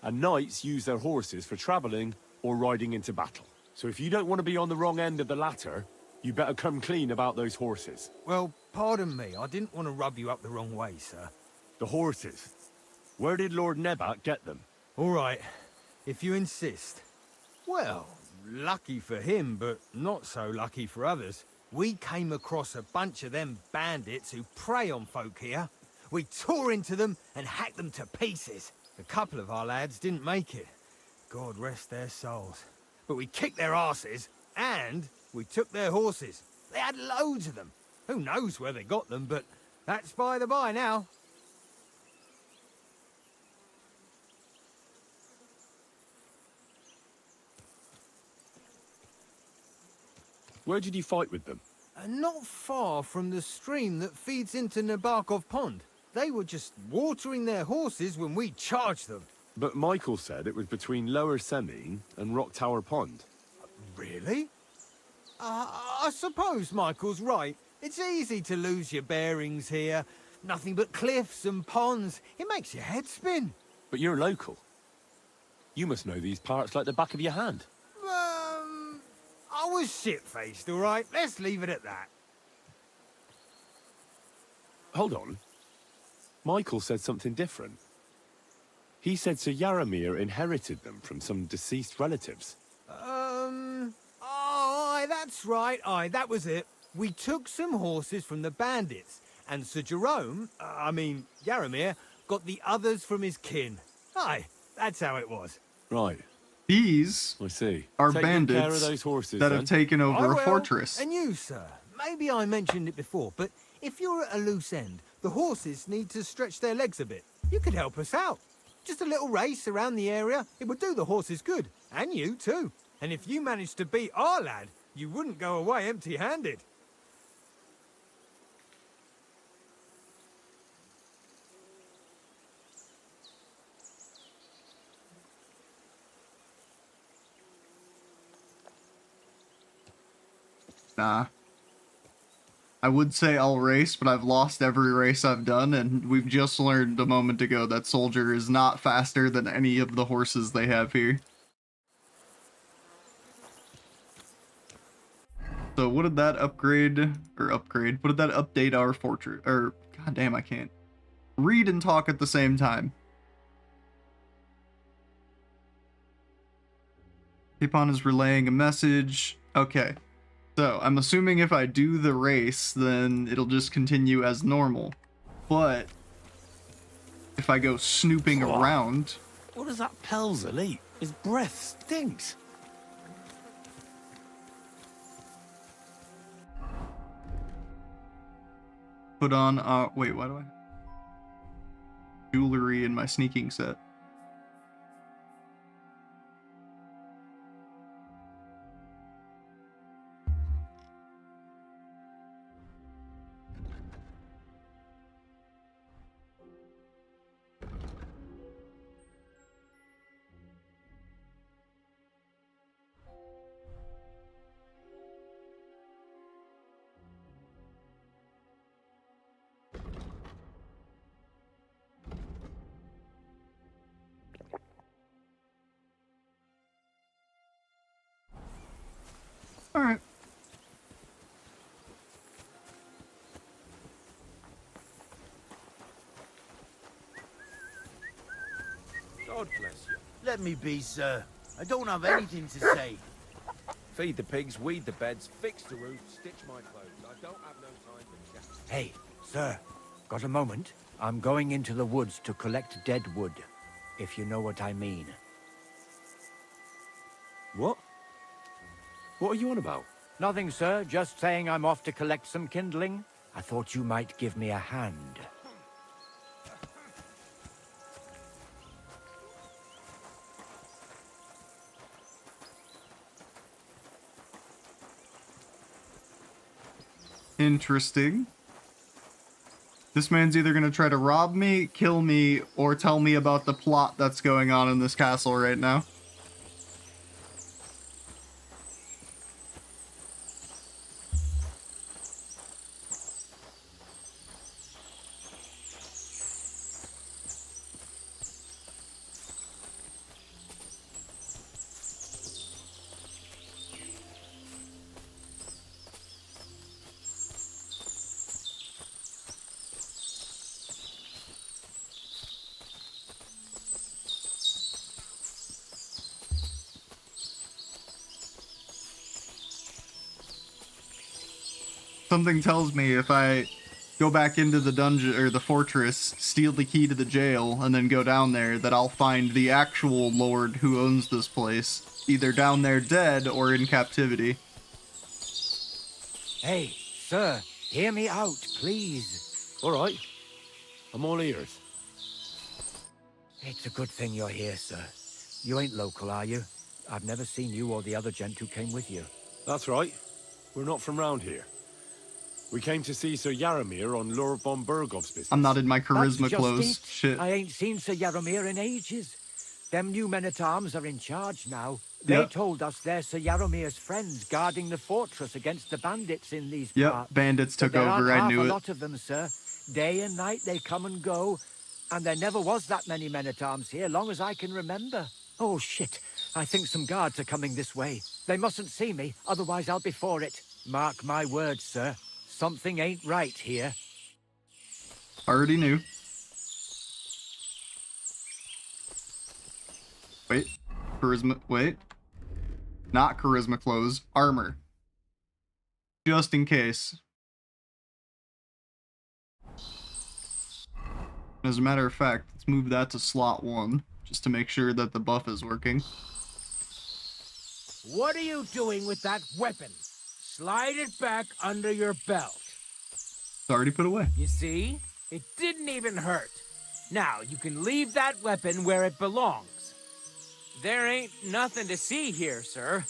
And knights use their horses for travelling or riding into battle. So if you don't want to be on the wrong end of the latter, you better come clean about those horses. Well, pardon me, I didn't want to rub you up the wrong way, sir. The horses. Where did Lord Nebat get them? All right, if you insist. Well, lucky for him, but not so lucky for others. We came across a bunch of them bandits who prey on folk here. We tore into them and hacked them to pieces. A couple of our lads didn't make it. God rest their souls. But we kicked their asses, and we took their horses. They had loads of them. Who knows where they got them, but that's by the by now. Where did you fight with them? Not far from the stream that feeds into Nabarkov Pond. They were just watering their horses when we charged them. But Michael said it was between Lower Semine and Rock Tower Pond. Really? I suppose Michael's right. It's easy to lose your bearings here. Nothing but cliffs and ponds. It makes your head spin. But you're local. You must know these parts like the back of your hand. I was shit-faced, all right? Let's leave it at that. Hold on. Michael said something different. He said Sir Yaramir inherited them from some deceased relatives. Aye, that's right. Aye, that was it. We took some horses from the bandits, and Sir Jerome, Yaramir, got the others from his kin. Aye, that's how it was. Right. These I see. are Take good bandits care of those horses, that then. have taken I over a will. fortress. And you, sir. Maybe I mentioned it before, but if you're at a loose end, the horses need to stretch their legs a bit. You could help us out. Just a little race around the area. It would do the horses good. And you, too. And if you managed to beat our lad, you wouldn't go away empty-handed. Nah. I would say I'll race, but I've lost every race I've done, and we've just learned a moment ago that Soldier is not faster than any of the horses they have here. So what did that what did that update our fortress, god damn, I can't read and talk at the same time. Capon is relaying a message. Okay. So, I'm assuming if I do the race, then it'll just continue as normal. But, if I go snooping around... What is that Pelzel eat? His breath stinks. Put on, wait, why do I... Jewelry in my sneaking set. Alright. God bless you. Let me be, sir. I don't have anything to say. Feed the pigs, weed the beds, fix the roof, stitch my clothes. I don't have no time for chat. Hey, sir. Got a moment? I'm going into the woods to collect dead wood, if you know what I mean. What? What are you on about? Nothing, sir. Just saying I'm off to collect some kindling. I thought you might give me a hand. Interesting. This man's either gonna try to rob me, kill me, or tell me about the plot that's going on in this castle right now. Something tells me if I go back into the dungeon or the fortress, steal the key to the jail, and then go down there, that I'll find the actual lord who owns this place, either down there dead or in captivity. Hey, sir, hear me out, please. All right. I'm all ears. It's a good thing you're here, sir. You ain't local, are you? I've never seen you or the other gent who came with you. That's right. We're not from round here. We came to see Sir Yaramir on Lord von Bergov's business. I'm not in my That's charisma just clothes. it. Shit. I ain't seen Sir Yaramir in ages. Them new men-at-arms are in charge now, They Yep. told us they're Sir Yaromir's friends guarding the fortress against the bandits in these Yep, parts. bandits But took there over, aren't I half knew a it. lot of them, sir. Day and night they come and go, and there never was that many men-at-arms here, long as I can remember. Oh, shit. I think some guards are coming this way. They mustn't see me, otherwise I'll be for it. Mark my words, sir. Something ain't right here. Already knew. Wait. Charisma. Wait. Not charisma clothes. Armor. Just in case. As a matter of fact, let's move that to slot 1, just to make sure that the buff is working. What are you doing with that weapon? Slide it back under your belt. It's already put away. You see? It didn't even hurt. Now, you can leave that weapon where it belongs. There ain't nothing to see here, sir.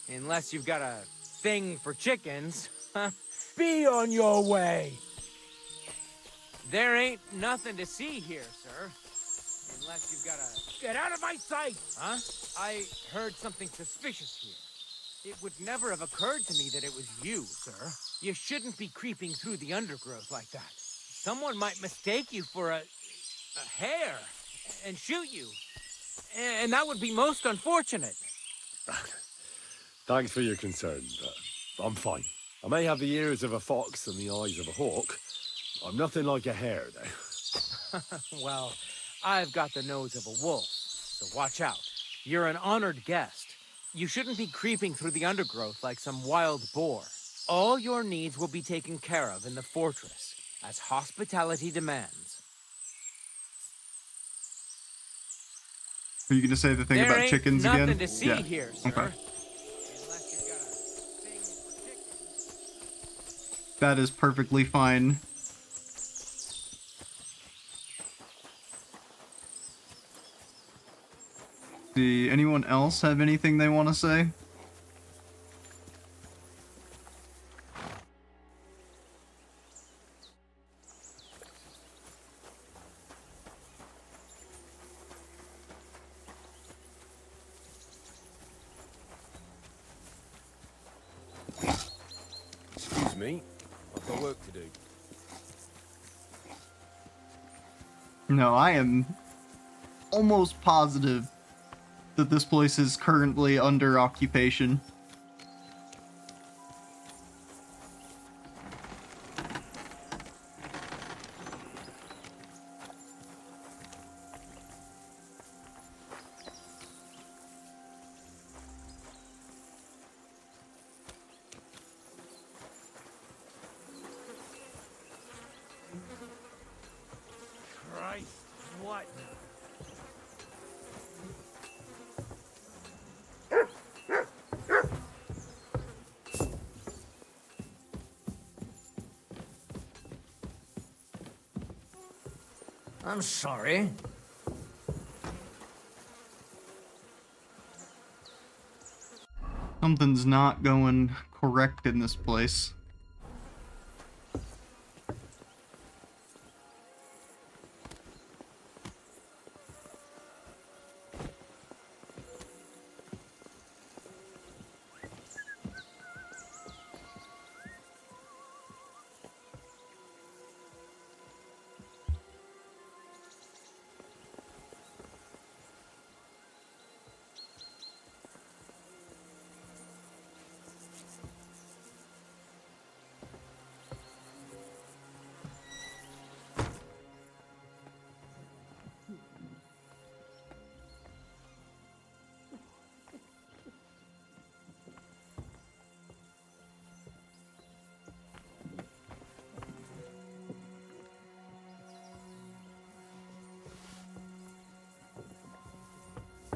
Unless you've got a thing for chickens. Be on your way. There ain't nothing to see here, sir. Unless you've got a... Get out of my sight! Huh? I heard something suspicious here. It would never have occurred to me that it was you, sir. You shouldn't be creeping through the undergrowth like that. Someone might mistake you for a hare and shoot you. And that would be most unfortunate. Thanks for your concern, but I'm fine. I may have the ears of a fox and the eyes of a hawk. I'm nothing like a hare, though. Well, I've got the nose of a wolf, so watch out. You're an honored guest. You shouldn't be creeping through the undergrowth like some wild boar. All your needs will be taken care of in the fortress, as hospitality demands. Are you going to say the thing There about ain't chickens nothing again? to see here, sir. Okay. That is perfectly fine. See, anyone else have anything they want to say? Excuse me. I've got work to do. No, I am almost positive that this place is currently under occupation. Christ, what? I'm sorry. Something's not going correct in this place.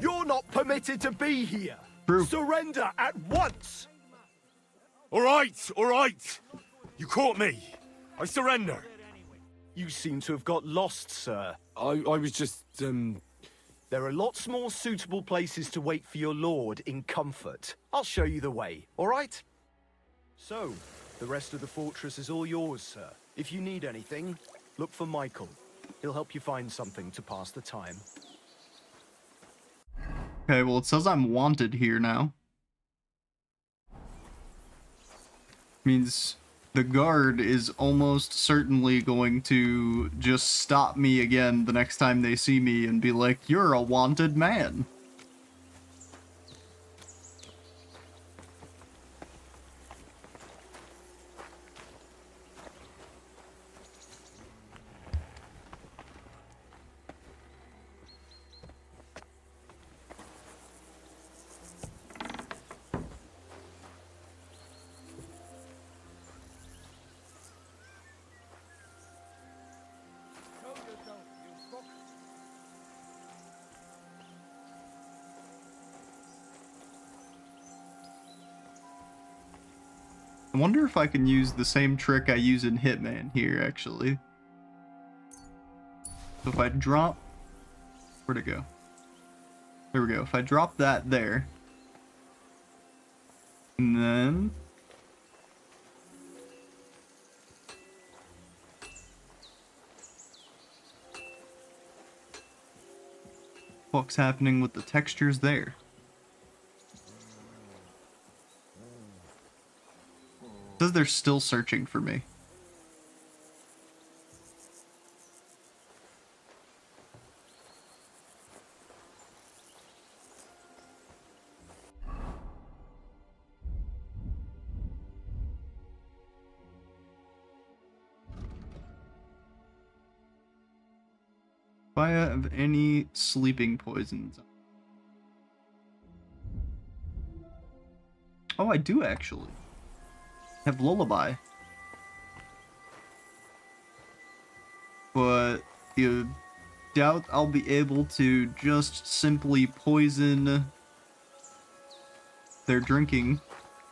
You're not permitted to be here. Surrender at once. All right. You caught me. I surrender. You seem to have got lost, sir. I was just, There are lots more suitable places to wait for your lord in comfort. I'll show you the way, all right? So, the rest of the fortress is all yours, sir. If you need anything, look for Michael. He'll help you find something to pass the time. Okay, well, it says I'm wanted here now. Means the guard is almost certainly going to just stop me again the next time they see me and be like, "You're a wanted man." I wonder if I can use the same trick I use in Hitman here, actually. So if I drop... Where'd it go? There we go. If I drop that there... And then... What's happening with the textures there? It says they're still searching for me. If I have any sleeping poisons. Oh, I do actually. I have Lullaby. But you doubt I'll be able to just simply poison their drinking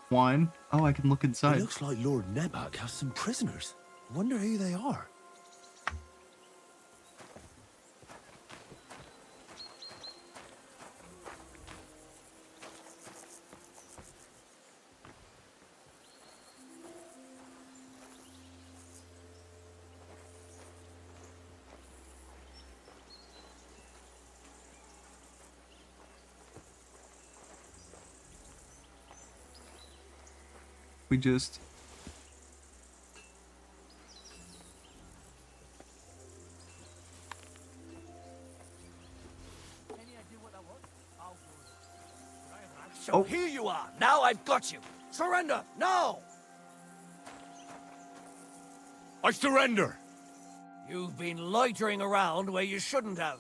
wine. Oh, I can look inside. It looks like Lord Nebak has some prisoners. I wonder who they are. We just... So Oh. here you are. Now I've got you. Surrender. No! I surrender! You've been loitering around where you shouldn't have.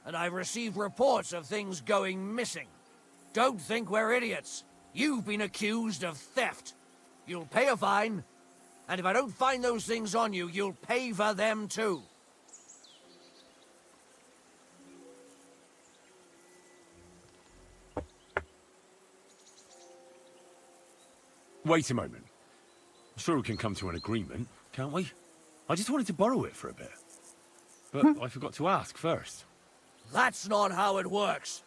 And I've received reports of things going missing. Don't think we're idiots. You've been accused of theft. You'll pay a fine, and if I don't find those things on you, you'll pay for them too. Wait a moment. I'm sure we can come to an agreement, can't we? I just wanted to borrow it for a bit. But I forgot to ask first. That's not how it works.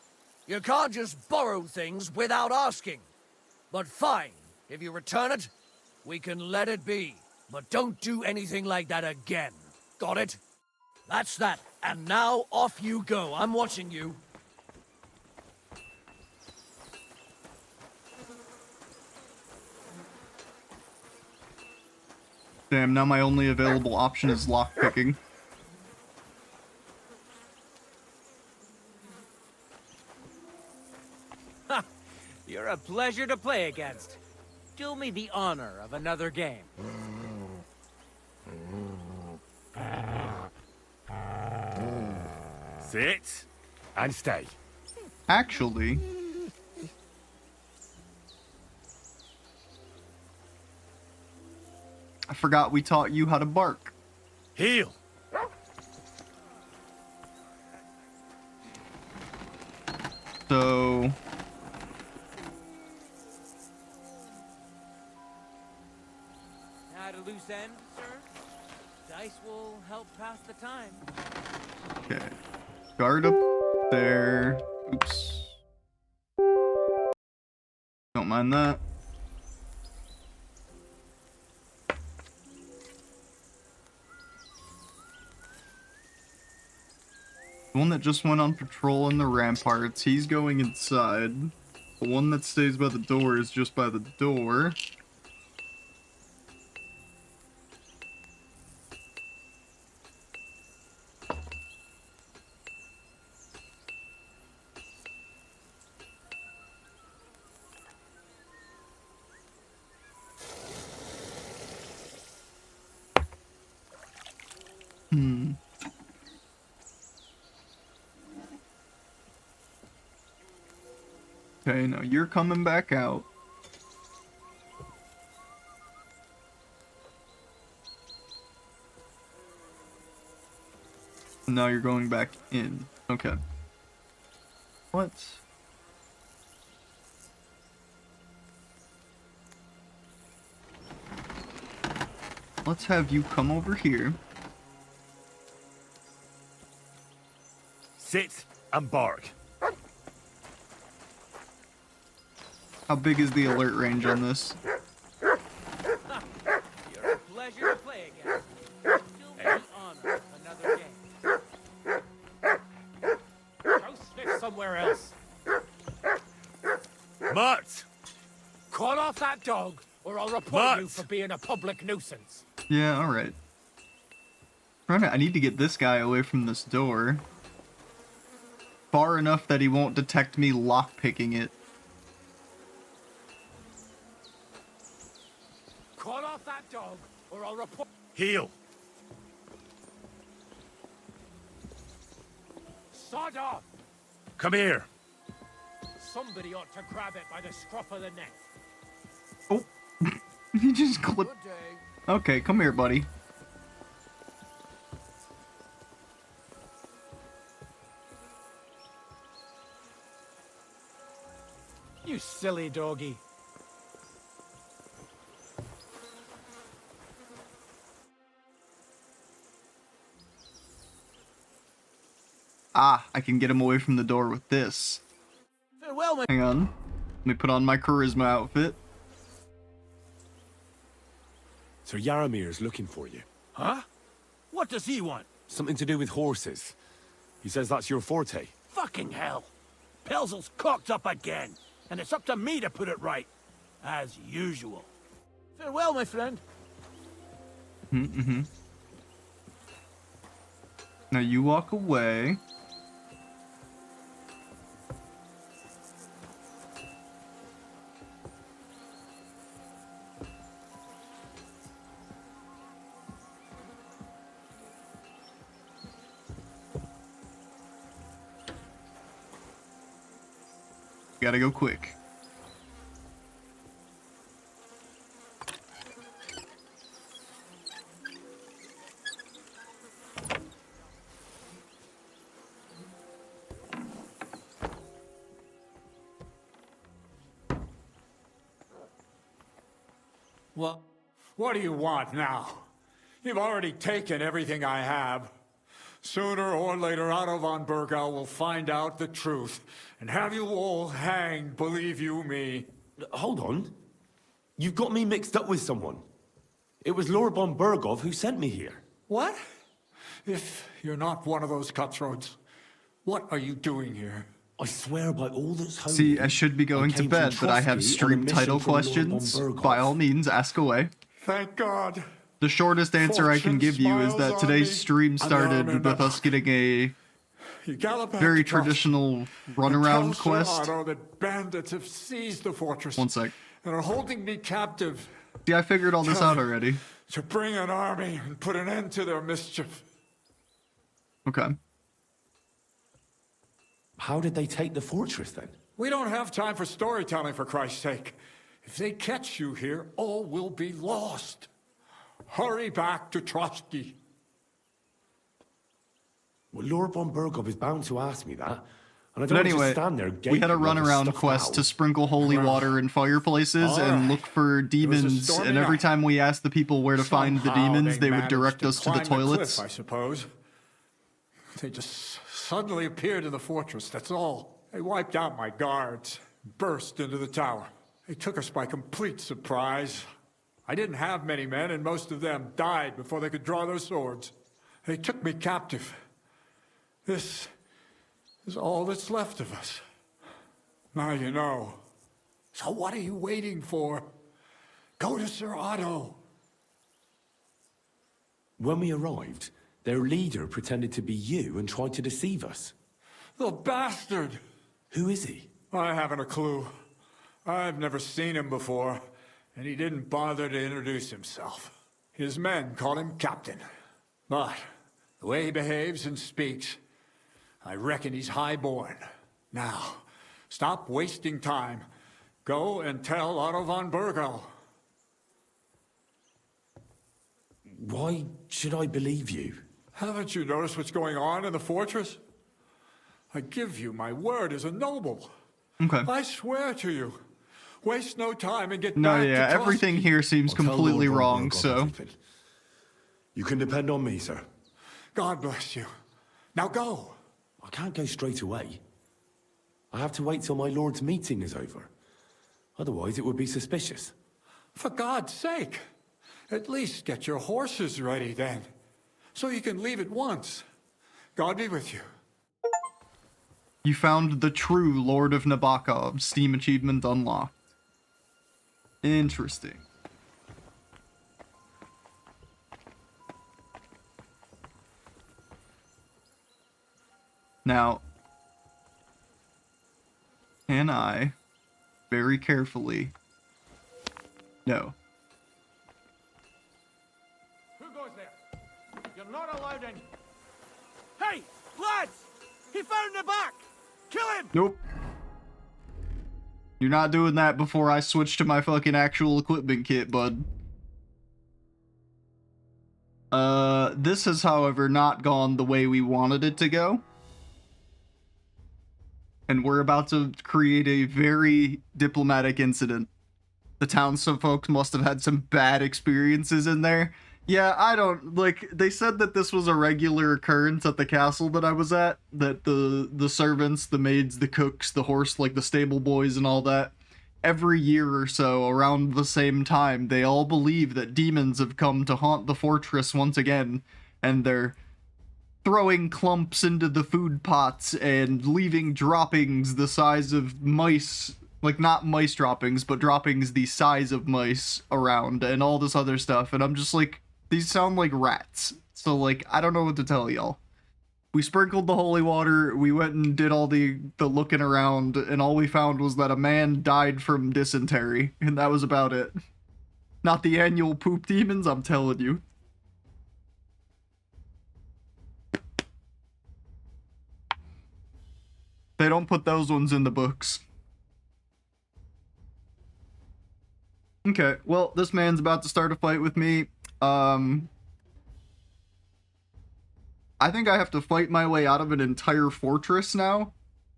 You can't just borrow things without asking. But fine, if you return it, we can let it be. But don't do anything like that again. Got it? That's that. And now off you go. I'm watching you. Damn, now my only available option is lockpicking. Ha! You're a pleasure to play against. Do me the honor of another game. Sit and stay. Actually... I forgot we taught you how to bark. Heel. So... At a loose end, sir? Dice will help pass the time. Okay. Guard up there. Oops. Don't mind that. The one that just went on patrol in the ramparts, he's going inside. The one that stays by the door is just by the door. Okay, now you're coming back out. Now you're going back in. Okay. What? Let's have you come over here. Sit and bark. How big is the alert range on this? You're a pleasure to play against. You'll be honored another day. Go sniff somewhere else. Mutt! Call off that dog, or I'll report you for being a public nuisance. Yeah, alright. I need to get this guy away from this door. Far enough that he won't detect me lockpicking it. Call off that dog, or I'll report. Heel. Sod off. Come here. Somebody ought to grab it by the scruff of the neck. Oh. He just clipped. Okay, come here, buddy. You silly doggy. Ah, I can get him away from the door with this. Farewell, my... Hang on. Let me put on my charisma outfit. Sir Yaramir's looking for you. Huh? What does he want? Something to do with horses. He says that's your forte. Fucking hell. Pelzel's cocked up again, and it's up to me to put it right. As usual. Farewell, my friend. Mm-hmm. Now you walk away. Gotta go quick. What do you want now? You've already taken everything I have. Sooner or later, Otto von Bergau will find out the truth and have you all hanged, believe you me. Hold on. You've got me mixed up with someone. It was Lord von Bergov who sent me here. What? If you're not one of those cutthroats, what are you doing here? I swear by all that's holy. See, I should be going to bed, but I have stream title questions. By all means, ask away. Thank God. The shortest answer I can give you is that today's stream started with us getting a very traditional runaround quest. Otto that bandits have seized the fortress. 1 sec. And are holding me captive. See, I figured all this out already. To bring an army and put an end to their mischief. Okay. How did they take the fortress then? We don't have time for storytelling, for Christ's sake. If they catch you here, all will be lost. Hurry back to Trotsky. Well, Lord von Bergov is bound to ask me that. And I But don't anyway, just stand there we had a gaping like runaround stuffed quest owl. to sprinkle holy water in fireplaces and look for demons, stormy and every night. time we asked the people where to find the Somehow demons, they would managed direct us to the climb toilets. cliff, I suppose. They just suddenly appeared in the fortress, that's all. They wiped out my guards, burst into the tower. They took us by complete surprise. I didn't have many men, and most of them died before they could draw their swords. They took me captive. This is all that's left of us. Now you know. So what are you waiting for? Go to Sir Otto. When we arrived, their leader pretended to be you and tried to deceive us. The bastard! Who is he? I haven't a clue. I've never seen him before, and he didn't bother to introduce himself. His men call him Captain. But the way he behaves and speaks, I reckon he's high-born. Now, stop wasting time. Go and tell Otto von Bergel. Why should I believe you? Haven't you noticed what's going on in the fortress? I give you my word as a noble. Okay. I swear to you. Waste no time and get No, back yeah, to everything here seems I'll tell completely Lord von wrong, Bergel so... everything. You can depend on me, sir. God bless you. Now go. I can't go straight away. I have to wait till my lord's meeting is over. Otherwise, it would be suspicious. For God's sake. At least get your horses ready then. So you can leave at once. God be with you. You found the true Lord of Nabokov. Steam achievement unlocked. Interesting. Now, can I very carefully... No. Who goes there? You're not allowed in. Hey, lads! He found the back! Kill him! Nope. You're not doing that before I switch to my fucking actual equipment kit, bud. This has, however, not gone the way we wanted it to go. And we're about to create a very diplomatic incident. The townsfolk folks must have had some bad experiences in there. Yeah, I don't, like, they said that this was a regular occurrence at the castle that I was at, that the servants, the maids, the cooks, the horse, like the stable boys and all that, every year or so, around the same time, they all believe that demons have come to haunt the fortress once again, and they're throwing clumps into the food pots and leaving droppings the size of mice, like not mice droppings, but droppings the size of mice around and all this other stuff. And I'm just like, these sound like rats. So like, I don't know what to tell y'all. We sprinkled the holy water, we went and did all the looking around, and all we found was that a man died from dysentery, and that was about it. Not the annual poop demons, I'm telling you. They don't put those ones in the books. Okay, well, this man's about to start a fight with me. I think I have to fight my way out of an entire fortress now.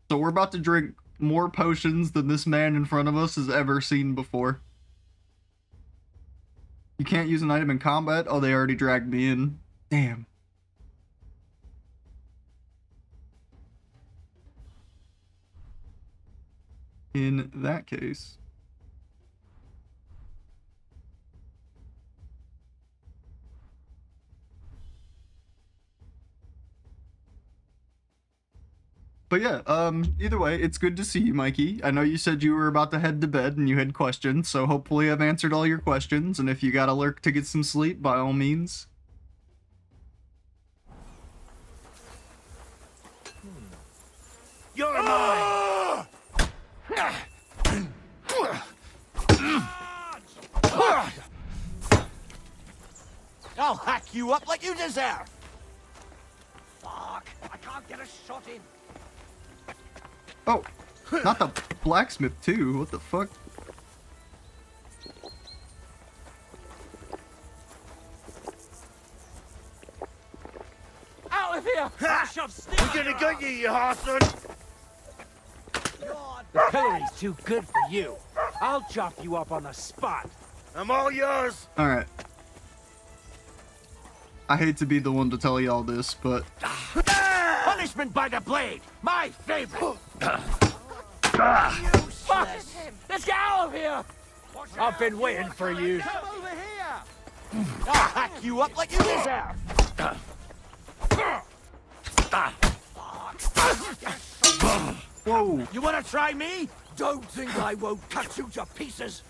So we're about to drink more potions than this man in front of us has ever seen before. You can't use an item in combat? Oh, they already dragged me in. Damn. In that case... But yeah, either way, it's good to see you, Mikey. I know you said you were about to head to bed and you had questions, so hopefully I've answered all your questions, and if you gotta lurk to get some sleep, by all means. You're mine! I'll hack you up like you deserve! Fuck! I can't get a shot in! Oh, not the blacksmith too, what the fuck? Out of here! We're gonna get you, you harson! The pillory's too good for you. I'll chop you up on the spot. I'm all yours! Alright. I hate to be the one to tell y'all this, but... Punishment by the blade! My favorite! Fuck! Let's get out of here! I've been waiting for you. Come over here! I'll hack you up like you deserve! Whoa! You wanna try me? Don't think I won't cut you to pieces.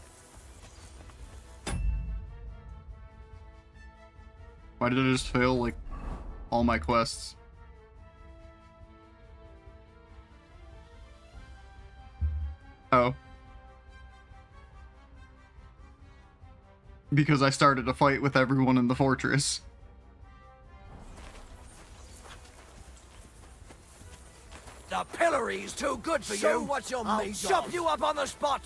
Why did I just fail, like, all my quests? Oh. Because I started a fight with everyone in the fortress. The pillory's too good for Show you. what you're I'll made chop of. you up on the spot.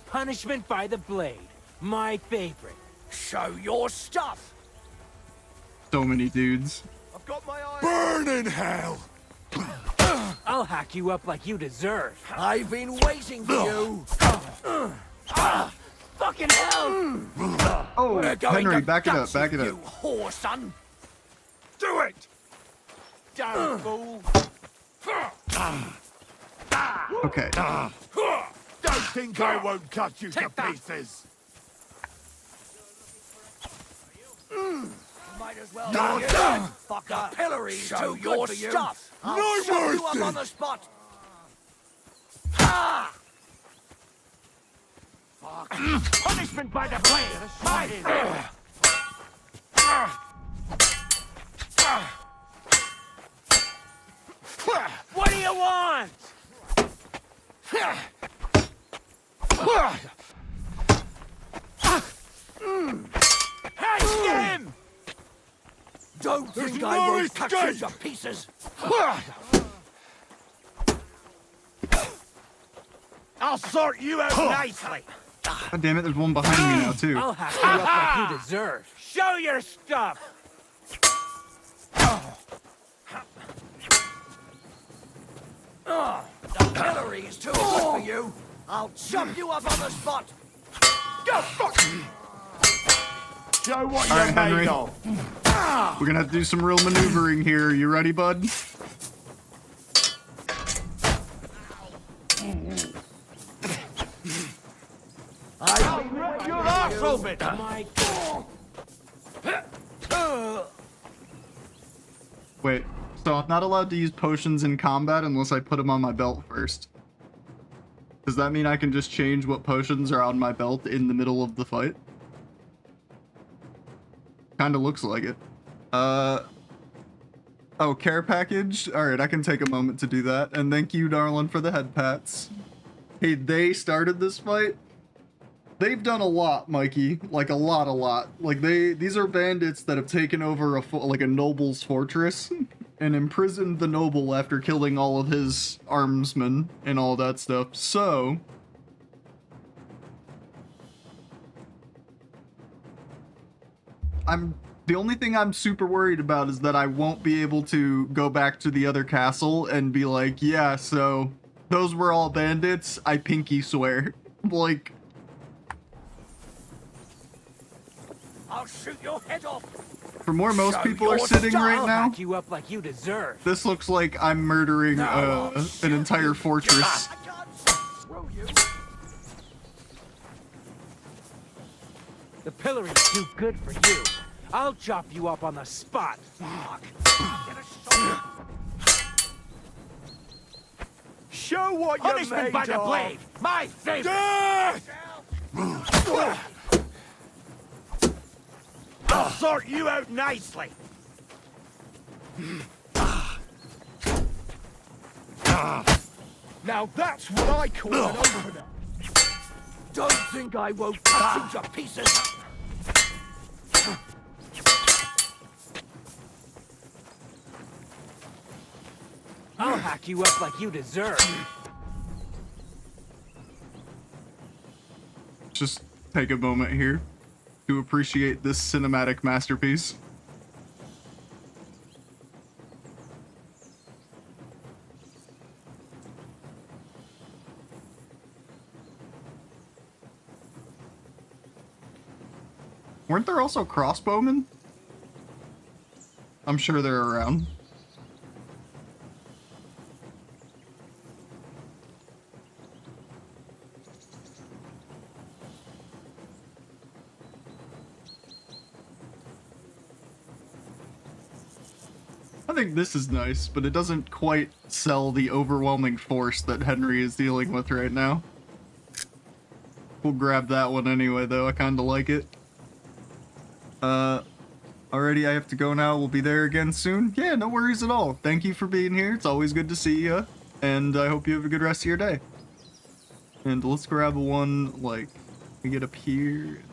Punishment by the blade. My favorite. Show your stuff. So many dudes. I've got my eye. Burn in hell! I'll hack you up like you deserve. I've been waiting for you. Fucking hell! Oh, We're going Henry, to back it up, guts back you, it you up. whore son. Do it! Down, fool. Okay. Don't think I won't cut you to pieces! Might as well. No, you. no. Fuck the pillory's Show too your good for you. stuff. I'll No chop you up mercy. on the spot. Ah! Punishment by the blade. My favorite. What do you want? Hey, get him! Don't There's think no I won't cut you escape. to pieces. I'll sort you out nicely! God damn it, there's one behind me now, too. I'll hack you up like you deserve. Show your stuff. The pillory's too good for you. I'll chop you up on the spot. Go fuck! Show what All you're right, made Henry. of! We're gonna have to do some real maneuvering here. You ready, bud? Your arsehole bit! My Wait, so I'm not allowed to use potions in combat unless I put them on my belt first. Does that mean I can just change what potions are on my belt in the middle of the fight? Kinda looks like it. Oh, care package? Alright, I can take a moment to do that. And thank you, darling, for the head pats. Hey, they started this fight. They've done a lot, Mikey. Like, a lot. Like, these are bandits that have taken over a noble's fortress and imprisoned the noble after killing all of his armsmen and all that stuff. So, the only thing I'm super worried about is that I won't be able to go back to the other castle and be like, yeah, so those were all bandits, I pinky swear. Like, I'll shoot your head off. from where most Show people are your sitting stuff. right I'll now, hack you up like you deserve. this looks like I'm murdering an entire fortress. I can't screw you. The pillory's too good for you. I'll chop you up on the spot. Fuck. Get a shot. Show what you're Punishment made by the of! blade. My favorite. Death! I'll sort you out nicely! Now that's what I call an opener! Don't think I won't cut you to pieces. I'll hack you up like you deserve. Just take a moment here to appreciate this cinematic masterpiece. Weren't there also crossbowmen? I'm sure they're around. I think this is nice, but it doesn't quite sell the overwhelming force that Henry is dealing with right now. We'll grab that one anyway, though. I kind of like it. Alrighty, I have to go now. We'll be there again soon. Yeah, no worries at all. Thank you for being here. It's always good to see you. And I hope you have a good rest of your day. And let's grab one, like, we get up here.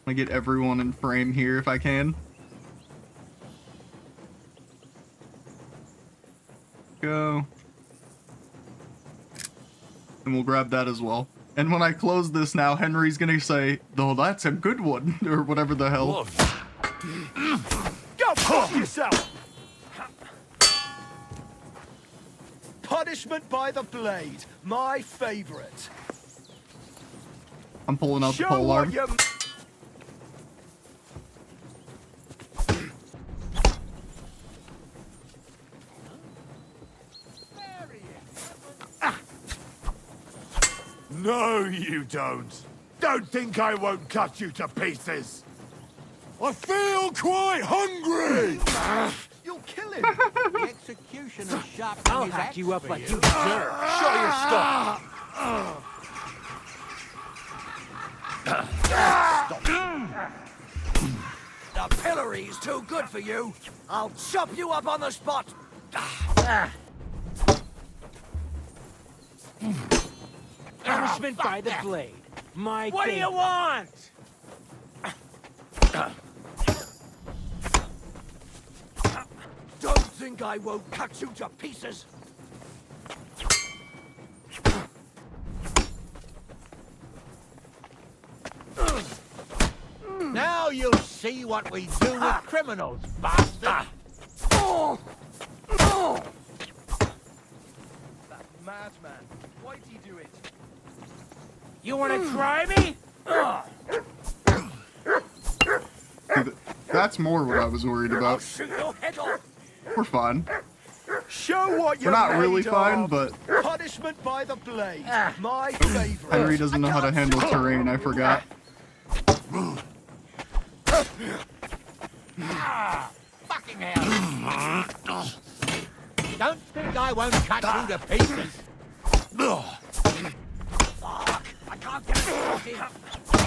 I get everyone in frame here if I can. Go. And we'll grab that as well. And when I close this now, Henry's gonna say, "Oh, that's a good one," or whatever the hell. Go fuck yourself! Punishment by the blade, my favorite. I'm pulling out the Show pole what arm. you... No, you don't. Don't think I won't cut you to pieces. I feel quite hungry. You'll kill him. The executioner sharpened I'll his hack axe you up for like you. you deserve. Show your stuff. The pillory's too good for you. I'll chop you up on the spot. Punishment by the blade. My What do you favorite. want? Don't think I won't cut you to pieces. Now you'll see what we do with criminals, bastard! That madman. Why'd he do it? You want to try me? That's more what I was worried about. Shoot your head off. We're fine. Show what you're We're not made really of. fine, but Punishment by the blade, my favorite. Henry doesn't know how to handle terrain, I forgot. Fucking hell! Don't think I won't cut you to pieces. Fuck! I can't get it in.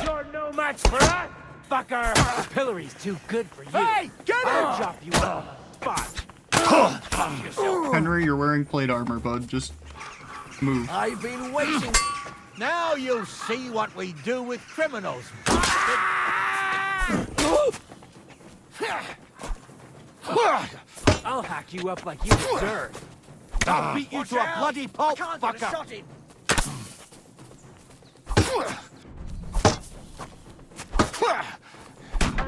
You're no match for us, fucker. The pillory's too good for you. Hey, get him! I'll chop you up on the spot. Henry, you're wearing plate armor, bud. Just move. I've been waiting. Now you'll see what we do with criminals, I'll hack you up like you deserve. I'll beat you to a bloody pulp, I can't get a fucker! shot in.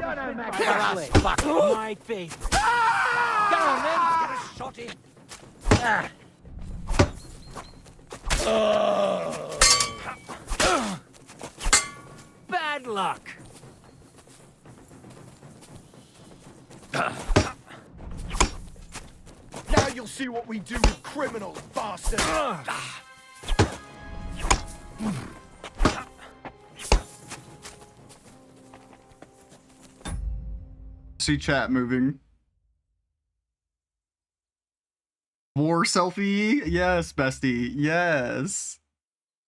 My favorite. Go on then, get a shot in. Bad luck. Now you'll see what we do with criminals, bastard. See chat moving. War selfie? Yes, bestie. Yes.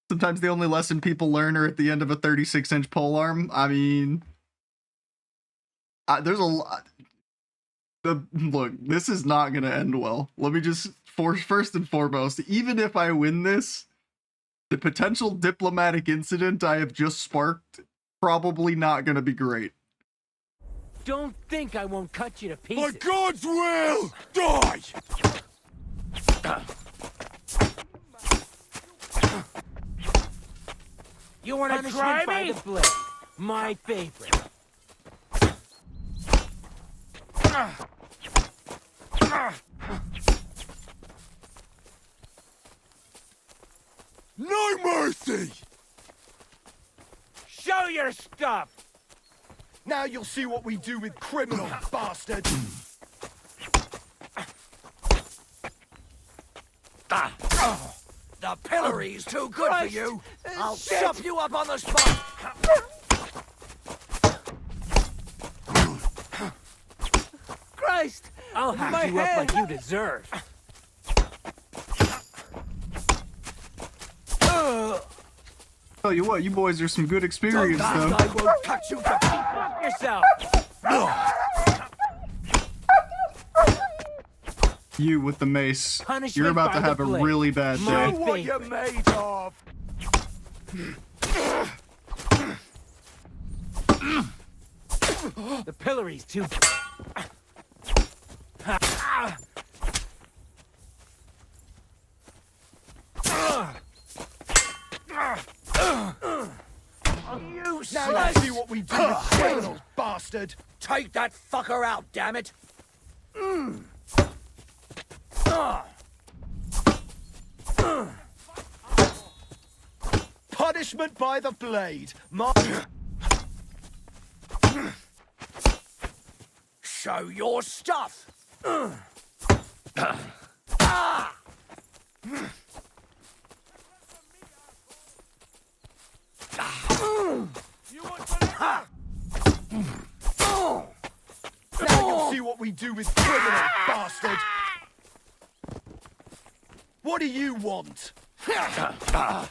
Sometimes the only lesson people learn are at the end of a 36-inch polearm. I mean, there's a lot. Look, this is not going to end well. Let me just, first and foremost, even if I win this, the potential diplomatic incident I have just sparked, probably not going to be great. Don't think I won't cut you to By pieces. God's will, die! You want to try me? By the blade. My favorite. No mercy! Show your stuff. Now you'll see what we do with criminals, bastard. The pillory's too good for you. I'll chop you up on the spot. Christ! I'll hack you up like you deserve. Tell you what, you boys are some good experience, though. I won't cut you to fuck yourself! You with the mace. Punishment You're about by to the have a blade. really bad My day. what you're made of! The pillory's too... You now let's see what we do with criminals, bastard! Take that fucker out, damn it! Punishment by the blade. Show your stuff! Now you'll see what we do with criminals, bastard! What do you want? I'll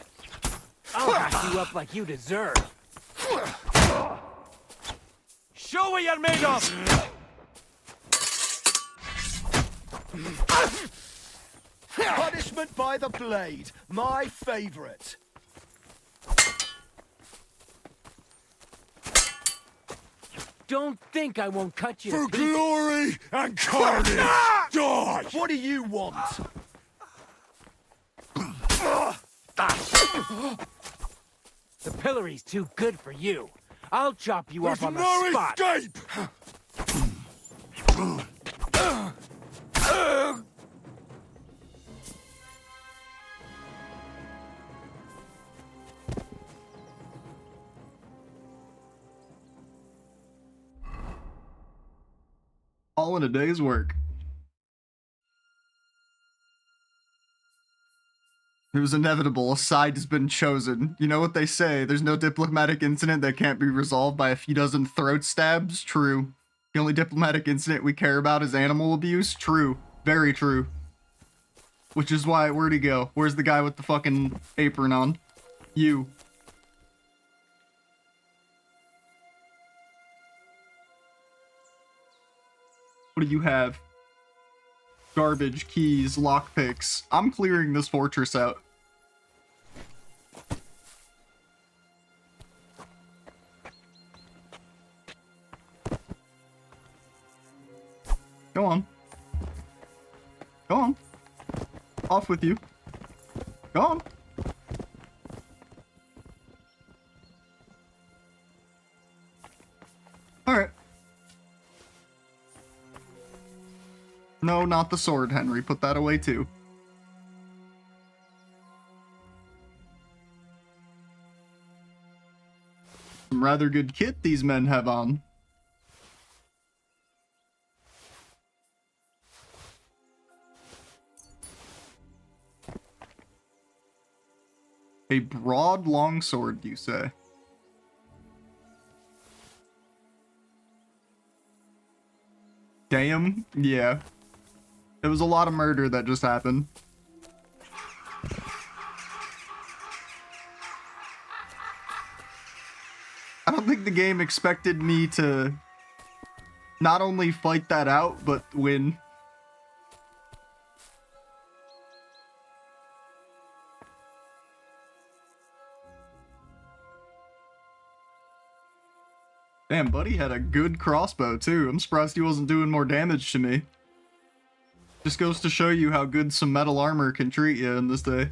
hack you up like you deserve. Show what you're made of! Punishment by the blade. My favorite. Don't think I won't cut you to For pieces. glory and carnage! Die! What do you want? The pillory's too good for you. I'll chop you There's up on no the spot. escape! All in a day's work. It was inevitable. A side has been chosen. You know what they say, there's no diplomatic incident that can't be resolved by a few dozen throat stabs? True. The only diplomatic incident we care about is animal abuse? True. Very true. Which is why, where'd he go? Where's the guy with the fucking apron on? You. What do you have? Garbage, keys, lockpicks. I'm clearing this fortress out. Go on. Go on. Off with you. Go on. Alright. No, not the sword, Henry. Put that away too. Some rather good kit these men have on. A broad longsword, you say? Damn, yeah. It was a lot of murder that just happened. I don't think the game expected me to not only fight that out, but win. Damn, buddy had a good crossbow too. I'm surprised he wasn't doing more damage to me. Just goes to show you how good some metal armor can treat you in this day.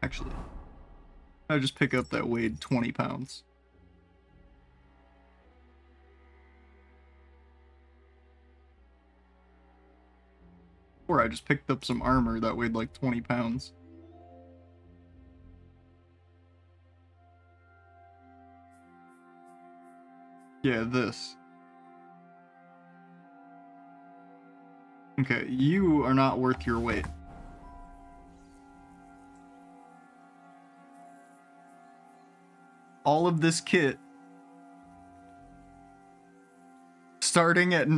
Actually, I just pick up that weighed 20 pounds. Or I just picked up some armor that weighed like 20 pounds. Yeah, this. Okay, you are not worth your weight. all of this kit, starting at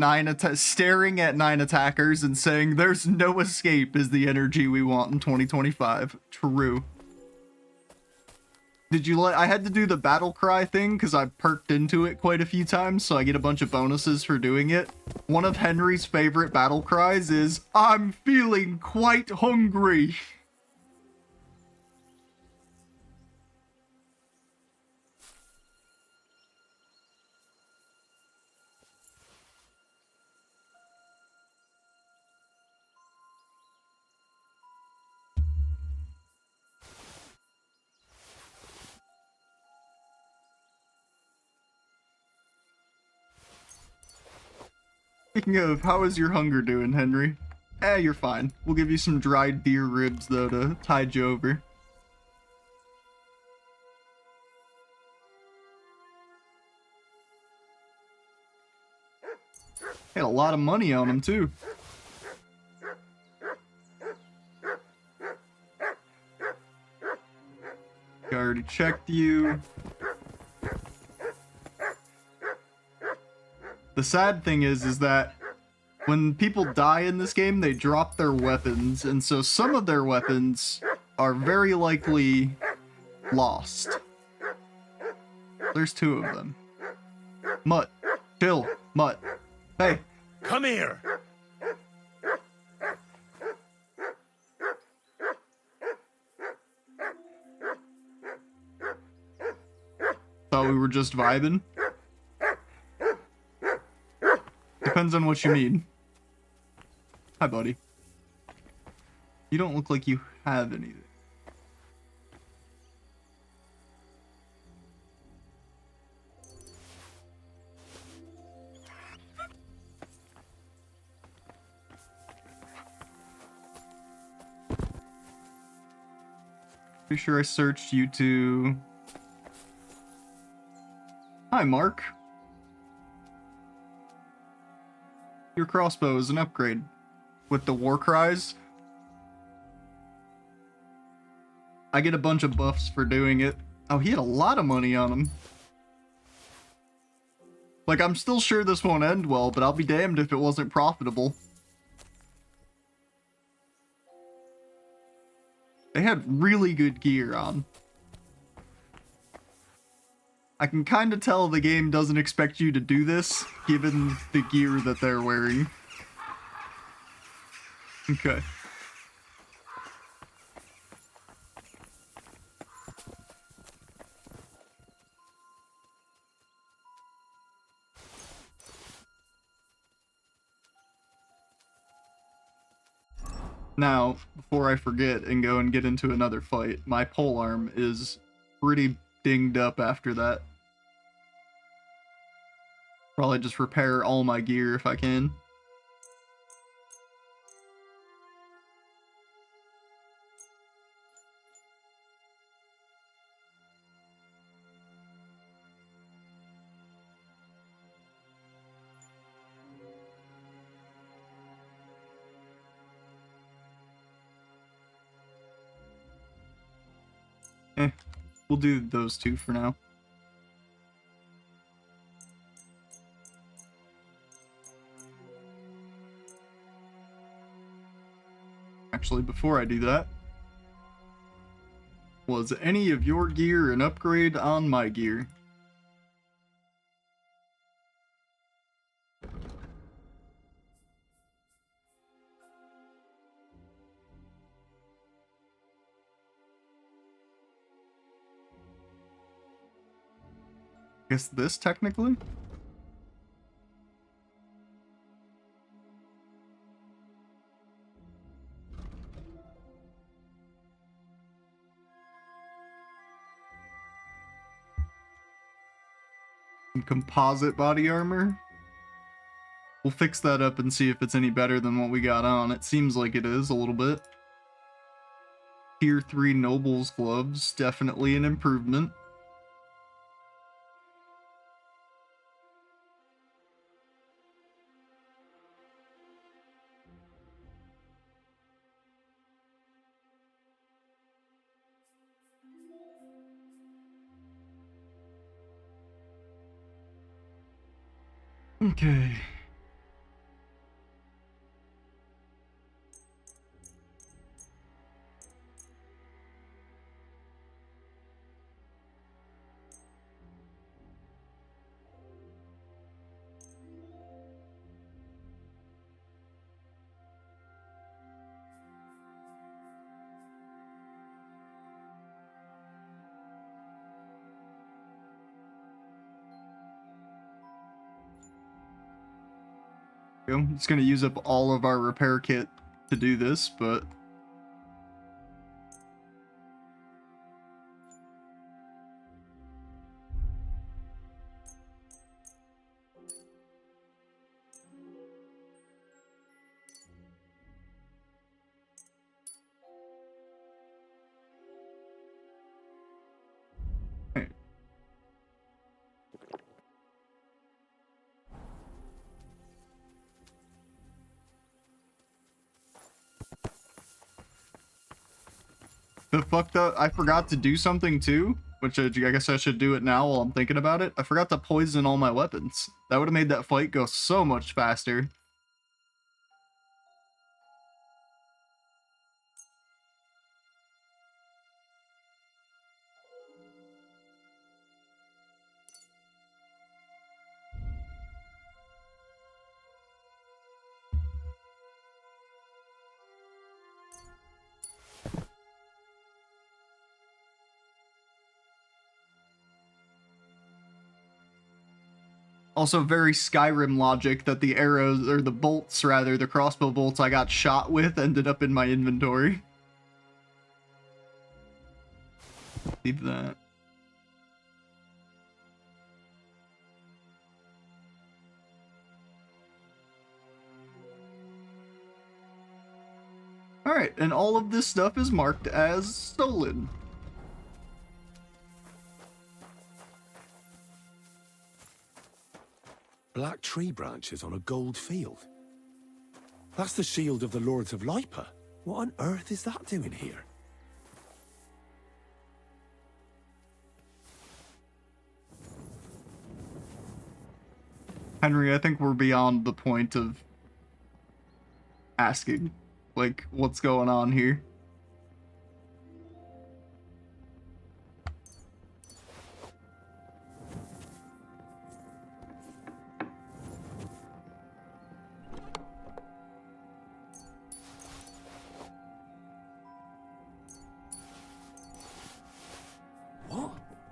staring at 9 attackers and saying there's no escape is the energy we want in 2025. True. Did you I had to do the battle cry thing because I perked into it quite a few times, so I get a bunch of bonuses for doing it. One of Henry's favorite battle cries is, "I'm feeling quite hungry." Speaking of, how is your hunger doing, Henry? You're fine. We'll give you some dried deer ribs, though, to tide you over. Had a lot of money on him, too. I already checked you. The sad thing is that when people die in this game, they drop their weapons, and so some of their weapons are very likely lost. There's 2 of them. Mutt, chill, Mutt. Hey. Come here! Thought we were just vibing? Depends on what you mean. Hi, buddy. You don't look like you have anything. Pretty sure I searched you to... Hi, Mark. Your crossbow is an upgrade. With the war cries, I get a bunch of buffs for doing it. Oh, he had a lot of money on him. Like, I'm still sure this won't end well, but I'll be damned if it wasn't profitable. They had really good gear on. I can kind of tell the game doesn't expect you to do this, given the gear that they're wearing. Okay. Now, before I forget and go and get into another fight, my polearm is pretty dinged up after that. Probably just repair all my gear if I can. We'll do those 2 for now. Actually, before I do that, was any of your gear an upgrade on my gear? Guess this, technically? Composite body armor? We'll fix that up and see if it's any better than what we got on. It seems like it is a little bit. Tier 3 Noble's gloves, definitely an improvement. Okay. It's gonna use up all of our repair kit to do this, but the fucked up, I forgot to do something too, which I guess I should do it now while I'm thinking about it. I forgot to poison all my weapons. That would have made that fight go so much faster. Also very Skyrim logic that the arrows, or the bolts rather, the crossbow bolts I got shot with ended up in my inventory. Leave that. Alright, and all of this stuff is marked as stolen. Black tree branches on a gold field. That's the shield of the Lords of Lipa. What on earth is that doing here? Henry, I think we're beyond the point of asking, like, what's going on here.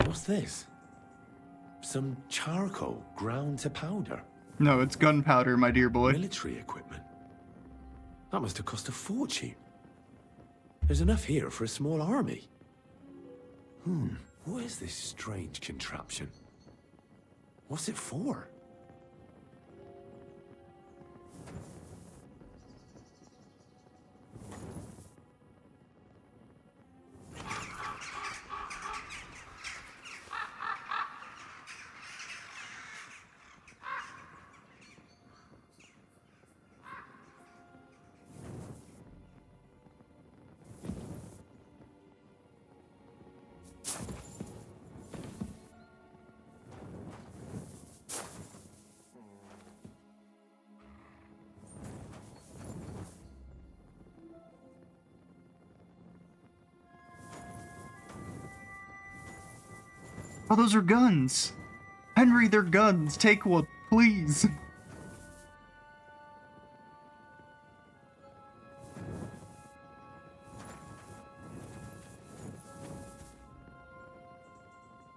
What's this? Some charcoal ground to powder? No, it's gunpowder, my dear boy. Military equipment? That must have cost a fortune. There's enough here for a small army. What is this strange contraption? What's it for? Oh, those are guns. Henry, they're guns. Take one, please.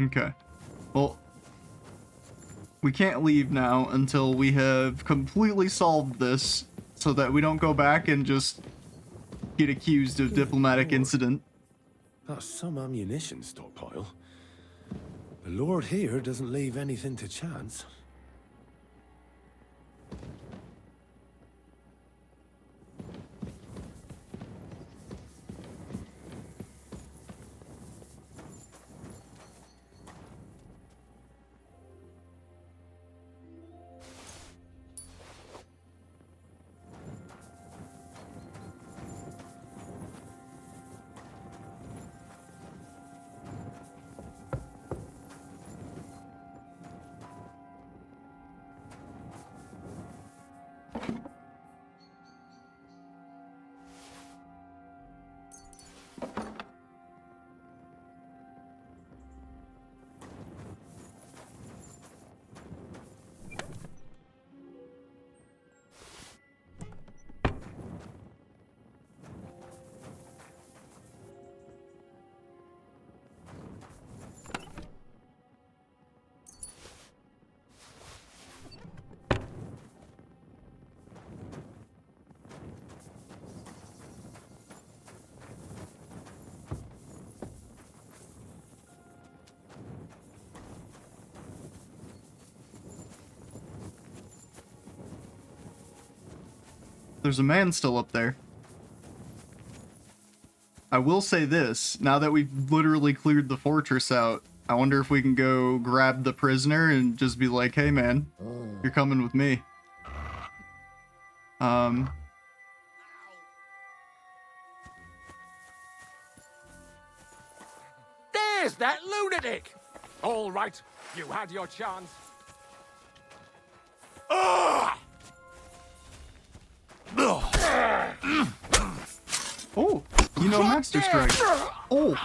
Okay. Well, we can't leave now until we have completely solved this so that we don't go back and just get accused of diplomatic incident. That's some ammunition stockpile. The Lord here doesn't leave anything to chance. There's a man still up there. I will say this, now that we've literally cleared the fortress out, I wonder if we can go grab the prisoner and just be like, hey man, you're coming with me. There's that lunatic! All right, you had your chance. Oh, you know Master Strike. Oh.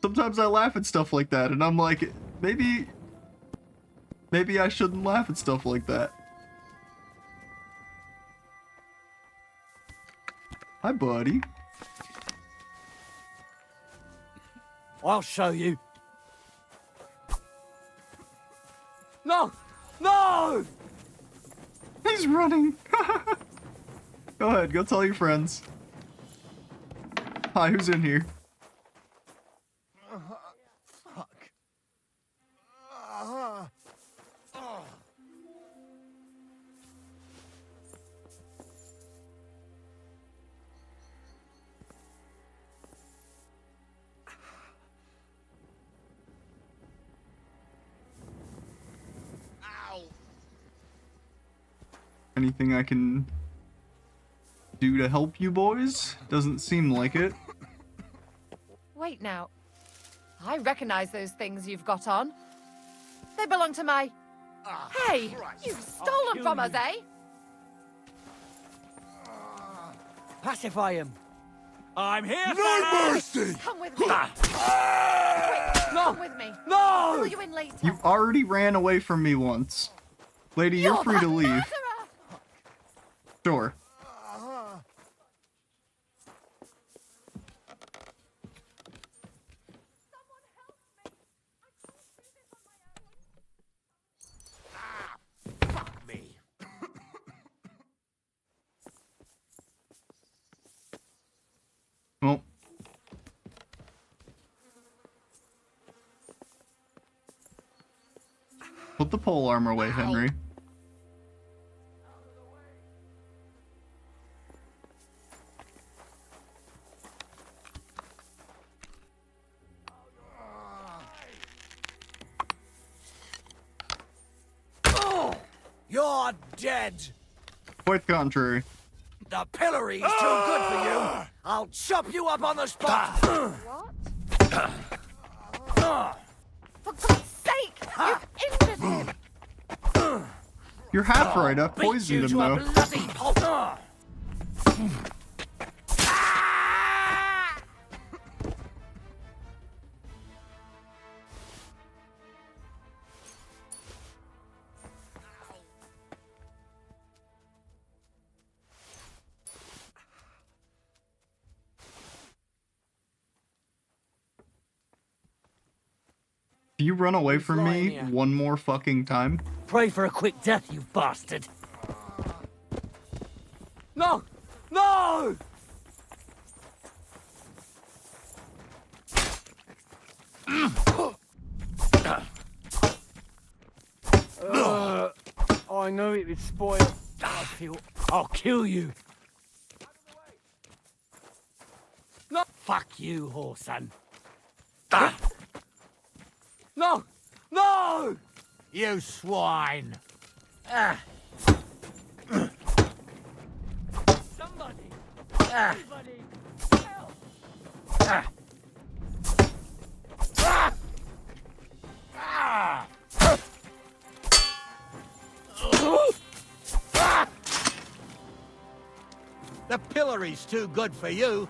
Sometimes I laugh at stuff like that, and I'm like, maybe I shouldn't laugh at stuff like that. Hi, buddy. I'll show you. No! No! He's running. Go ahead, go tell your friends. Hi, who's in here? Fuck. Anything I can do to help you boys? Doesn't seem like it. Wait now. I recognize those things you've got on. They belong to my... Hey! You've stolen from us, eh? Pacify him. I'm here for No mercy! Come with me. Quick, come with me. No! Pull you in later. You already ran away from me once. Lady, you're free to leave. Sure. Fuck me. Well. Put the pole armor away, Henry. You're dead. Quite contrary. The pillory's too good for you. I'll chop you up on the spot. For God's sake! You've injured him! You're half right, I've Beat poisoned you him to a though. bloody pulp. If you run away from me here. one more fucking time, Pray for a quick death, you bastard. No! No! I know it would spoil. I'll kill you. No! Fuck you, whoreson. No! No! You swine! Somebody! Somebody! The pillory's too good for you.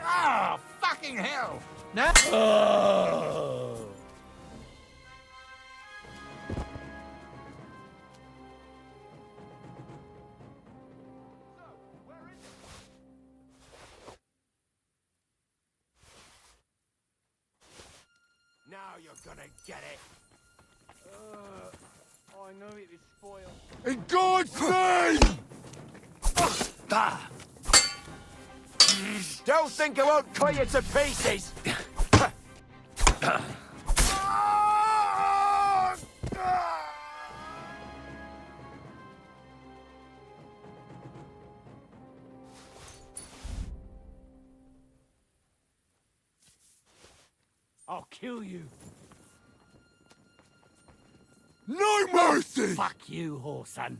Ah, fucking hell! Now. Now you're gonna get it. I know it is spoiled. In God's name! Don't think I won't cut you to pieces! I'll kill you. No mercy! Fuck you, whoreson.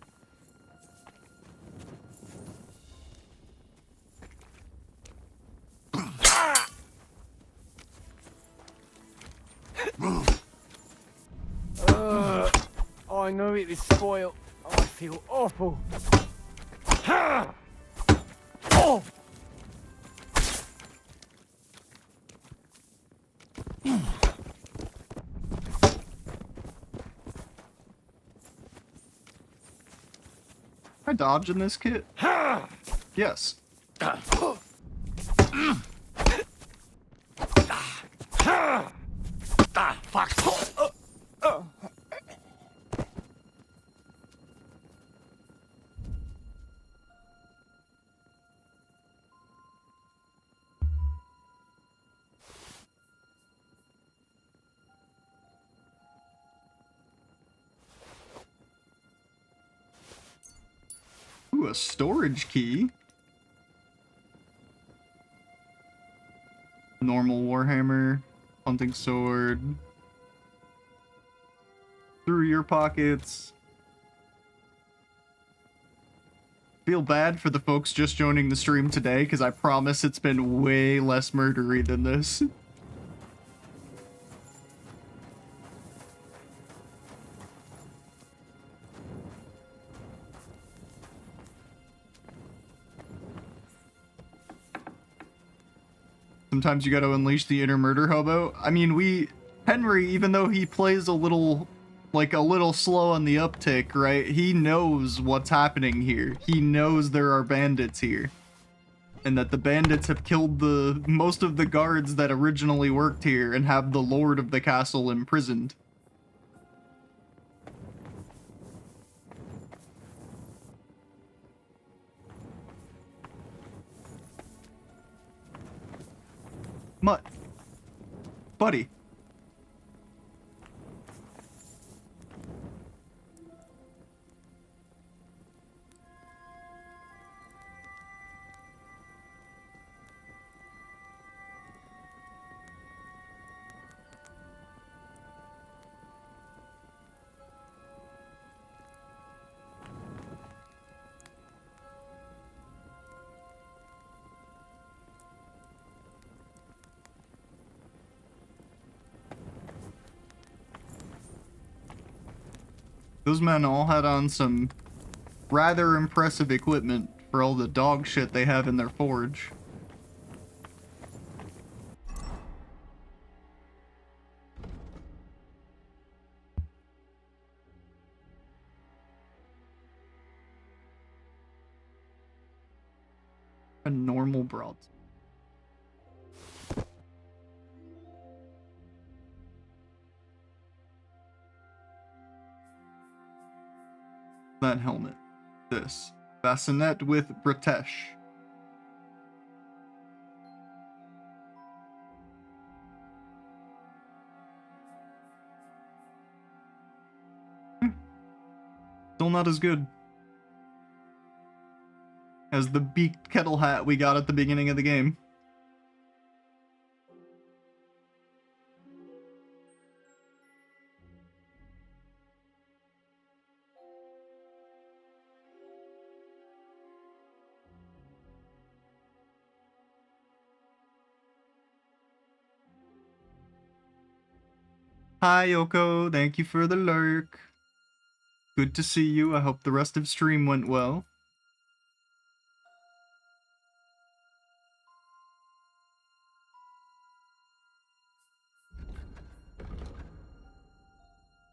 I know it is spoiled. I feel awful. Oh! I dodge in this kit? Yes. Fuck. Ooh, a storage key. Normal warhammer, hunting sword. Through your pockets. Feel bad for the folks just joining the stream today, because I promise it's been way less murdery than this. Sometimes you gotta unleash the inner murder hobo. I mean, Henry, even though he plays a little slow on the uptick, right? He knows what's happening here. He knows there are bandits here. And that the bandits have killed most of the guards that originally worked here and have the lord of the castle imprisoned. Mutt. Buddy. Those men all had on some rather impressive equipment for all the dog shit they have in their forge. A normal broadsword. That helmet. This. Bassinet with British. Still not as good as the beaked kettle hat we got at the beginning of the game. Hi Yoko, thank you for the lurk. Good to see you. I hope the rest of stream went well.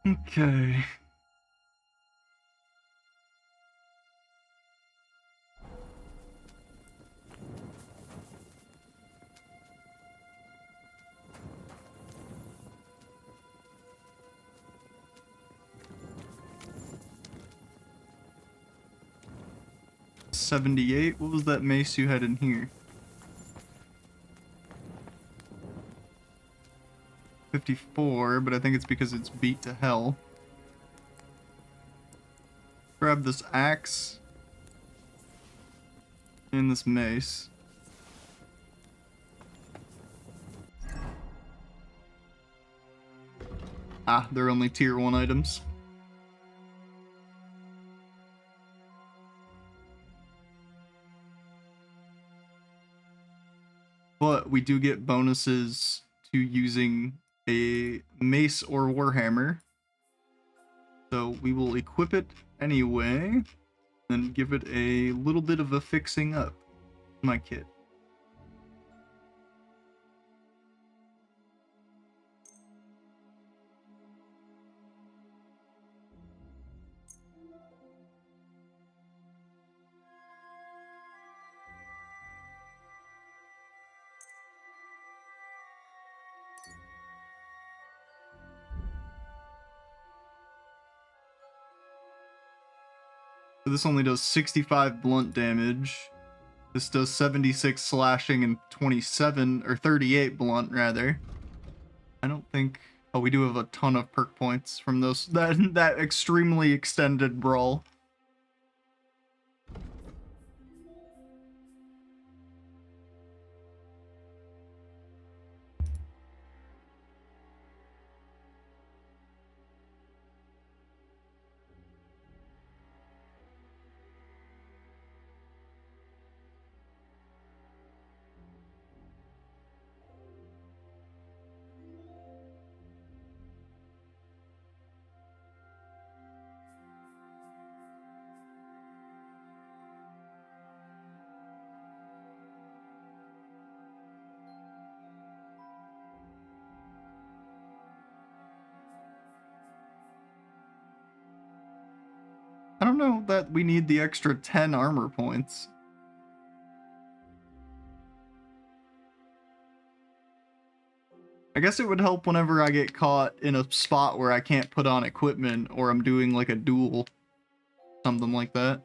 Okay. 78. What was that mace you had in here? 54, but I think it's because it's beat to hell. Grab this axe and this mace. Ah, they're only tier 1 items. But we do get bonuses to using a mace or warhammer. So we will equip it anyway, and give it a little bit of a fixing up. My kit. So this only does 65 blunt damage. This does 76 slashing and 27, or 38 blunt, rather. I don't think... Oh, we do have a ton of perk points from those that extremely extended brawl. I don't know that we need the extra 10 armor points. I guess it would help whenever I get caught in a spot where I can't put on equipment, or I'm doing like a duel. Something like that.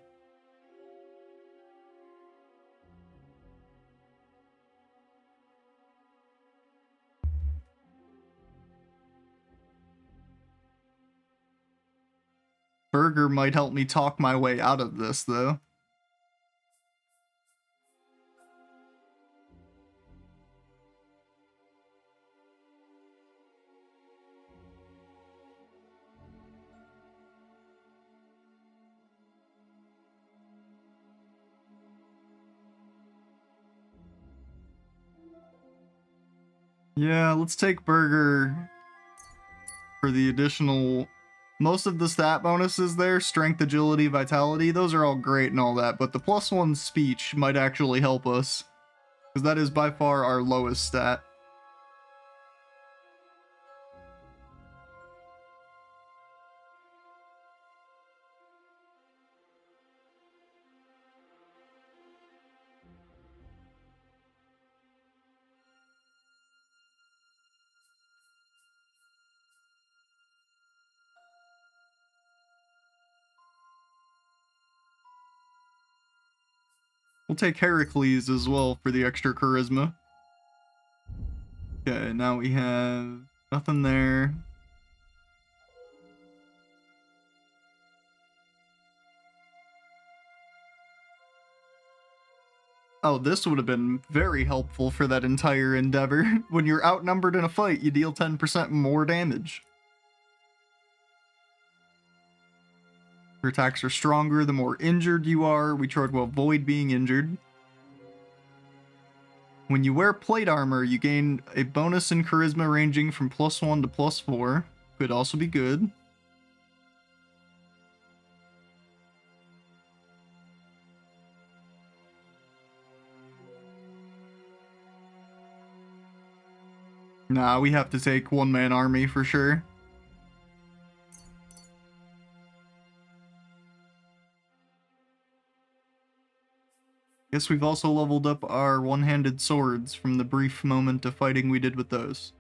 Burger might help me talk my way out of this, though. Yeah, let's take Burger for the additional... Most of the stat bonuses there, strength, agility, vitality, those are all great and all that, but the +1 speech might actually help us, because that is by far our lowest stat. We'll take Heracles as well for the extra charisma. Okay, now we have nothing there. Oh, this would have been very helpful for that entire endeavor. When you're outnumbered in a fight, you deal 10% more damage. Your attacks are stronger the more injured you are. We try to avoid being injured. When you wear plate armor, you gain a bonus in charisma ranging from +1 to +4. Could also be good. Nah, we have to take one-man army for sure. Guess we've also leveled up our one-handed swords from the brief moment of fighting we did with those.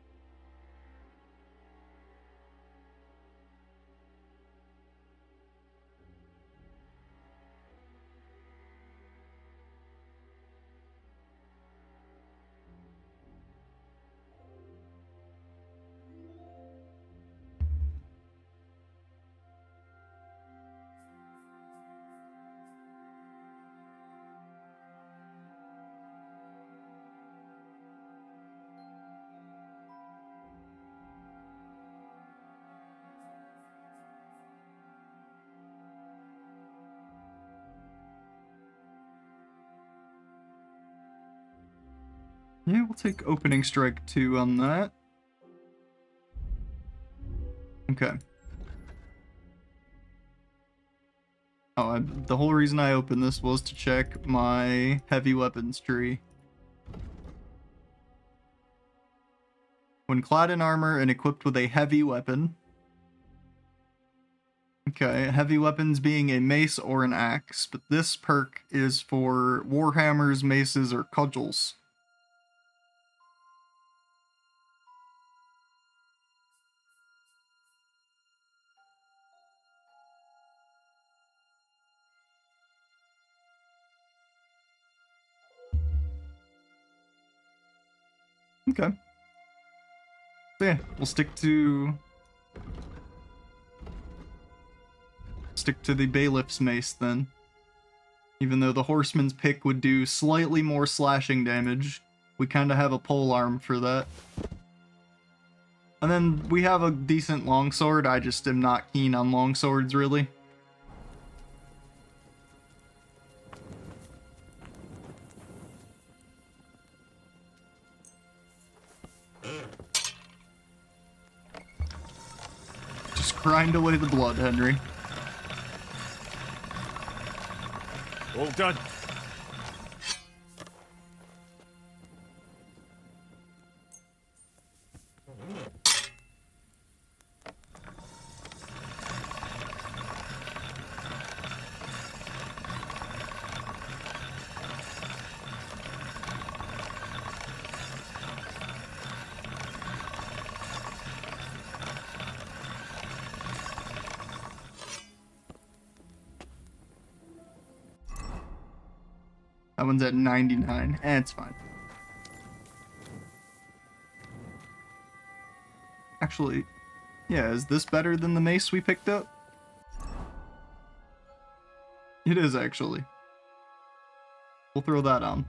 Yeah, we'll take opening strike 2 on that. Okay. Oh, the whole reason I opened this was to check my heavy weapons tree. When clad in armor and equipped with a heavy weapon. Okay, heavy weapons being a mace or an axe, but this perk is for warhammers, maces, or cudgels. Okay. So yeah, we'll stick to the bailiff's mace then. Even though the horseman's pick would do slightly more slashing damage, we kind of have a pole arm for that. And then we have a decent longsword. I just am not keen on longswords really. Just grind away the blood, Henry. All done. That one's at 99. It's fine. Actually, yeah, is this better than the mace we picked up? It is, actually. We'll throw that on.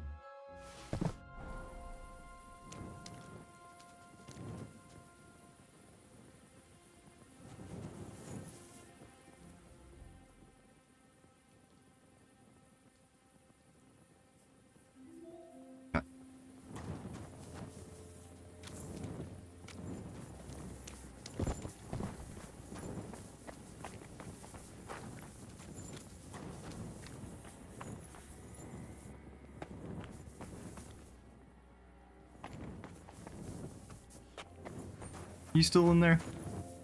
You still in there?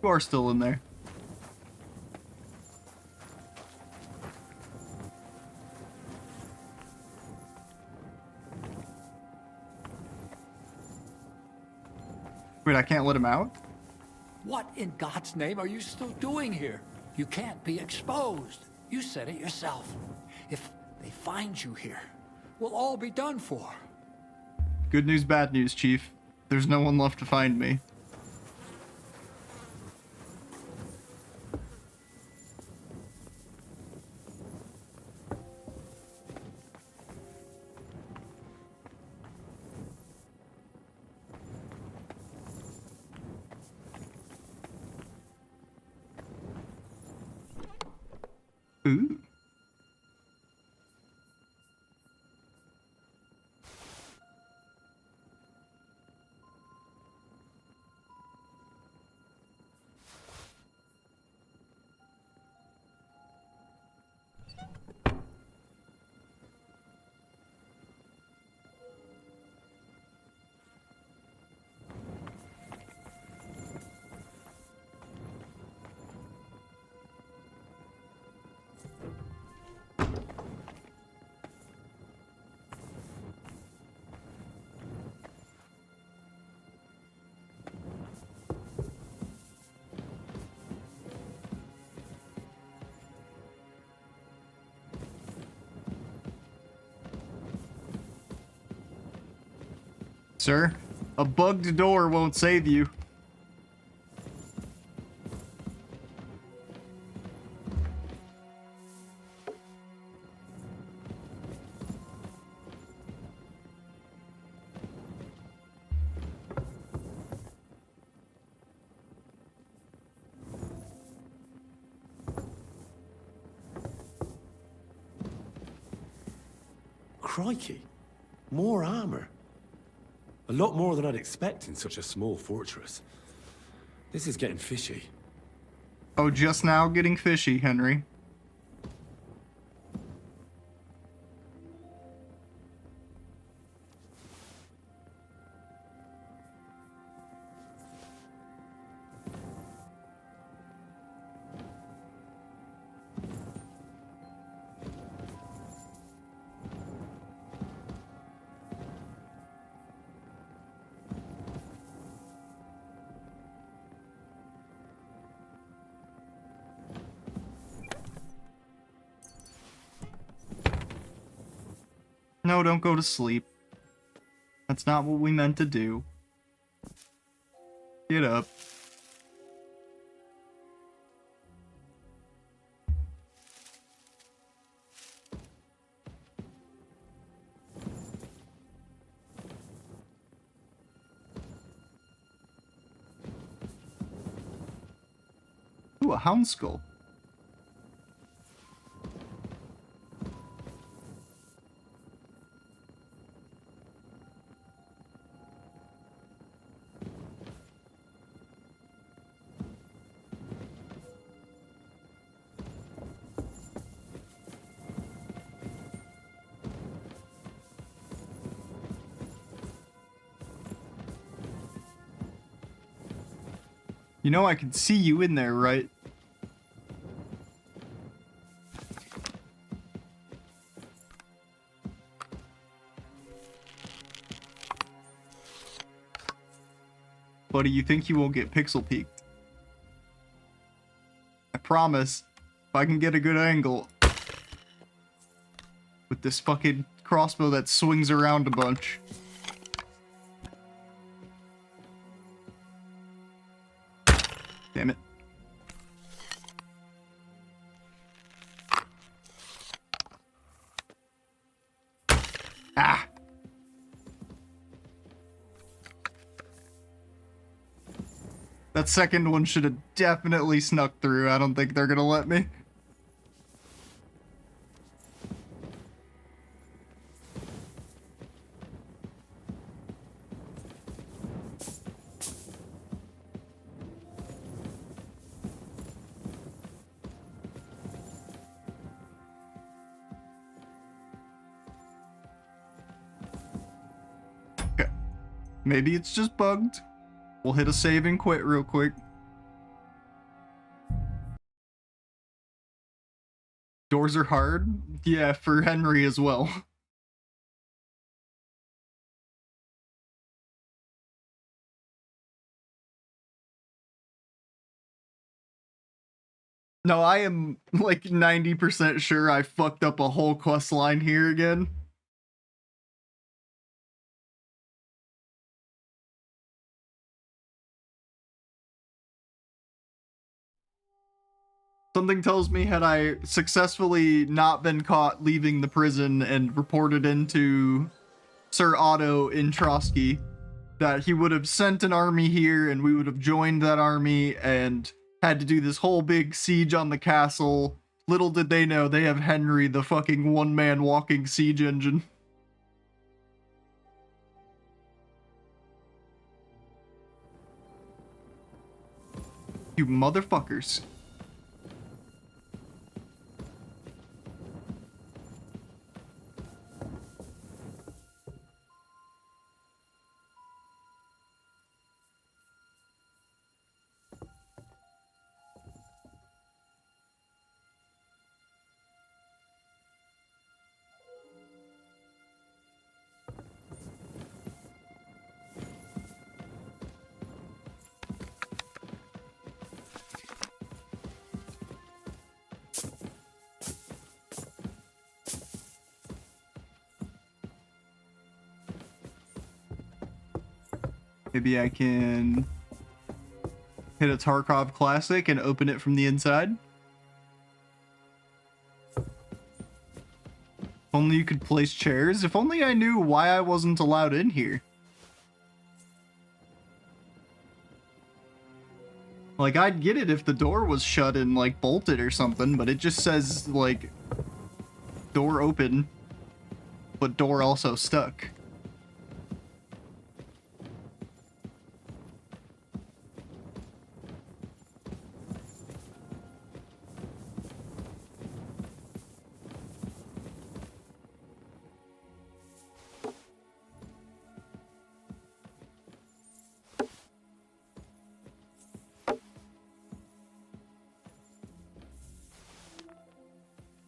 You are still in there. Wait, I can't let him out? What in God's name are you still doing here? You can't be exposed. You said it yourself. If they find you here, we'll all be done for. Good news, bad news, Chief. There's no one left to find me. Ooh. Sir, a bugged door won't save you. Crikey, more armor. A lot more than I'd expect in such a small fortress. This is getting fishy. Oh, just now getting fishy, Henry. No, don't go to sleep. That's not what we meant to do. Get up. Ooh, a hound skull. You know I can see you in there, right? Buddy, you think you won't get pixel peeked? I promise, if I can get a good angle with this fucking crossbow that swings around a bunch. Damn it. Ah! That second one should have definitely snuck through. I don't think they're gonna let me. Okay. Maybe it's just bugged. We'll hit a save and quit real quick. Doors are hard? Yeah, for Henry as well. No, I am like 90% sure I fucked up a whole quest line here again. Something tells me had I successfully not been caught leaving the prison and reported into Sir Otto in Trotsky, that he would have sent an army here and we would have joined that army and had to do this whole big siege on the castle. Little did they know they have Henry, the fucking one-man walking siege engine. You motherfuckers. Maybe I can hit a Tarkov Classic and open it from the inside. If only you could place chairs. If only I knew why I wasn't allowed in here. Like, I'd get it if the door was shut and, like, bolted or something, but it just says, like, door open, but door also stuck.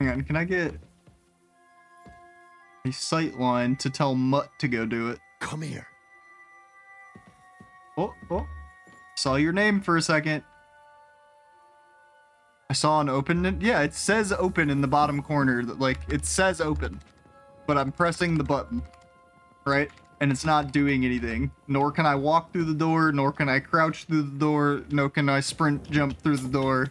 Hang on, can I get a sight line to tell Mutt to go do it? Come here. Oh. Saw your name for a second. I saw an open. Yeah, it says open in the bottom corner. Like, it says open. But I'm pressing the button. Right? And it's not doing anything. Nor can I walk through the door, nor can I crouch through the door, nor can I sprint jump through the door.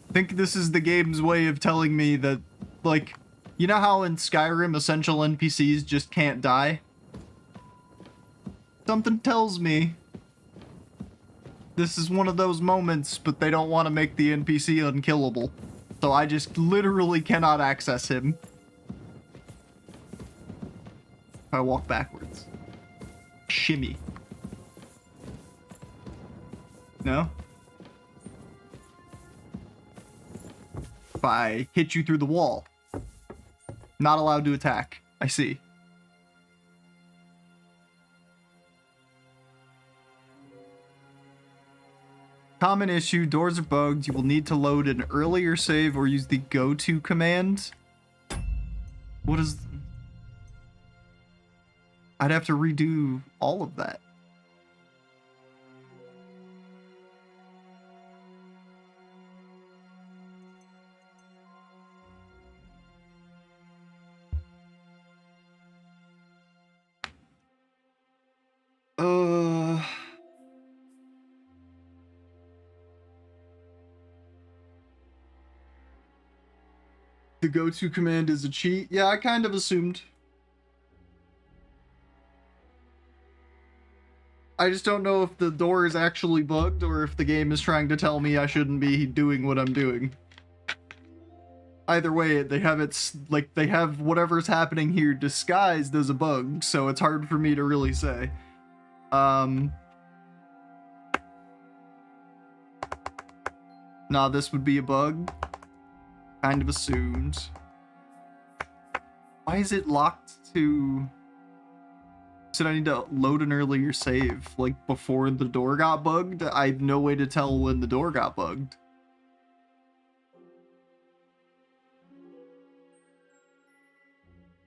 I think this is the game's way of telling me that, like, you know how in Skyrim essential NPCs just can't die? Something tells me this is one of those moments, but they don't want to make the NPC unkillable. So I just literally cannot access him. If I walk backwards. Shimmy. No? If I hit you through the wall. Not allowed to attack. I see. Common issue, doors are bugged. You will need to load an earlier save or use the go-to command. What is... I'd have to redo all of that. The go-to command is a cheat? Yeah, I kind of assumed. I just don't know if the door is actually bugged or if the game is trying to tell me I shouldn't be doing what I'm doing. Either way, they have they have whatever's happening here disguised as a bug, so it's hard for me to really say. Nah, this would be a bug. Kind of assumed. Why is it locked to... Said I need to load an earlier save, like before the door got bugged? I have no way to tell when the door got bugged.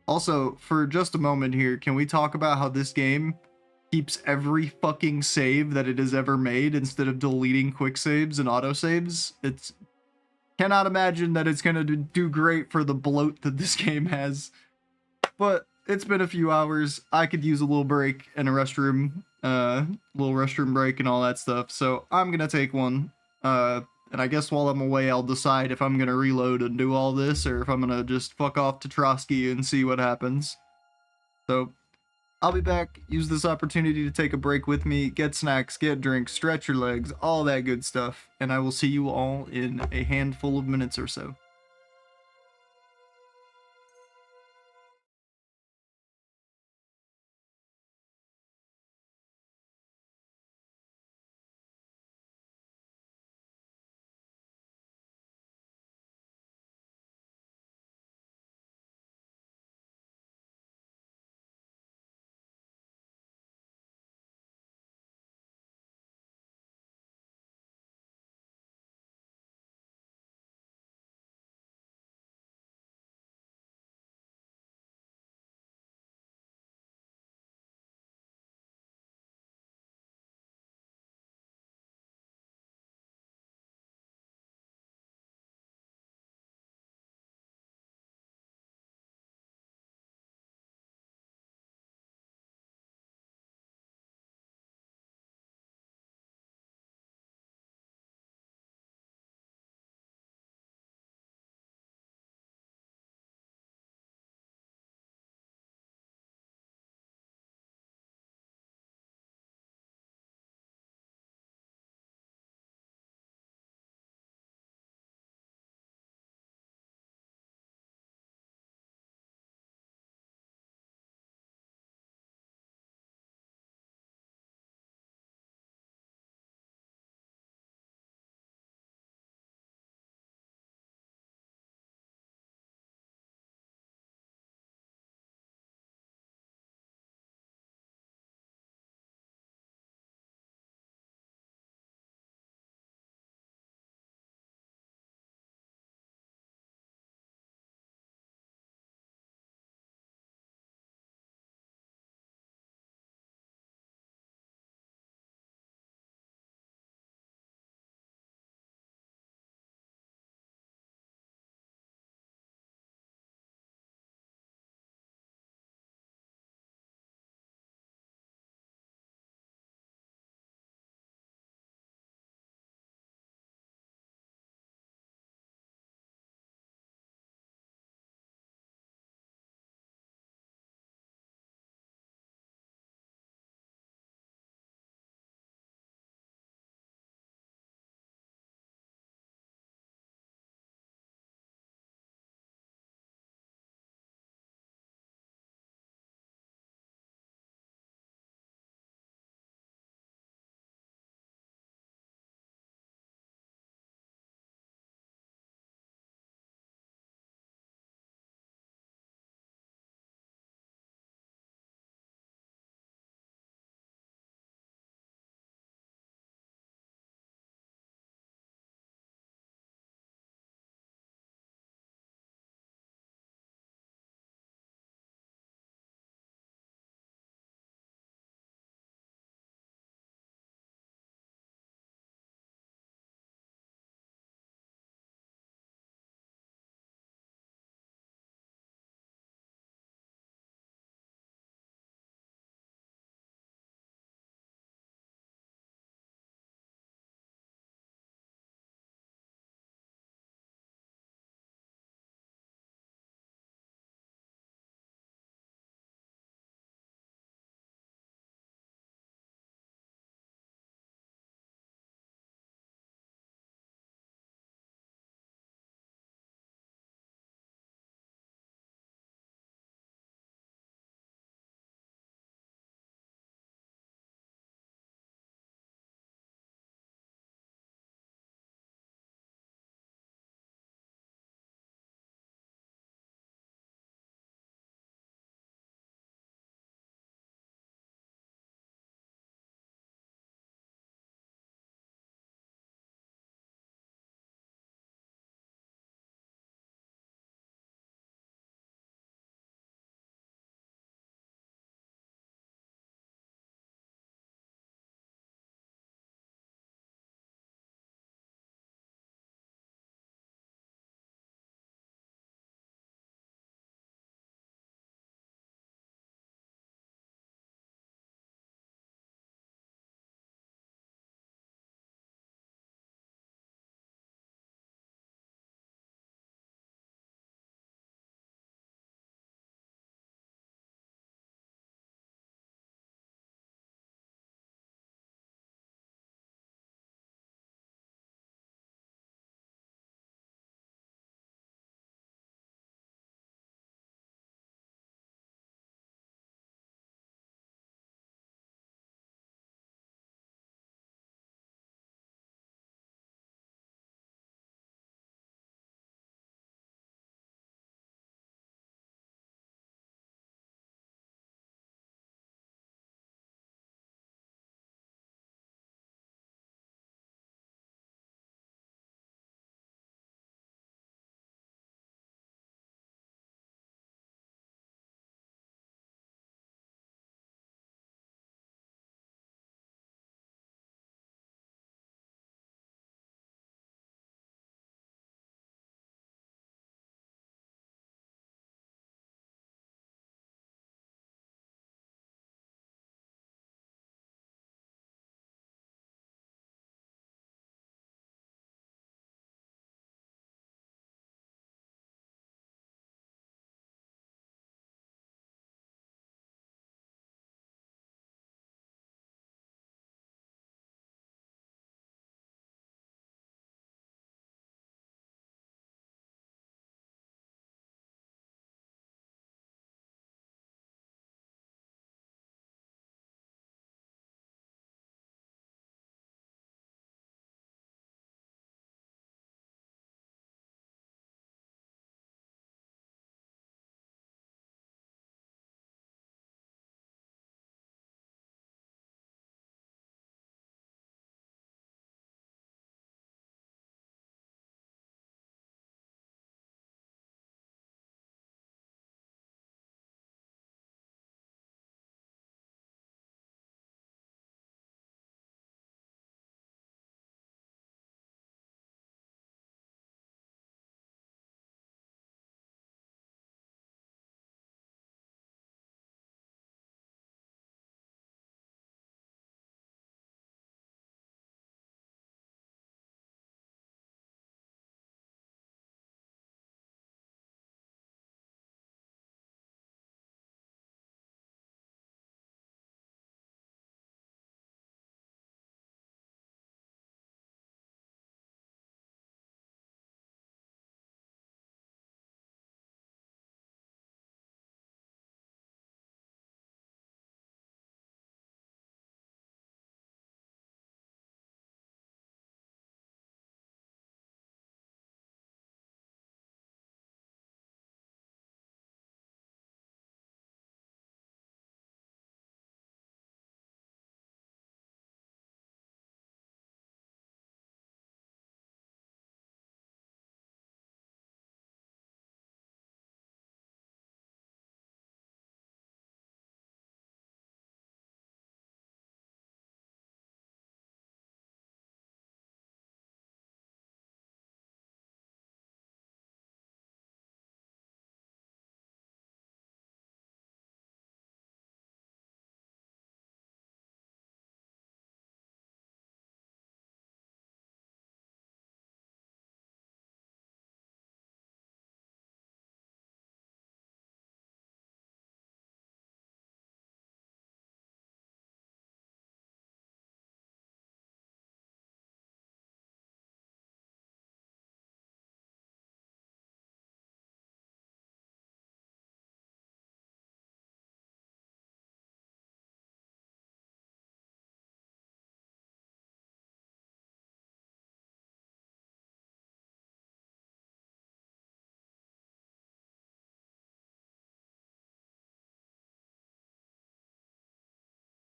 Also, for just a moment here, can we talk about how this game keeps every fucking save that it has ever made instead of deleting quick saves and autosaves? It's... Cannot imagine that it's gonna do great for the bloat that this game has. But it's been a few hours. I could use a little break and a restroom, little restroom break and all that stuff. So I'm gonna take one. And I guess while I'm away, I'll decide if I'm gonna reload and do all this or if I'm gonna just fuck off to Trotsky and see what happens. So I'll be back. Use this opportunity to take a break with me, get snacks, get drinks, stretch your legs, all that good stuff. And I will see you all in a handful of minutes or so.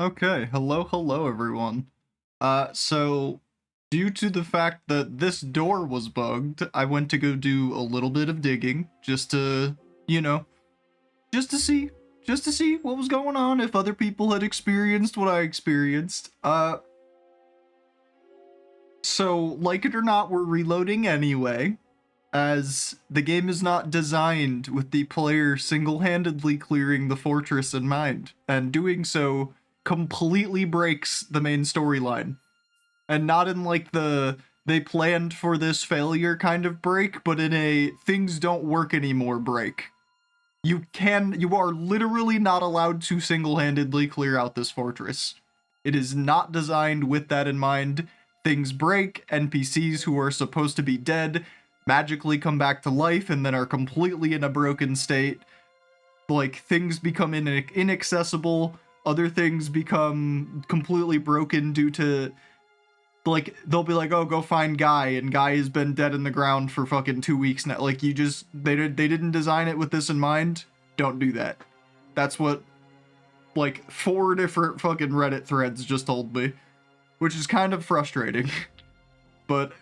Okay, hello everyone. So due to the fact that this door was bugged, I went to go do a little bit of digging just to, you know, just to see what was going on, if other people had experienced what I experienced. So like it or not, we're reloading anyway, as the game is not designed with the player single-handedly clearing the fortress in mind, and doing so completely breaks the main storyline. And not in like the they planned for this failure kind of break, but in a things don't work anymore break. You are literally not allowed to single-handedly clear out this fortress. It is not designed with that in mind. Things break, NPCs who are supposed to be dead magically come back to life and then are completely in a broken state. Like, things become inaccessible, other things become completely broken due to, like, they'll be like, oh, go find Guy, and Guy has been dead in the ground for fucking 2 weeks now. Like, they didn't design it with this in mind. Don't do that. That's what, like, 4 different fucking Reddit threads just told me, which is kind of frustrating. But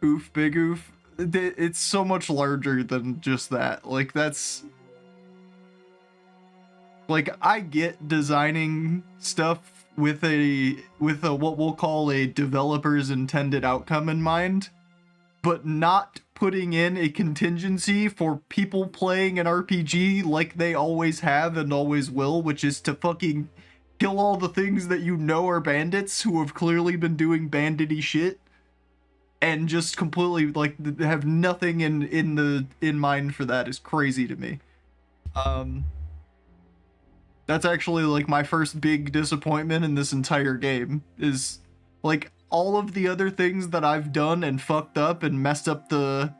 oof, big oof. It's so much larger than just that. Like, that's... Like, I get designing stuff with a what we'll call a developer's intended outcome in mind, but not putting in a contingency for people playing an RPG like they always have and always will, which is to fucking kill all the things that you know are bandits who have clearly been doing bandity shit, and just completely like have nothing in mind for that is crazy to me. That's actually like my first big disappointment in this entire game, is like all of the other things that I've done and fucked up and messed up the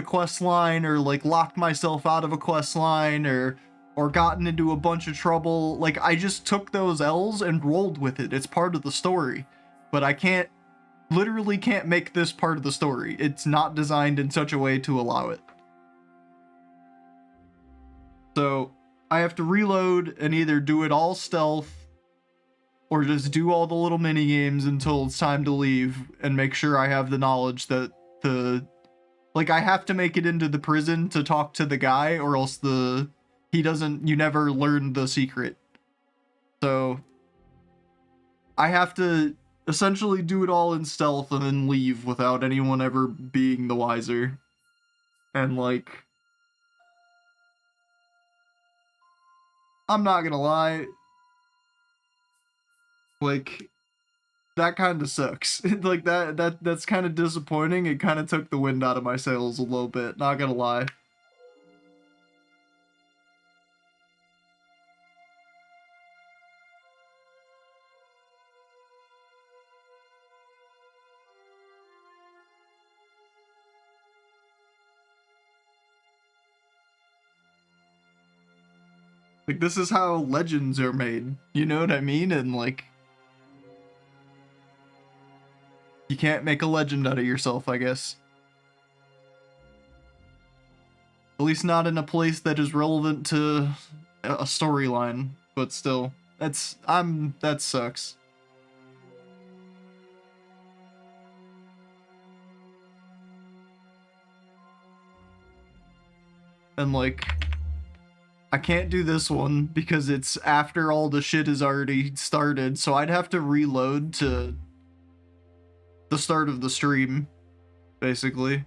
quest line, or like locked myself out of a quest line, or gotten into a bunch of trouble. Like, I just took those L's and rolled with it. It's part of the story. But I literally can't make this part of the story. It's not designed in such a way to allow it. So I have to reload and either do it all stealth or just do all the little mini games until it's time to leave and make sure I have the knowledge that I have to make it into the prison to talk to the guy, or else you never learn the secret. So I have to essentially do it all in stealth and then leave without anyone ever being the wiser. And like, I'm not gonna lie, like, that kind of sucks. Like, that's kind of disappointing. It kind of took the wind out of my sails a little bit, not gonna lie. Like, this is how legends are made, you know what I mean? And like, you can't make a legend out of yourself, I guess. At least not in a place that is relevant to a storyline, but still, that sucks. And like, I can't do this one because it's after all the shit is already started, so I'd have to reload to the start of the stream, basically.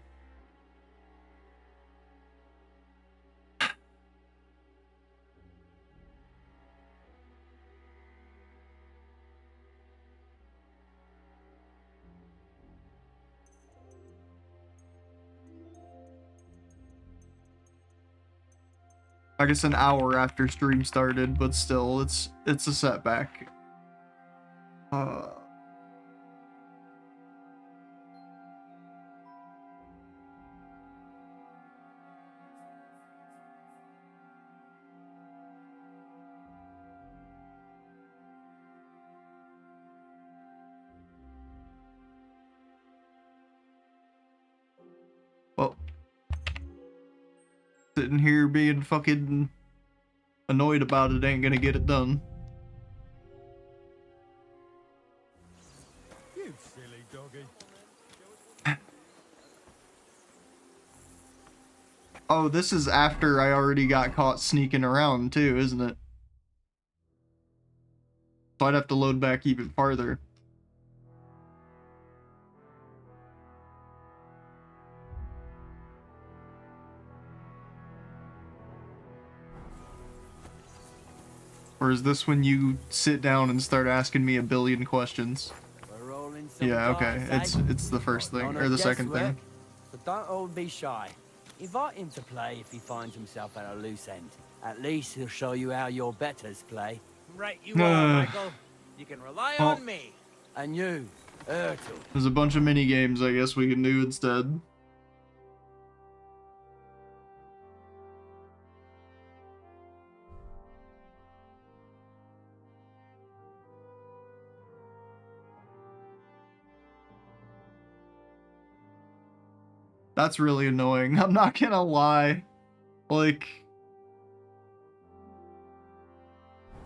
I guess an hour after stream started, but still, it's a setback. Well, sitting here being fucking annoyed about it ain't gonna get it done. You silly doggy. Oh, this is after I already got caught sneaking around too, isn't it? So I'd have to load back even farther. Or is this when you sit down and start asking me a billion questions? Yeah, okay. It's the first thing, or the second thing. But don't all be shy. Invite him to play if he finds himself at a loose end. At least he'll show you how your betters play. Right you are, Michael. You can rely on me. And you, Ertl. There's a bunch of mini games I guess we can do instead. That's really annoying. I'm not gonna lie. Like...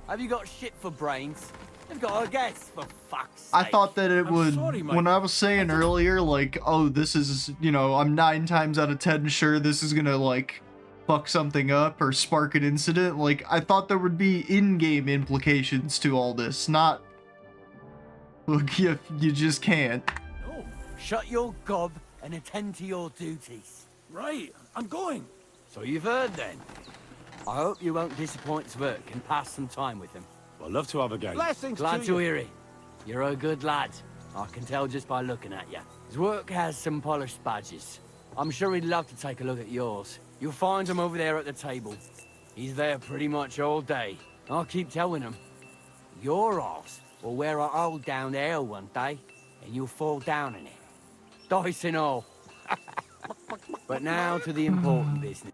Have you got shit for brains? You've got a guess, for fuck's sake. I thought that it would, sorry, when I was saying earlier, like, oh, this is, you know, I'm 9 times out of 10 sure this is gonna, like, fuck something up or spark an incident. Like, I thought there would be in-game implications to all this, not... Look, you just can't. No. Shut your gob and attend to your duties. Right, I'm going. So you've heard then. I hope you won't disappoint Zwerk and pass some time with him. I'd love to have a game. Glad to hear it. You're a good lad. I can tell just by looking at you. Zwerk has some polished badges. I'm sure he'd love to take a look at yours. You'll find him over there at the table. He's there pretty much all day. I'll keep telling him. Your arse will wear a hole down there one day, and you'll fall down in it. Dice and all. But now to the important business.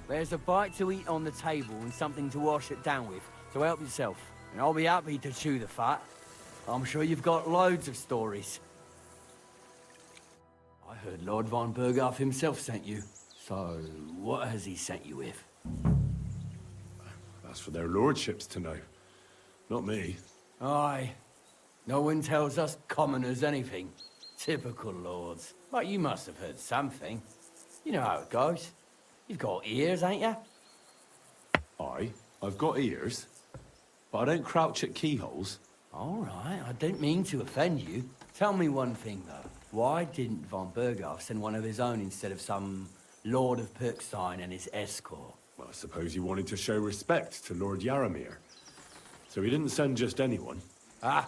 There's a bite to eat on the table and something to wash it down with, so help yourself. And I'll be happy to chew the fat. I'm sure you've got loads of stories. I heard Lord von Berghoff himself sent you. So, what has he sent you with? That's for their lordships to know. Not me. Aye. No one tells us commoners anything. Typical lords. But you must have heard something. You know how it goes. You've got ears, ain't you? I've got ears. But I don't crouch at keyholes. All right, I don't mean to offend you. Tell me one thing, though. Why didn't von Berghoff send one of his own instead of some Lord of Pirkstein and his escort? Well, I suppose he wanted to show respect to Lord Yaramir. So he didn't send just anyone. Ah,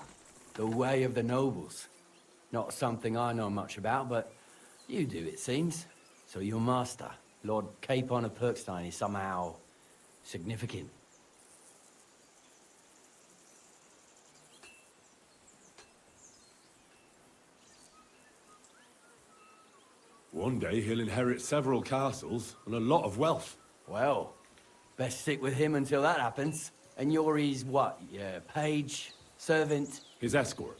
the way of the nobles. Not something I know much about, but you do, it seems. So your master, Lord Capon of Pirkstein, is somehow significant. One day he'll inherit several castles and a lot of wealth. Well, best stick with him until that happens. And you're his what? Yeah, page, servant? His escort.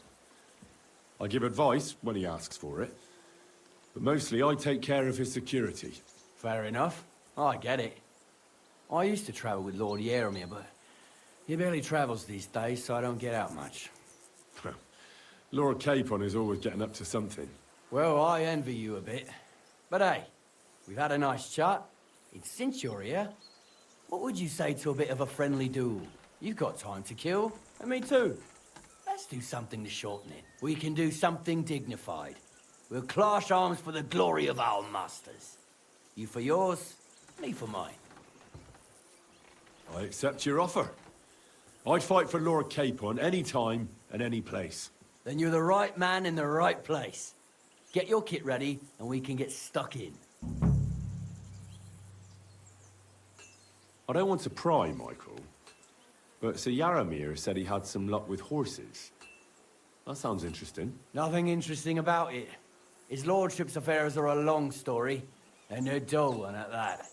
I give advice when he asks for it. But mostly I take care of his security. Fair enough. I get it. I used to travel with Lord Yaromir, but he barely travels these days, so I don't get out much. Lord Capon is always getting up to something. Well, I envy you a bit. But hey, we've had a nice chat. And since you're here, what would you say to a bit of a friendly duel? You've got time to kill, and me too. Let's do something to shorten it. We can do something dignified. We'll clash arms for the glory of our masters. You for yours, me for mine. I accept your offer. I'd fight for Lord Capon any time and any place. Then you're the right man in the right place. Get your kit ready, and we can get stuck in. I don't want to pry, Michael, but Sir Yaromir said he had some luck with horses. That sounds interesting. Nothing interesting about it. His lordship's affairs are a long story, and they're dull one at that.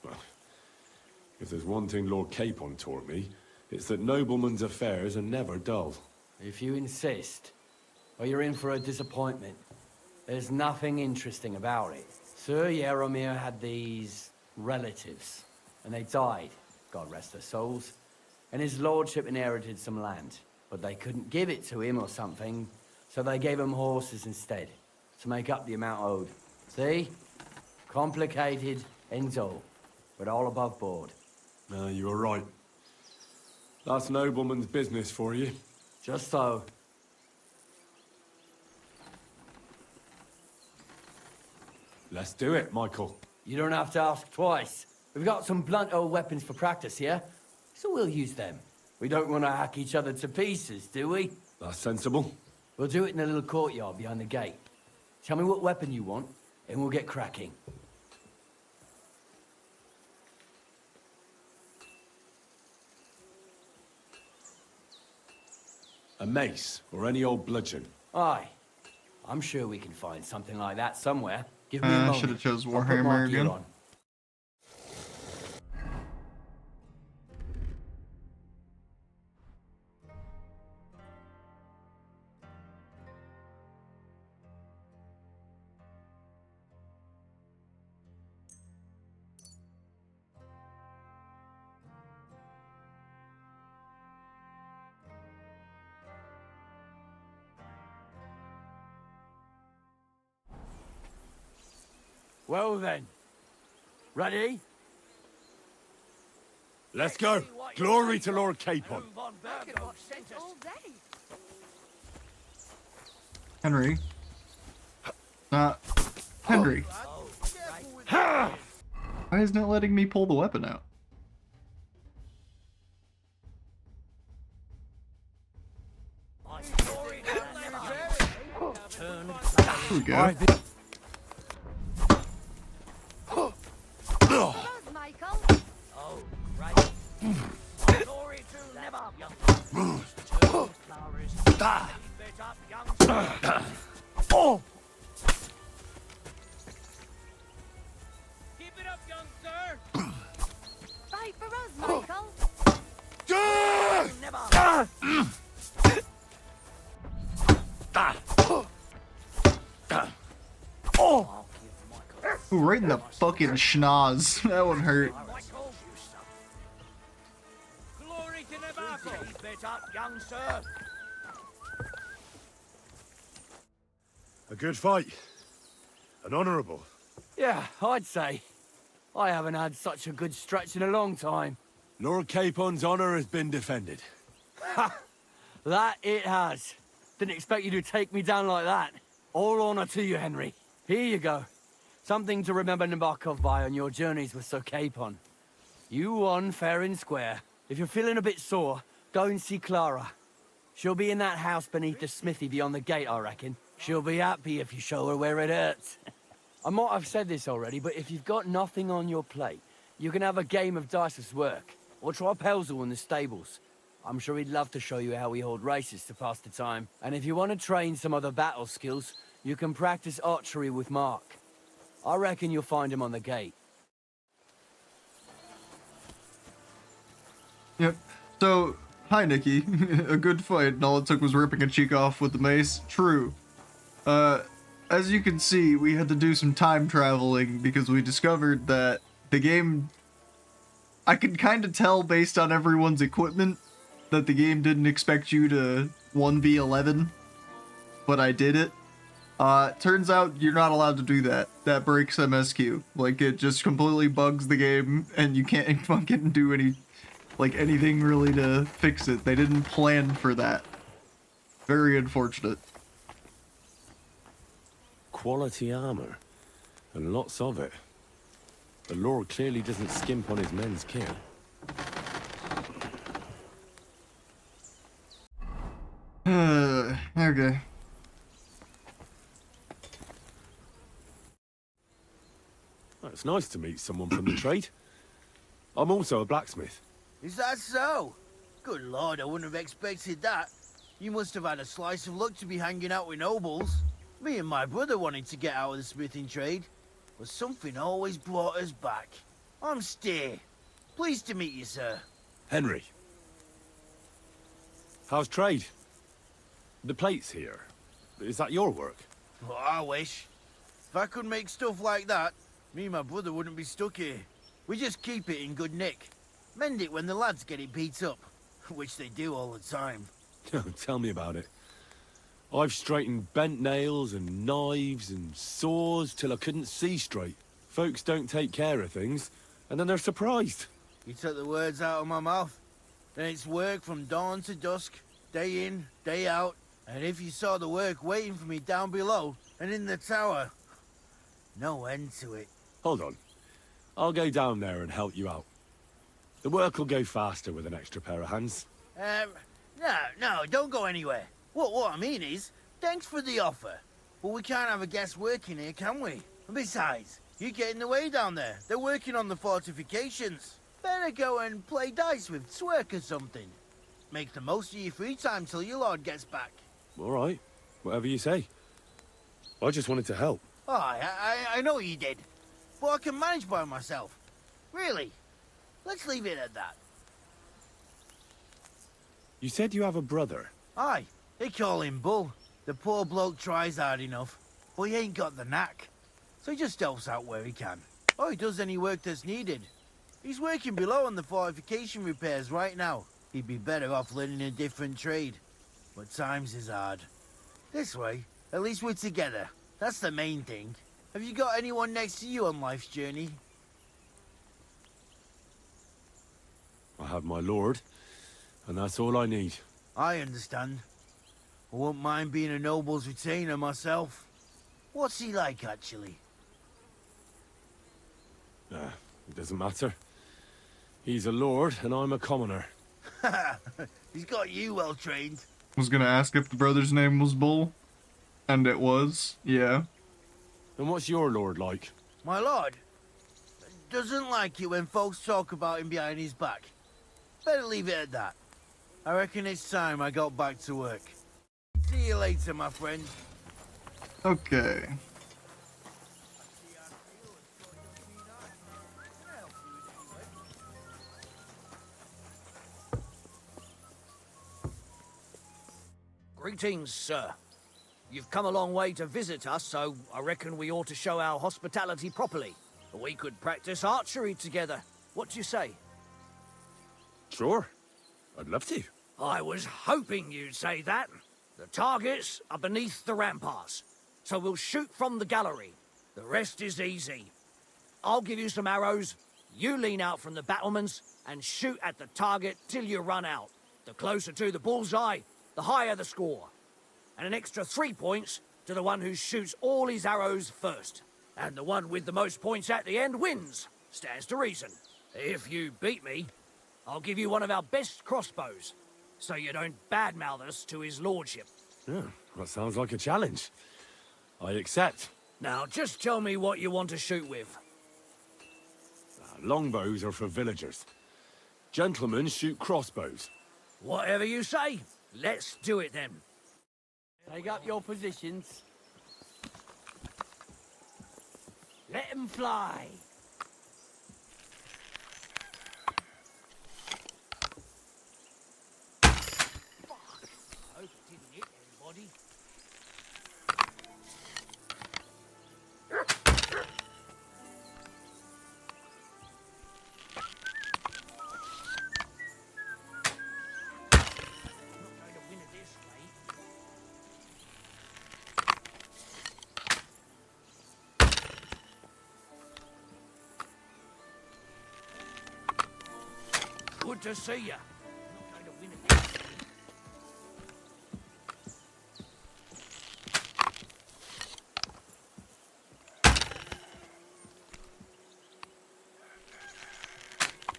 Well, if there's one thing Lord Capon taught me, it's that noblemen's affairs are never dull. If you insist, or you're in for a disappointment. There's nothing interesting about it. Sir Yaromir had these relatives, and they died, God rest their souls, and his lordship inherited some land, but they couldn't give it to him or something, so they gave him horses instead, to make up the amount owed. See? Complicated and dull, but all above board. No, you were right. That's nobleman's business for you. Just so. Let's do it, Michael. You don't have to ask twice. We've got some blunt old weapons for practice here, so we'll use them. We don't want to hack each other to pieces, do we? That's sensible. We'll do it in the little courtyard behind the gate. Tell me what weapon you want, and we'll get cracking. A mace, or any old bludgeon. Aye. I'm sure we can find something like that somewhere. Give me a I moment. should have chose I'll put my Warhammer gear again. on. Well then. Ready? Let's go. Glory to Lord Capon. Henry. Henry. Why isn't it letting me pull the weapon out? There we go. Oh! Keep it up, young sir! Fight for us, Michael! Oh! Ooh, right in the fucking schnoz. That one hurt. Glory to Nebaco! Keep it up, young sir! A good fight. An honourable. Yeah, I'd say. I haven't had such a good stretch in a long time. Lord Capon's honour has been defended. Ha! That it has. Didn't expect you to take me down like that. All honour to you, Henry. Here you go. Something to remember Nabokov by on your journeys with Sir Capon. You won fair and square. If you're feeling a bit sore, go and see Clara. She'll be in that house beneath the smithy beyond the gate, I reckon. She'll be happy if you show her where it hurts. I might have said this already, but if you've got nothing on your plate, you can have a game of dice's work. Or try Pelzel in the stables. I'm sure he'd love to show you how we hold races to pass the time. And if you want to train some other battle skills, You can practice archery with Mark. I reckon you'll find him on the gate. Yep. So, hi, Nikki. A good fight, and all it took was ripping a cheek off with the mace. True. As you can see, we had to do some time traveling because we discovered that the game... I could kind of tell based on everyone's equipment that the game didn't expect you to 1v11, but I did it. Turns out you're not allowed to do that. That breaks MSQ. Like, it just completely bugs the game, and you can't fucking do anything really to fix it. They didn't plan for that. Very unfortunate. Quality armor. And lots of it. The Lord clearly doesn't skimp on his men's kit. Okay. Well, it's nice to meet someone from the trade. I'm also a blacksmith. Is that so? Good lord, I wouldn't have expected that. You must have had a slice of luck to be hanging out with nobles. Me and my brother wanted to get out of the smithing trade, but something always brought us back. I'm Steer. Pleased to meet you, sir. Henry. How's trade? The plates here. Is that your work? Well, I wish. If I could make stuff like that, me and my brother wouldn't be stuck here. We just keep it in good nick. Mend it when the lads get it beat up, which they do all the time. Tell me about it. I've straightened bent nails and knives and saws till I couldn't see straight. Folks don't take care of things, and then they're surprised. You took the words out of my mouth. Then it's work from dawn to dusk, day in, day out. And if you saw the work waiting for me down below and in the tower, no end to it. Hold on. I'll go down there and help you out. The work will go faster with an extra pair of hands. No, don't go anywhere. What I mean is, thanks for the offer. But we can't have a guest working here, can we? And besides, you get in the way down there. They're working on the fortifications. Better go and play dice with Twerk or something. Make the most of your free time till your lord gets back. All right. Whatever you say. I just wanted to help. Oh, I know you did. But I can manage by myself. Really. Let's leave it at that. You said you have a brother. Aye, they call him Bull. The poor bloke tries hard enough, but he ain't got the knack. So he just helps out where he can. Or he does any work that's needed. He's working below on the fortification repairs right now. He'd be better off learning a different trade. But times is hard. This way, at least we're together. That's the main thing. Have you got anyone next to you on life's journey? I have my lord, and that's all I need. I understand. I won't mind being a noble's retainer myself. What's he like, actually? It doesn't matter. He's a lord, and I'm a commoner. He's got you well trained. Was gonna ask if the brother's name was Bull, and it was, yeah. And what's your lord like? My lord doesn't like it when folks talk about him behind his back. Better leave it at that. I reckon it's time I got back to work. See you later, my friend. Okay. Greetings, sir. You've come a long way to visit us, so I reckon we ought to show our hospitality properly. We could practice archery together. What do you say? Sure. I'd love to. I was hoping you'd say that. The targets are beneath the ramparts, so we'll shoot from the gallery. The rest is easy. I'll give you some arrows, you lean out from the battlements, and shoot at the target till you run out. The closer to the bullseye, the higher the score. And an extra 3 points to the one who shoots all his arrows first. And the one with the most points at the end wins. Stands to reason. If you beat me, I'll give you one of our best crossbows, so you don't badmouth us to his lordship. Yeah, that sounds like a challenge. I accept. Now, just tell me what you want to shoot with. Longbows are for villagers. Gentlemen shoot crossbows. Whatever you say. Let's do it then. Take up your positions. Let 'em fly. Fuck. I hope it didn't hit anybody. Good to see you. Not going to win it this way.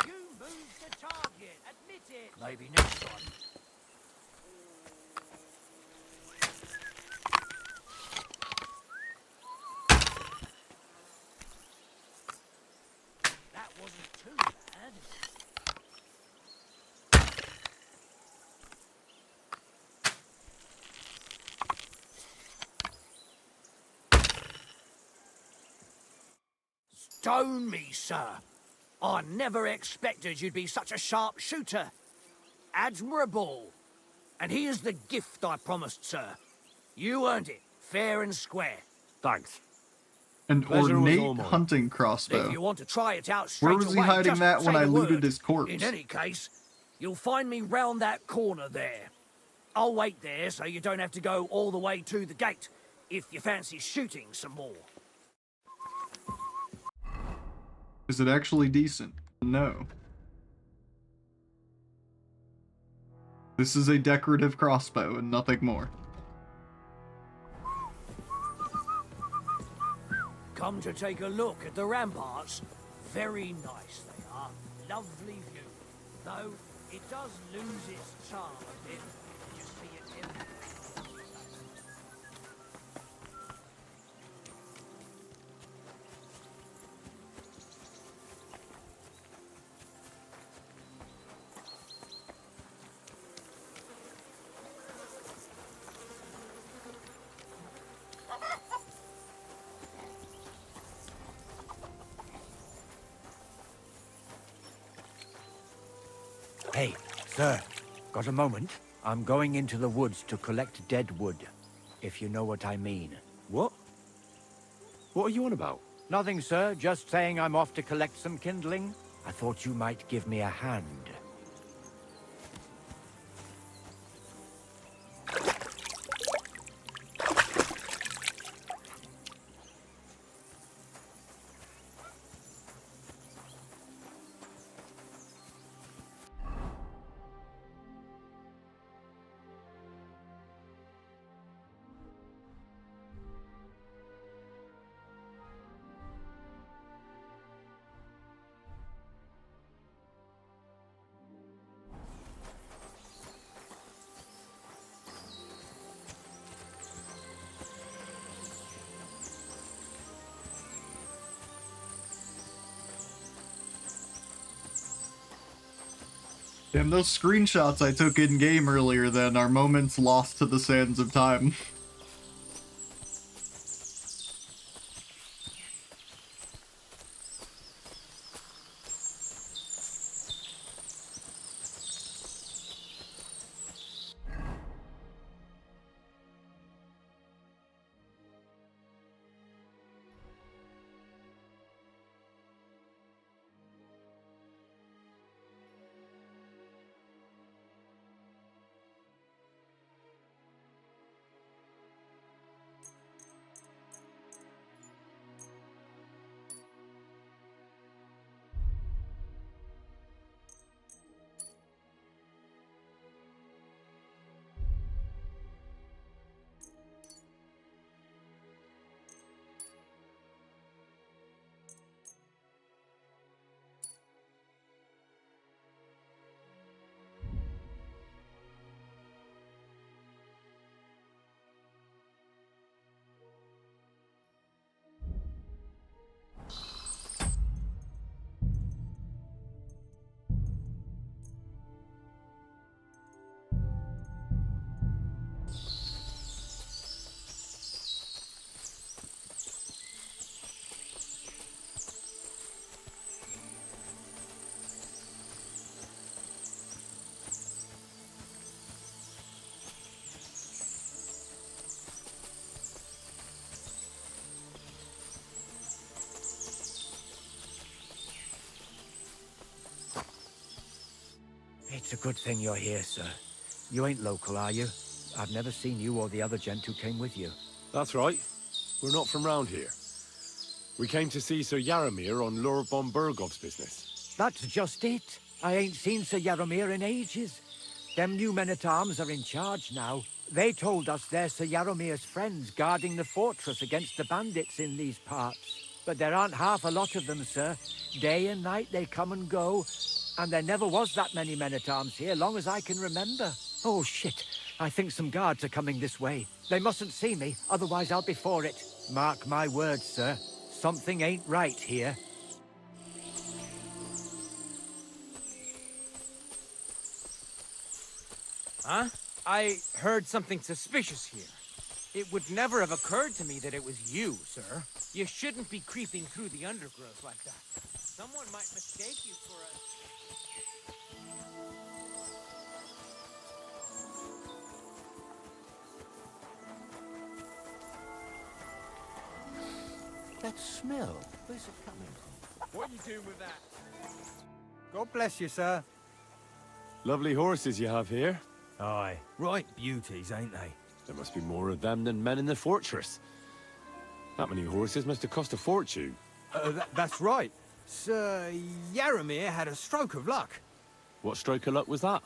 You moved the target. Admit it. Maybe next time. That wasn't too bad. Stone me, sir. I never expected you'd be such a sharp shooter. Admirable. And here's the gift I promised, sir. You earned it, fair and square. Thanks. An Pleasure was all ornate mine. hunting If crossbow. you want to try it out straight Where was he away, hiding just that when say I the looted word. his corpse? In any case, you'll find me round that corner there. I'll wait there so you don't have to go all the way to the gate if you fancy shooting some more. Is it actually decent? No. This is a decorative crossbow and nothing more. Come to take a look at the ramparts. Very nice they are. Lovely view. Though it does lose its charm a bit. You see it here. Hey, sir, got a moment? I'm going into the woods to collect dead wood, if you know what I mean. What? What are you on about? Nothing, sir. Just saying I'm off to collect some kindling. I thought you might give me a hand. Damn, those screenshots I took in-game earlier then are moments lost to the sands of time. It's a good thing you're here, sir. You ain't local, are you? I've never seen you or the other gent who came with you. That's right. We're not from round here. We came to see Sir Yaramir on Lord von Bergov's business. That's just it. I ain't seen Sir Yaramir in ages. Them new men-at-arms are in charge now. They told us they're Sir Yaramir's friends guarding the fortress against the bandits in these parts. But there aren't half a lot of them, sir. Day and night they come and go, and there never was that many men-at-arms here, long as I can remember. Oh, shit. I think some guards are coming this way. They mustn't see me, otherwise I'll be for it. Mark my words, sir. Something ain't right here. Huh? I heard something suspicious here. It would never have occurred to me that it was you, sir. You shouldn't be creeping through the undergrowth like that. Someone might mistake you for a... That smell, where's it coming from? What are you doing with that? God bless you, sir. Lovely horses you have here. Aye, right beauties, ain't they? There must be more of them than men in the fortress. That many horses must have cost a fortune. That's right. Sir Yaramir had a stroke of luck. What stroke of luck was that?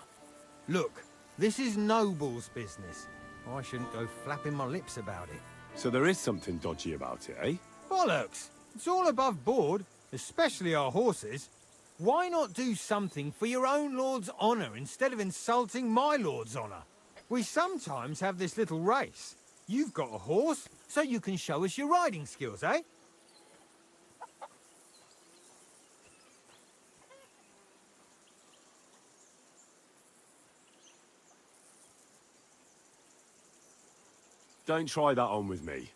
Look, this is Noble's business. I shouldn't go flapping my lips about it. So there is something dodgy about it, eh? Bollocks! It's all above board, especially our horses. Why not do something for your own lord's honour instead of insulting my lord's honour? We sometimes have this little race. You've got a horse, so you can show us your riding skills, eh? Don't try that on with me.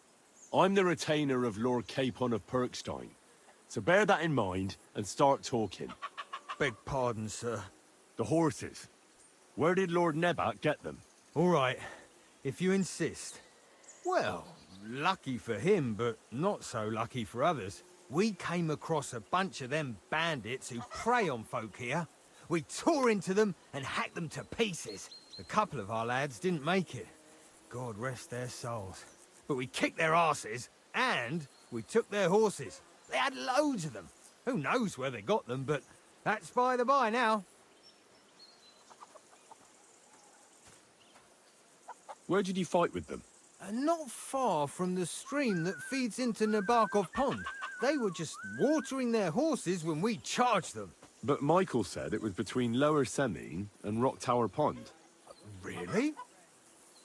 I'm the retainer of Lord Capon of Perkstein. So bear that in mind and start talking. Beg pardon, sir. The horses. Where did Lord Nebat get them? All right, if you insist. Well, lucky for him, but not so lucky for others. We came across a bunch of them bandits who prey on folk here. We tore into them and hacked them to pieces. A couple of our lads didn't make it. God rest their souls. But we kicked their asses, and we took their horses. They had loads of them. Who knows where they got them, but that's by the by now. Where did you fight with them? Not far from the stream that feeds into Nabokov Pond. They were just watering their horses when we charged them. But Michael said it was between Lower Semine and Rock Tower Pond. Really?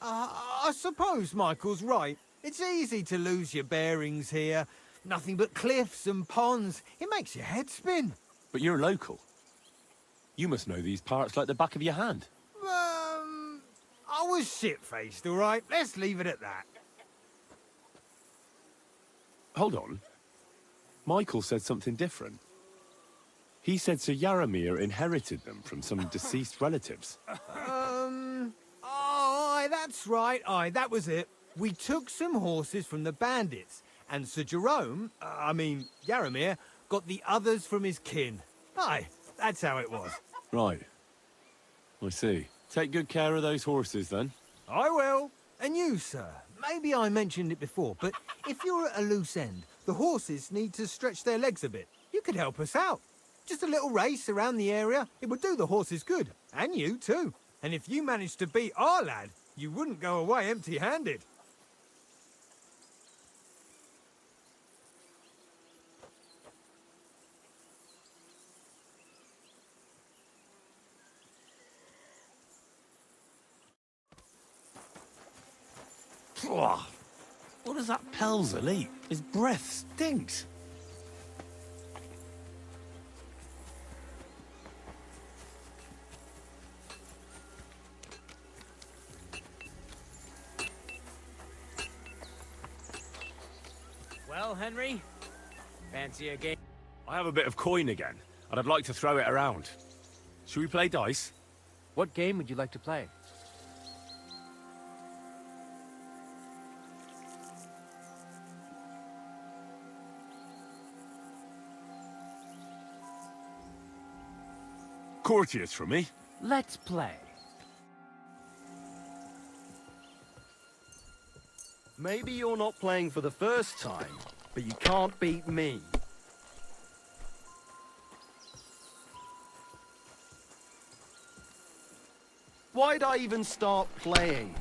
I suppose Michael's right. It's easy to lose your bearings here. Nothing but cliffs and ponds. It makes your head spin. But you're local. You must know these parts like the back of your hand. I was shit-faced, all right? Let's leave it at that. Hold on. Michael said something different. He said Sir Yaramir inherited them from some deceased relatives. Aye, that's right. Aye, that was it. We took some horses from the bandits, and Sir Jerome, Yaramir, got the others from his kin. Aye, that's how it was. Right. I see. Take good care of those horses, then. I will. And you, sir. Maybe I mentioned it before, but if you're at a loose end, the horses need to stretch their legs a bit. You could help us out. Just a little race around the area. It would do the horses good. And you, too. And if you managed to beat our lad, you wouldn't go away empty-handed. What does that Pelzel eat? His breath stinks. Well, Henry? Fancy a game? I have a bit of coin again, and I'd like to throw it around. Should we play dice? What game would you like to play? Courtiers for me. Let's play. Maybe you're not playing for the first time, but you can't beat me. Why'd I even start playing?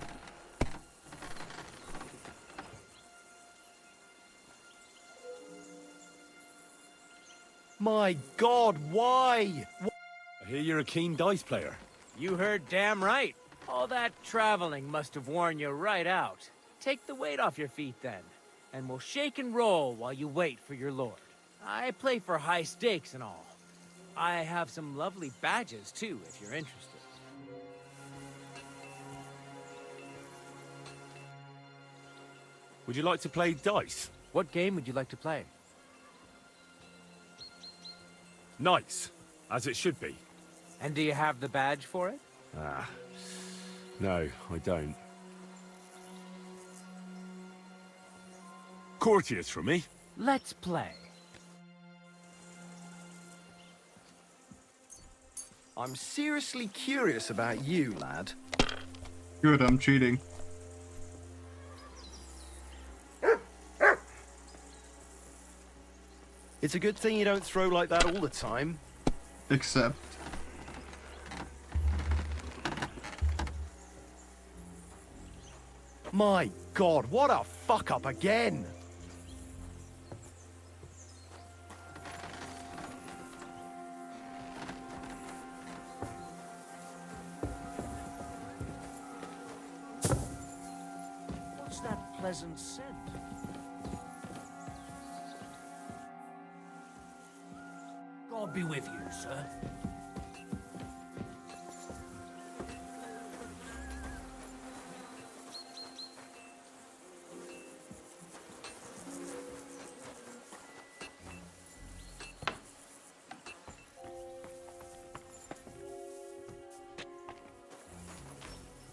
My God, why? I hear you're a keen dice player. You heard damn right. All that traveling must have worn you right out. Take the weight off your feet then, and we'll shake and roll while you wait for your lord. I play for high stakes and all. I have some lovely badges too, if you're interested. Would you like to play dice? What game would you like to play? Nice, as it should be. And do you have the badge for it? Ah, no, I don't. Courteous from me. Let's play. I'm seriously curious about you, lad. Good, I'm cheating. It's a good thing you don't throw like that all the time. Except. My God, what a fuck up again! What's that pleasant scent? God be with you, sir.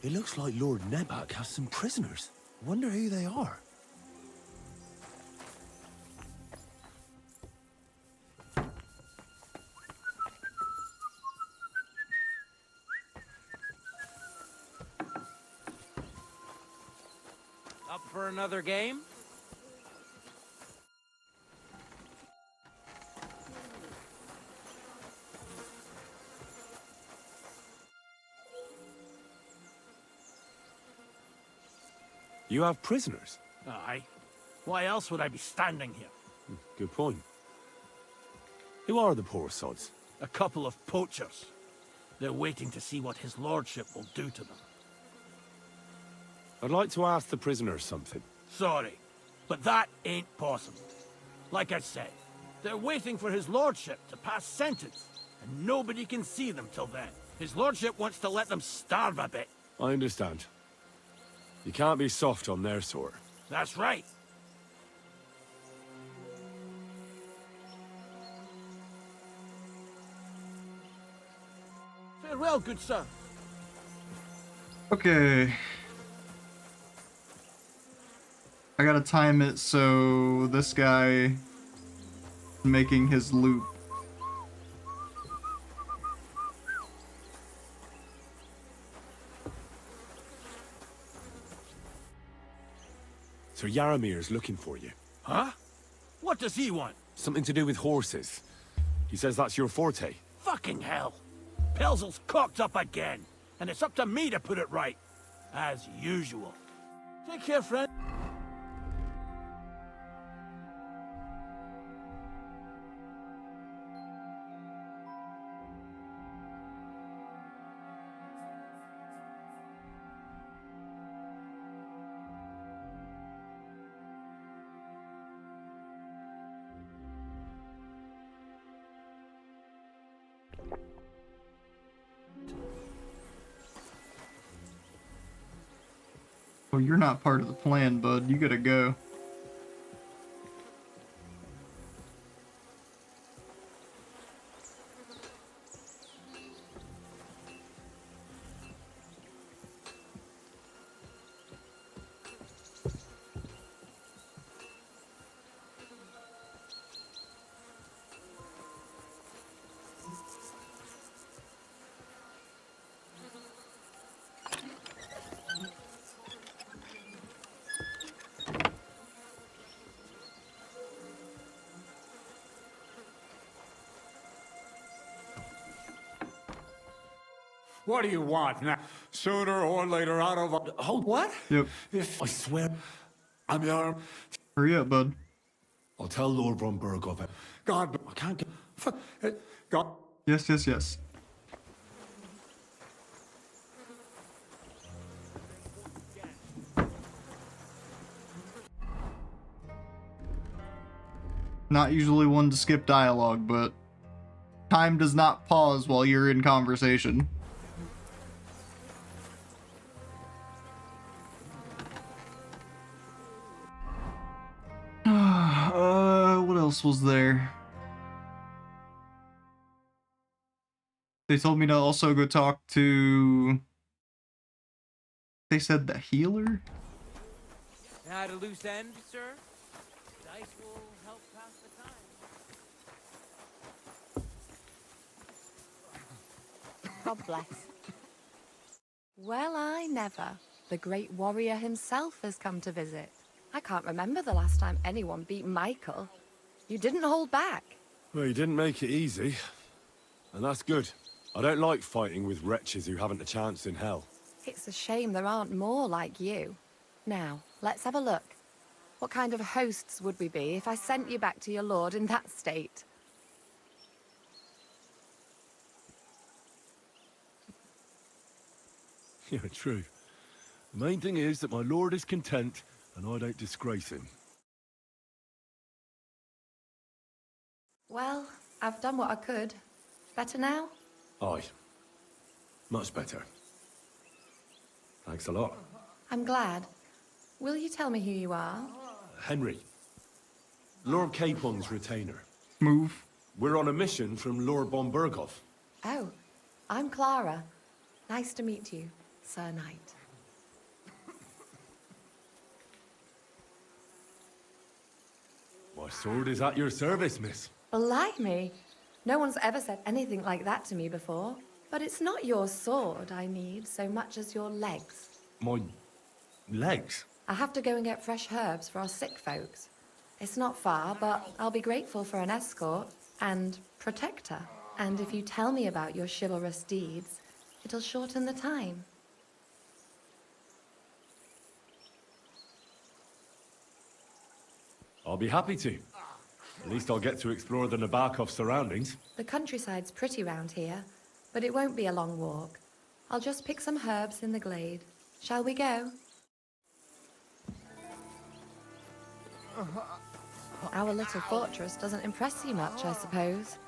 It looks like Lord Nebak has some prisoners. Wonder who they are. Up for another game? You have prisoners? Aye. Why else would I be standing here? Good point. Who are the poor sods? A couple of poachers. They're waiting to see what his lordship will do to them. I'd like to ask the prisoners something. Sorry, but that ain't possible. Like I said, they're waiting for his lordship to pass sentence, and nobody can see them till then. His lordship wants to let them starve a bit. I understand. You can't be soft on their sort. That's right. Farewell, good sir. Okay. I gotta time it so this guy making his loop. Sir Yaramir's looking for you. Huh? What does he want? Something to do with horses. He says that's your forte. Fucking hell. Pelzel's cocked up again, and it's up to me to put it right. As usual. Take care, friend. Well, you're not part of the plan, bud. You gotta go. What do you want now? Sooner or later out of... Hold what? Yep. If I swear. I'm your... Hurry up, bud. I'll tell Lord von Burgov it. God... I can't get... Fuck it. God... Yes, yes, yes. Not usually one to skip dialogue, but time does not pause while you're in conversation. What else was there? They told me to also go talk to... They said the healer? Had a loose end, sir? Dice will help pass the time. God bless. Well, I never. The great warrior himself has come to visit. I can't remember the last time anyone beat Michael. You didn't hold back. Well, you didn't make it easy. And that's good. I don't like fighting with wretches who haven't a chance in hell. It's a shame there aren't more like you. Now, let's have a look. What kind of hosts would we be if I sent you back to your lord in that state? Yeah, true. The main thing is that my lord is content, and I don't disgrace him. Well, I've done what I could. Better now? Aye. Much better. Thanks a lot. I'm glad. Will you tell me who you are? Henry. Lord Capon's retainer. Move. We're on a mission from Lord von Burgov. Oh, I'm Clara. Nice to meet you, Sir Knight. My sword is at your service, miss. Blimey! No one's ever said anything like that to me before. But it's not your sword I need so much as your legs. My... legs? I have to go and get fresh herbs for our sick folks. It's not far, but I'll be grateful for an escort and protector. And if you tell me about your chivalrous deeds, it'll shorten the time. I'll be happy to. At least I'll get to explore the Nabokov surroundings. The countryside's pretty round here, but it won't be a long walk. I'll just pick some herbs in the glade. Shall we go? Our little fortress doesn't impress you much, I suppose.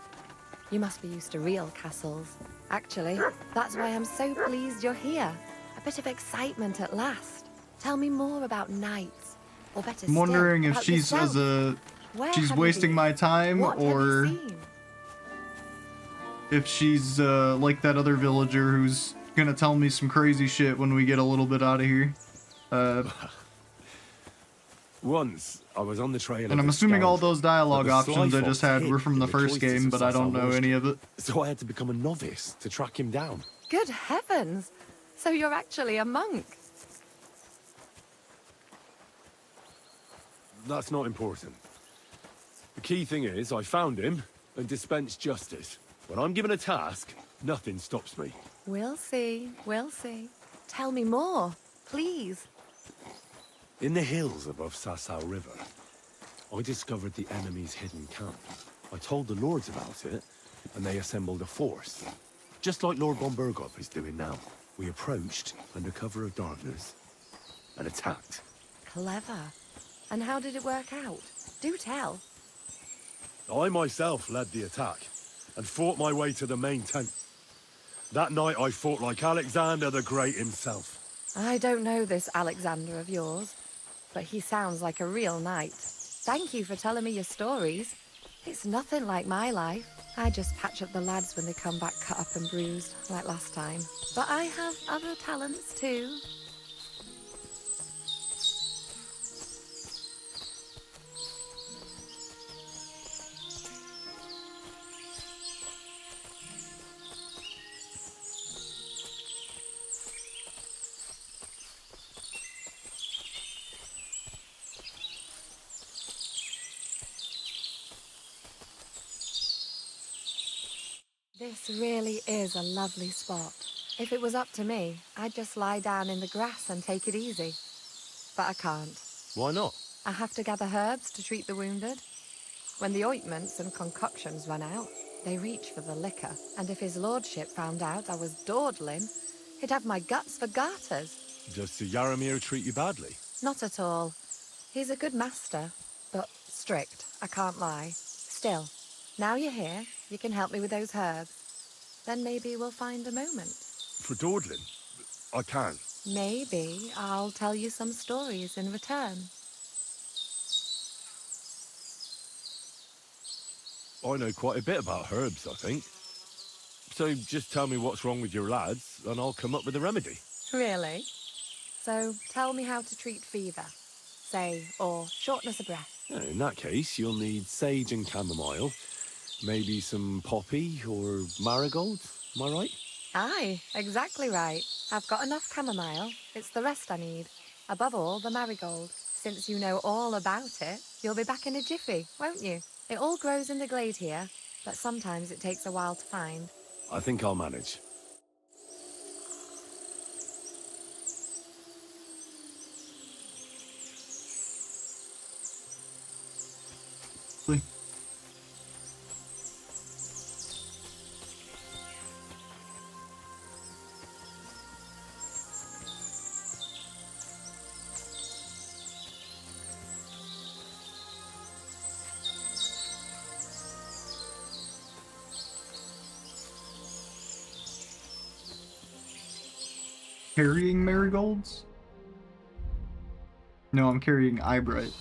You must be used to real castles. Actually, that's why I'm so pleased you're here. A bit of excitement at last. Tell me more about knights, or better I'm still, wondering if about she's yourself. Where she's have you wasting been? my time, What have you or seen? if she's like that other villager who's gonna tell me some crazy shit when we get a little bit out of here. Once, I was on the trail And I'm of a assuming all scoundrel, those dialogue but the options I Sly just Fox had hid were from in the first choicest game, but I don't know Sasau any of it. So I had to become a novice to track him down. Good heavens! So you're actually a monk? That's not important. The key thing is, I found him and dispensed justice. When I'm given a task, nothing stops me. We'll see, we'll see. Tell me more, please. In the hills above Sasau River, I discovered the enemy's hidden camp. I told the lords about it, and they assembled a force. Just like Lord von Burgov is doing now. We approached under cover of darkness and attacked. Clever. And how did it work out? Do tell. I myself led the attack and fought my way to the main tent. That night I fought like Alexander the Great himself. I don't know this Alexander of yours, but he sounds like a real knight. Thank you for telling me your stories. It's nothing like my life. I just patch up the lads when they come back cut up and bruised, like last time. But I have other talents too. This really is a lovely spot. If it was up to me, I'd just lie down in the grass and take it easy. But I can't. Why not? I have to gather herbs to treat the wounded. When the ointments and concoctions run out, they reach for the liquor, and if his lordship found out I was dawdling, he'd have my guts for garters. Does Sir Yaramir treat you badly? Not at all. He's a good master, but strict, I can't lie. Still, now you're here, you can help me with those herbs. Then maybe we'll find a moment. For dawdling? I can. Maybe I'll tell you some stories in return. I know quite a bit about herbs, I think. So just tell me what's wrong with your lads, and I'll come up with a remedy. Really? So tell me how to treat fever, say, or shortness of breath. In that case, you'll need sage and chamomile, maybe some poppy or marigold, am I right? Aye, exactly right. I've got enough chamomile. It's the rest I need. Above all, the marigold. Since you know all about it, you'll be back in a jiffy, won't you? It all grows in the glade here, but sometimes it takes a while to find. I think I'll manage. Carrying marigolds? No, I'm carrying eyebright.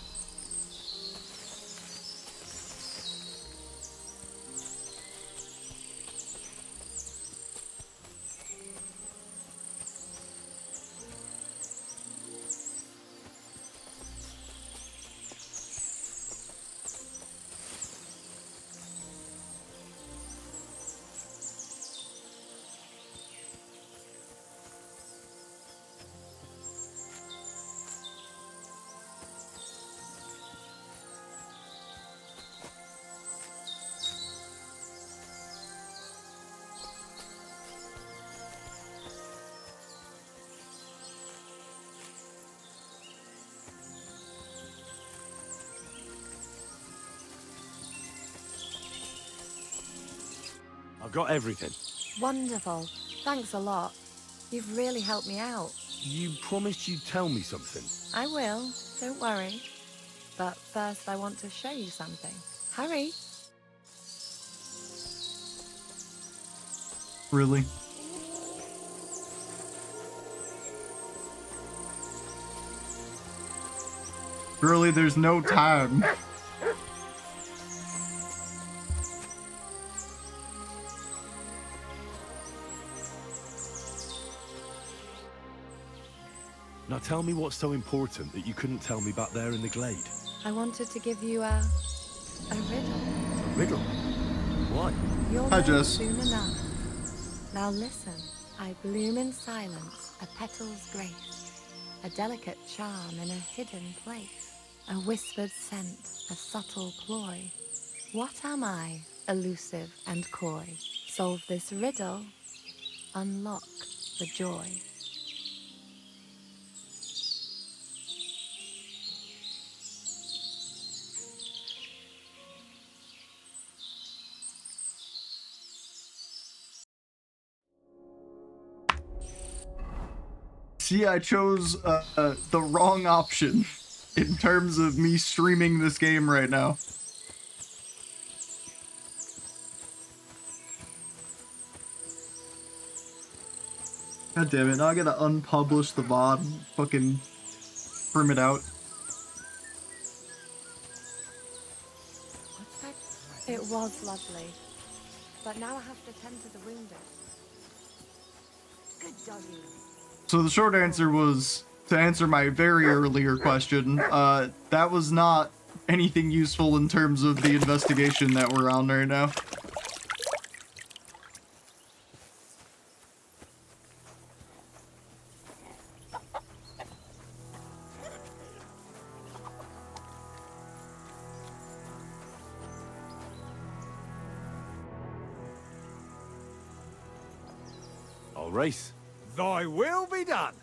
I've got everything. Wonderful. Thanks a lot. You've really helped me out. You promised you'd tell me something. I will, don't worry. But first I want to show you something. Hurry. Really? Really, there's no time. Now tell me what's so important that you couldn't tell me back there in the glade. I wanted to give you a riddle. A riddle? Why? You'll Hi, know Jess. soon enough. Now listen. I bloom in silence, a petal's grace, a delicate charm in a hidden place, a whispered scent, a subtle ploy. What am I, elusive and coy? Solve this riddle, unlock the joy. See, I chose the wrong option in terms of me streaming this game right now. God damn it, now I gotta unpublish the VOD, fucking trim it out. It was lovely, but now I have to tend to the wounded. Good doggy. So the short answer was, to answer my very earlier question, that was not anything useful in terms of the investigation that we're on right now. All race? Thy will be done.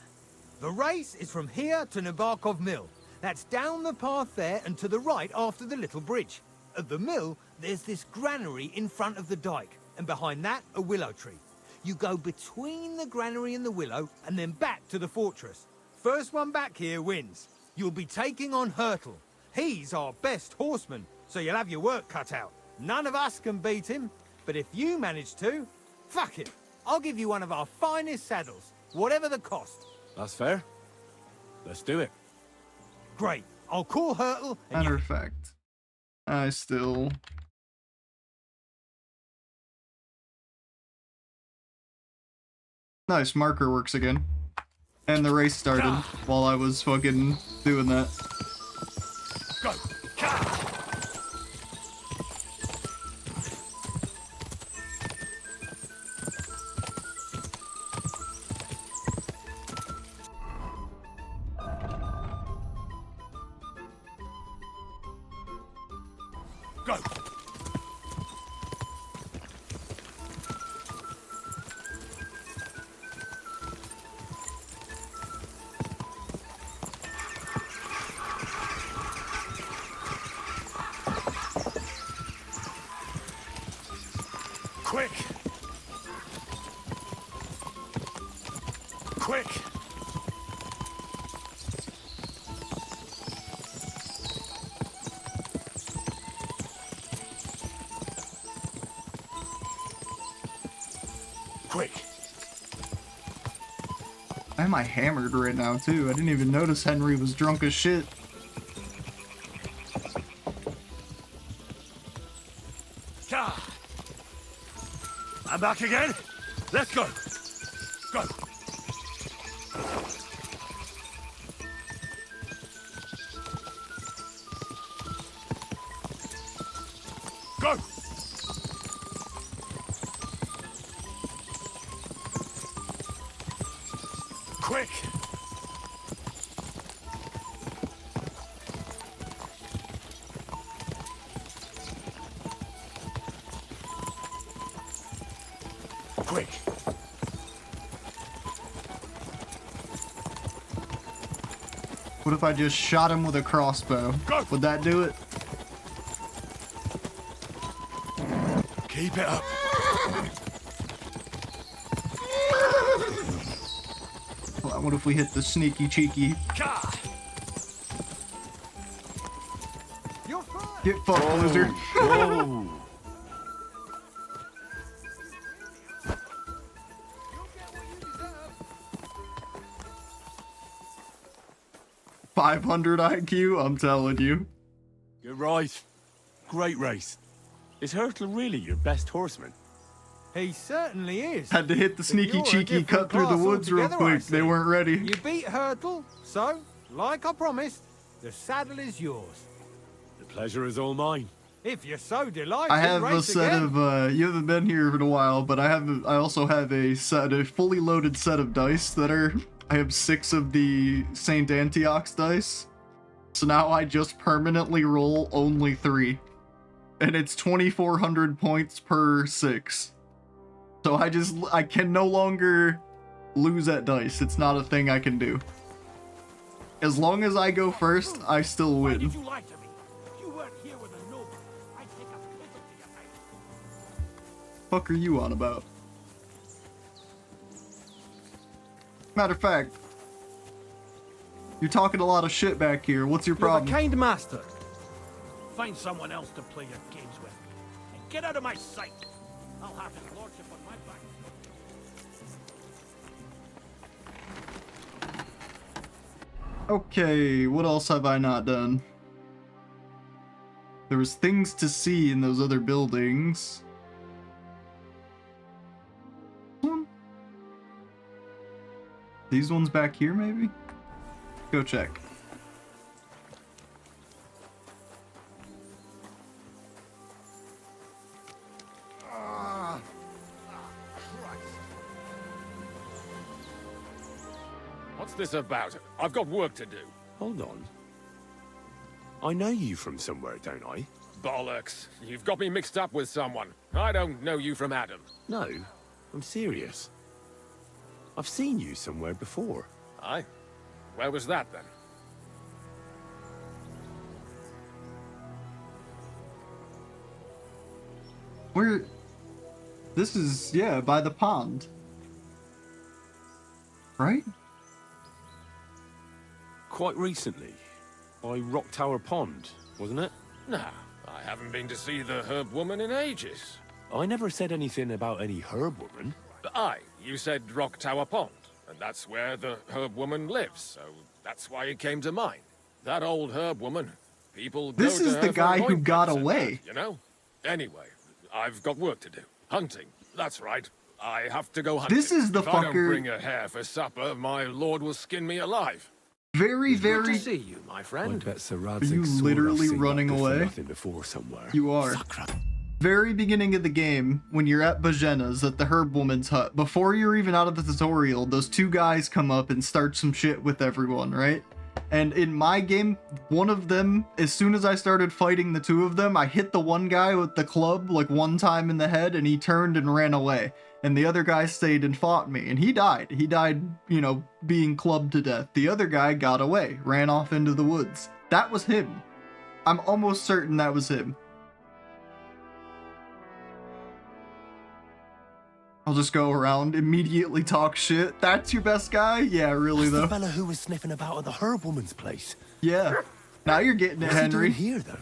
The race is from here to Nabarkov Mill. That's down the path there and to the right after the little bridge. At the mill, there's this granary in front of the dike, and behind that, a willow tree. You go between the granary and the willow, and then back to the fortress. First one back here wins. You'll be taking on Hurtle. He's our best horseman, so you'll have your work cut out. None of us can beat him, but if you manage to, fuck it. I'll give you one of our finest saddles, whatever the cost. That's fair. Let's do it. Great. I'll call Hurtle and Matter of fact, I still... Nice, marker works again. And the race started while I was fucking doing that. Go! Go! Quick! Quick! Quick! Why am I hammered right now, too? I didn't even notice Henry was drunk as shit. I'm back again. Let's go. Go. Go. Quick. Quick. What if I just shot him with a crossbow? Go. Would that do it? Keep it up. What if we hit the sneaky cheeky? Get fucked, loser. Whoa. 500 IQ, I'm telling you. You're right. Great race. Is Hurtle really your best horseman? He certainly is. Had to hit the sneaky You're a cheeky different cut through the class woods real altogether, I quick. They see. weren't ready. You beat Hurtle, so, like I promised, the saddle is yours. The pleasure is all mine. If you're so delighted, I have a race set again. of you haven't been here in a while, but I also have a fully loaded set of dice that are I have 6 of the St. Antioch's dice. So now I just permanently roll only 3. And it's 2,400 points per 6. So I can no longer lose at dice. It's not a thing I can do. As long as I go first, I still Why win. did you lie to me? If you weren't here with a noble, I'd take a piss to your face. Fuck are you on about? Matter of fact, you're talking a lot of shit back here. What's your problem? You're a kind master. Find someone else to play your games with. And get out of my sight. I'll have his lordship on my back. Okay, what else have I not done? There was things to see in those other buildings. These ones back here, maybe? Go check. What's this about? I've got work to do. Hold on. I know you from somewhere, don't I? Bollocks. You've got me mixed up with someone. I don't know you from Adam. No, I'm serious. I've seen you somewhere before. Aye. Where was that, then? Where? This is, yeah, by the pond. Right? Quite recently. By Rock Tower Pond, wasn't it? Nah, I haven't been to see the Herb Woman in ages. I never said anything about any Herb Woman. Aye, you said Rock Tower Pond, and that's where the Herb Woman lives, so that's why it came to mind. That old Herb Woman. People go This to is her the for guy who ointments got and away. that, you know? Anyway, I've got work to do. Hunting. That's right. I have to go hunting. This is the if I don't fucker- bring a hare for supper, my lord will skin me alive. Very, Good very. to see you, my friend. I bet Sir Are Radzig's you sword literally I've seen running that good for away? nothing before somewhere. You are. Very beginning of the game, when you're at Bajena's at the Herb Woman's hut, before you're even out of the tutorial, those two guys come up and start some shit with everyone, right? And in my game, one of them, as soon as I started fighting the two of them, I hit the one guy with the club like one time in the head and he turned and ran away. And the other guy stayed and fought me and he died. He died, you know, being clubbed to death. The other guy got away, ran off into the woods. That was him. I'm almost certain that was him. I'll just go around, immediately talk shit. That's your best guy? Yeah, really That's though. the fella who was sniffing about at the Herb Woman's place. Yeah. Now you're getting it, What's he Henry. doing here, though?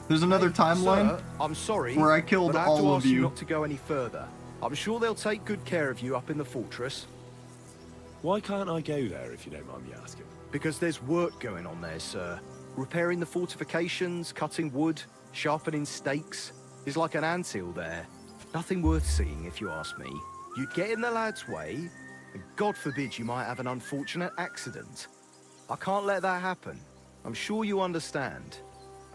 There's another timeline Sir, I'm sorry, where I killed but I have to all ask of you. not to go any further. I'm sure they'll take good care of you up in the fortress. Why can't I go there, if you don't mind me asking? Because there's work going on there, sir. Repairing the fortifications, cutting wood, sharpening stakes. There's like an anthill there. Nothing worth seeing, if you ask me. You'd get in the lad's way, and God forbid you might have an unfortunate accident. I can't let that happen. I'm sure you understand.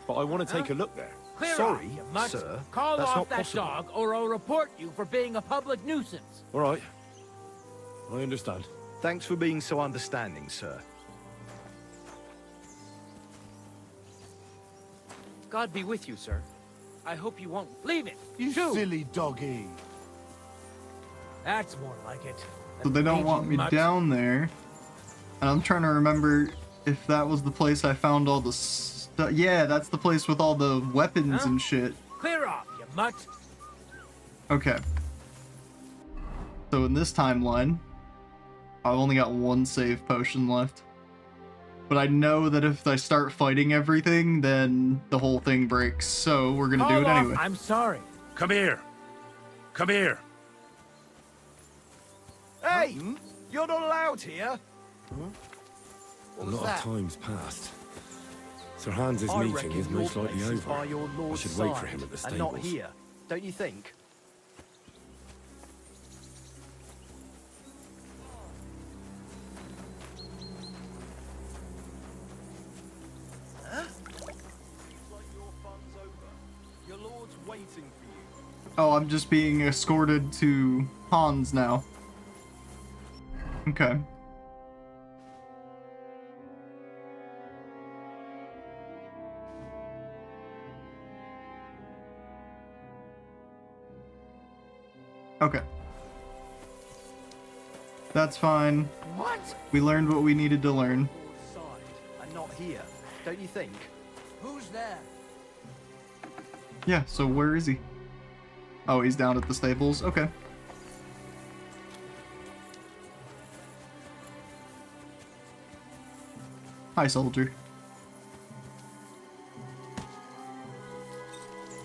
But I want to take a look there. Clear Sorry, off, you mutt. sir. Call That's off not that possible. dog, or I'll report you for being a public nuisance. All right. I understand. Thanks for being so understanding, sir. God be with you, sir. I hope you won't leave it. You silly doggy. That's more like it. So they don't want me down there. And I'm trying to remember if that was the place I found all the stuff. Yeah, that's the place with all the weapons Huh? and shit. Clear off, you mutt. Okay. So in this timeline, I've only got one save potion left. But I know that if I start fighting everything, then the whole thing breaks. So we're gonna do Call it off, anyway. I'm sorry. Come here. Come here. Hey! You're not allowed here! A lot of time's passed. Sir Hans's I meeting reckon is your most likely place is over. by your I lord's should wait for side, him at the and not stables. here, don't you think? Your lord's waiting for you. Oh, I'm just being escorted to Hans now. Okay. Okay. That's fine. What? We learned what we needed to learn. Side, and not here, don't you think? Who's there? Yeah, so where is he? Oh, he's down at the stables? Okay. Hi, soldier.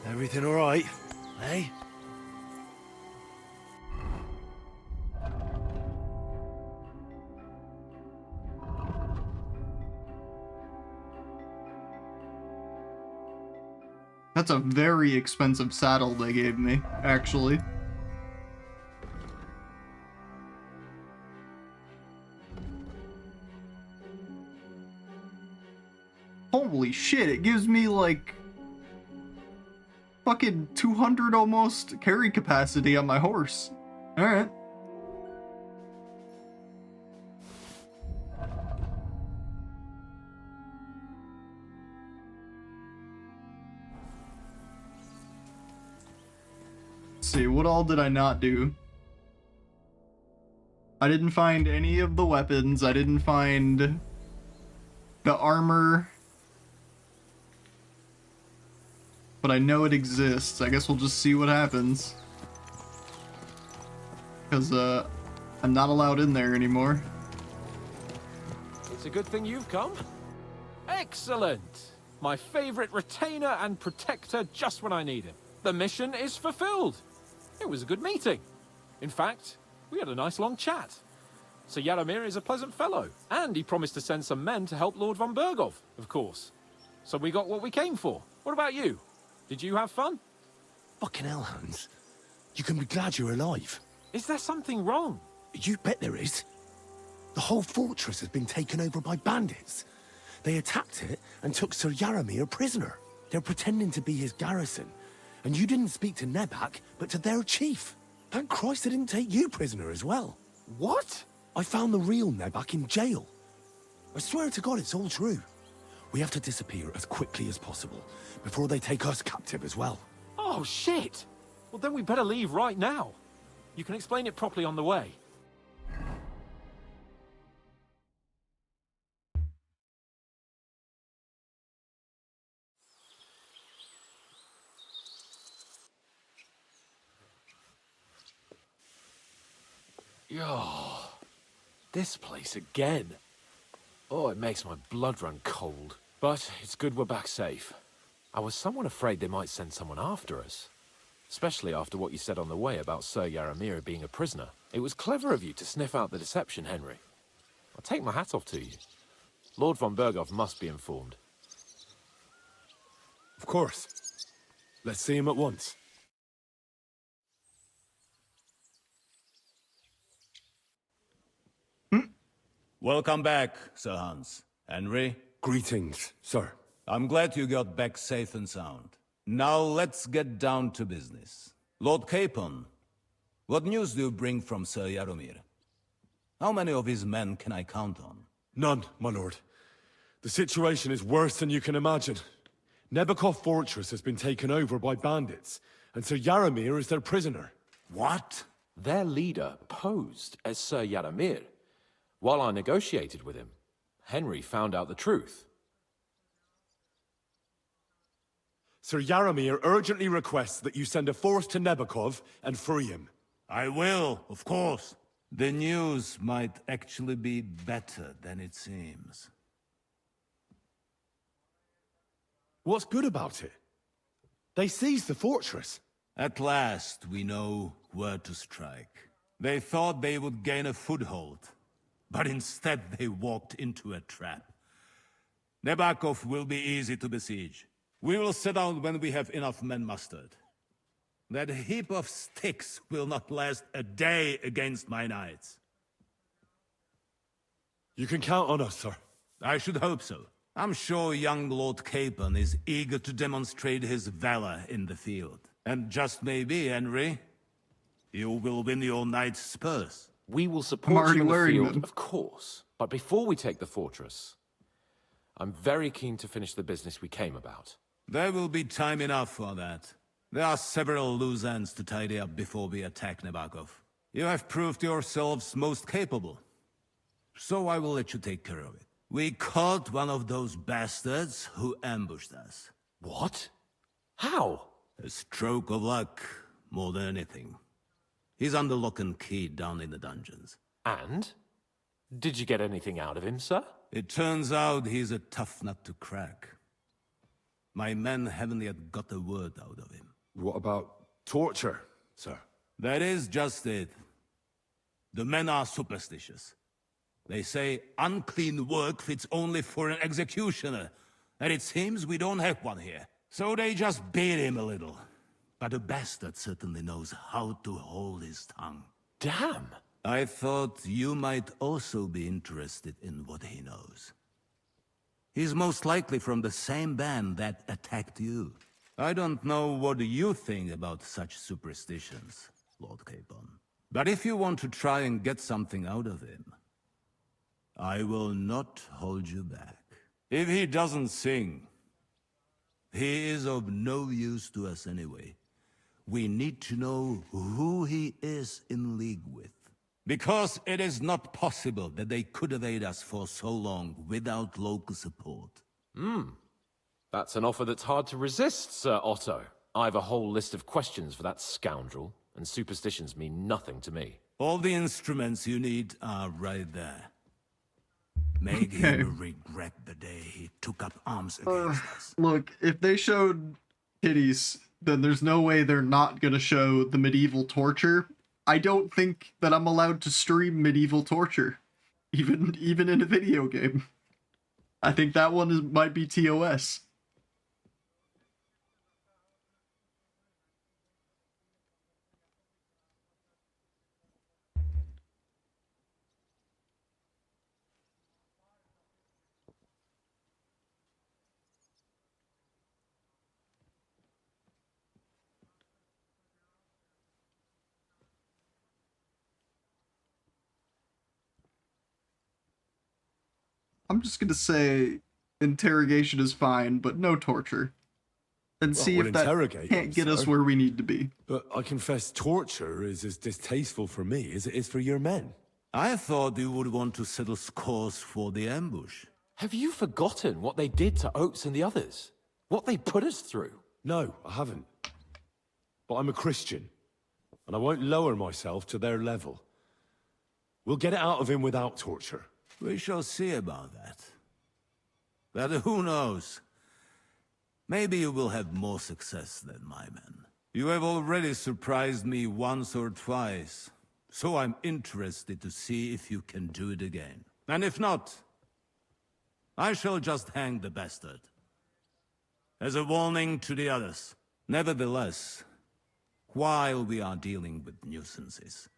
Everything all right? Hey? That's a very expensive saddle they gave me, actually. Holy shit, it gives me like fucking 200 almost carry capacity on my horse. Alright. Let's see, what all did I not do? I didn't find any of the weapons. I didn't find the armor. But I know it exists. I guess we'll just see what happens. Because, I'm not allowed in there anymore. It's a good thing you've come. Excellent! My favorite retainer and protector just when I need him. The mission is fulfilled. It was a good meeting. In fact, we had a nice long chat. Sir Yaramir is a pleasant fellow, and he promised to send some men to help Lord von Bergov, of course. So we got what we came for. What about you? Did you have fun? Fucking hell, Hans. You can be glad you're alive. Is there something wrong? You bet there is. The whole fortress has been taken over by bandits. They attacked it and took Sir Yaramir prisoner. They're pretending to be his garrison. And you didn't speak to Nebak, but to their chief. Thank Christ they didn't take you prisoner as well. What? I found the real Nebak in jail. I swear to God it's all true. We have to disappear as quickly as possible, before they take us captive as well. Oh, shit! Well, then we better leave right now. You can explain it properly on the way. Yo, this place again. Oh, it makes my blood run cold. But it's good we're back safe. I was somewhat afraid they might send someone after us. Especially after what you said on the way about Sir Yaramir being a prisoner. It was clever of you to sniff out the deception, Henry. I'll take my hat off to you. Lord von Bergov must be informed. Of course. Let's see him at once. Welcome back, Sir Hans. Henry? Greetings, sir. I'm glad you got back safe and sound. Now let's get down to business. Lord Capon, what news do you bring from Sir Yaramir? How many of his men can I count on? None, my lord. The situation is worse than you can imagine. Nebakov Fortress has been taken over by bandits, and Sir Yaramir is their prisoner. What? Their leader posed as Sir Yaramir. While I negotiated with him, Henry found out the truth. Sir Yaramir urgently requests that you send a force to Nebakov and free him. I will, of course. The news might actually be better than it seems. What's good about it? They seized the fortress. At last, we know where to strike. They thought they would gain a foothold, but instead they walked into a trap. Nebakov will be easy to besiege. We will set out when we have enough men mustered. That heap of sticks will not last a day against my knights. You can count on us, sir. I should hope so. I'm sure young Lord Capon is eager to demonstrate his valor in the field. And just maybe, Henry, you will win your knight's spurs. We will support you in the field, of course. But before we take the fortress, I'm very keen to finish the business we came about. There will be time enough for that. There are several loose ends to tidy up before we attack Nebakov. You have proved yourselves most capable. So I will let you take care of it. We caught one of those bastards who ambushed us. What? How? A stroke of luck, more than anything. He's under lock and key down in the dungeons. And? Did you get anything out of him, sir? It turns out he's a tough nut to crack. My men haven't yet got a word out of him. What about torture, sir? That is just it. The men are superstitious. They say unclean work fits only for an executioner, and it seems we don't have one here. So they just beat him a little. But the bastard certainly knows how to hold his tongue. Damn! I thought you might also be interested in what he knows. He's most likely from the same band that attacked you. I don't know what you think about such superstitions, Lord Capon. But if you want to try and get something out of him, I will not hold you back. If he doesn't sing, he is of no use to us anyway. We need to know who he is in league with. Because it is not possible that they could evade us for so long without local support. That's an offer that's hard to resist, Sir Otto. I've a whole list of questions for that scoundrel, and superstitions mean nothing to me. All the instruments you need are right there. Make him regret the day he took up arms against us. Look, if they showed titties, then there's no way they're not gonna show the medieval torture. I don't think that I'm allowed to stream medieval torture, even in a video game. I think that one might be TOS. I'm just gonna say interrogation is fine, but no torture. And see we'll if that interrogate can't him, get us sir. where we need to be. But I confess torture is as distasteful for me as it is for your men. I thought you would want to settle scores for the ambush. Have you forgotten what they did to Oates and the others? What they put us through? No, I haven't. But I'm a Christian, and I won't lower myself to their level. We'll get it out of him without torture. We shall see about that. But who knows? Maybe you will have more success than my men. You have already surprised me once or twice, so I'm interested to see if you can do it again. And if not, I shall just hang the bastard. As a warning to the others. Nevertheless, while we are dealing with nuisances,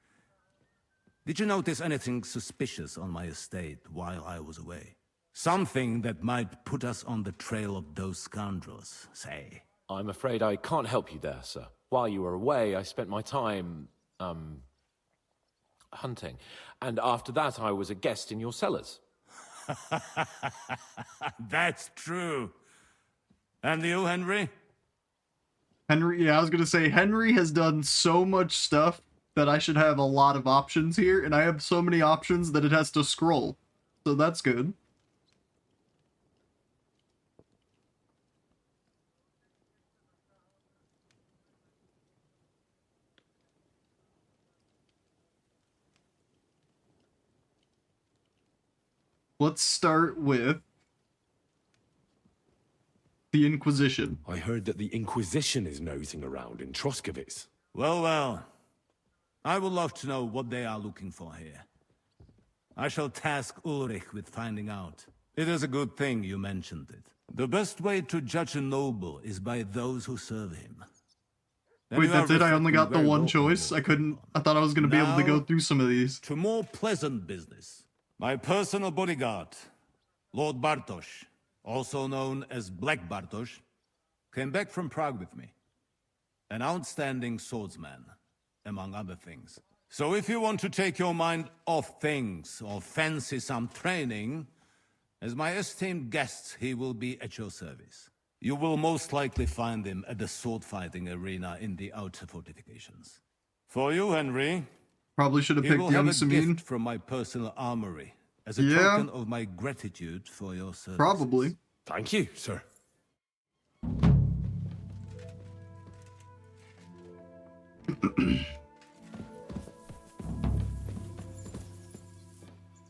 did you notice anything suspicious on my estate while I was away? Something that might put us on the trail of those scoundrels, say. I'm afraid I can't help you there, sir. While you were away, I spent my time, hunting. And after that, I was a guest in your cellars. That's true. And you, Henry? Henry, yeah, I was gonna say, Henry has done so much stuff that I should have a lot of options here, and I have so many options that it has to scroll. So that's good. Let's start with the Inquisition. I heard that the Inquisition is nosing around in Troskowitz. Well, well. I would love to know what they are looking for here. I shall task Ulrich with finding out. It is a good thing you mentioned it. The best way to judge a noble is by those who serve him. And Wait, you that's are it? I only got the reflecting one very choice? I thought I was gonna be able to go Now, through some of these. To more pleasant business. My personal bodyguard, Lord Bartosz, also known as Black Bartosz, came back from Prague with me. An outstanding swordsman, among other things. So if you want to take your mind off things or fancy some training, as my esteemed guest, he will be at your service. You will most likely find him at the sword-fighting arena in the outer fortifications. For you, Henry, Probably should have he picked will have Young a Samin. gift from my personal armory as a Yeah. token of my gratitude for your service. Probably. Thank you, sir.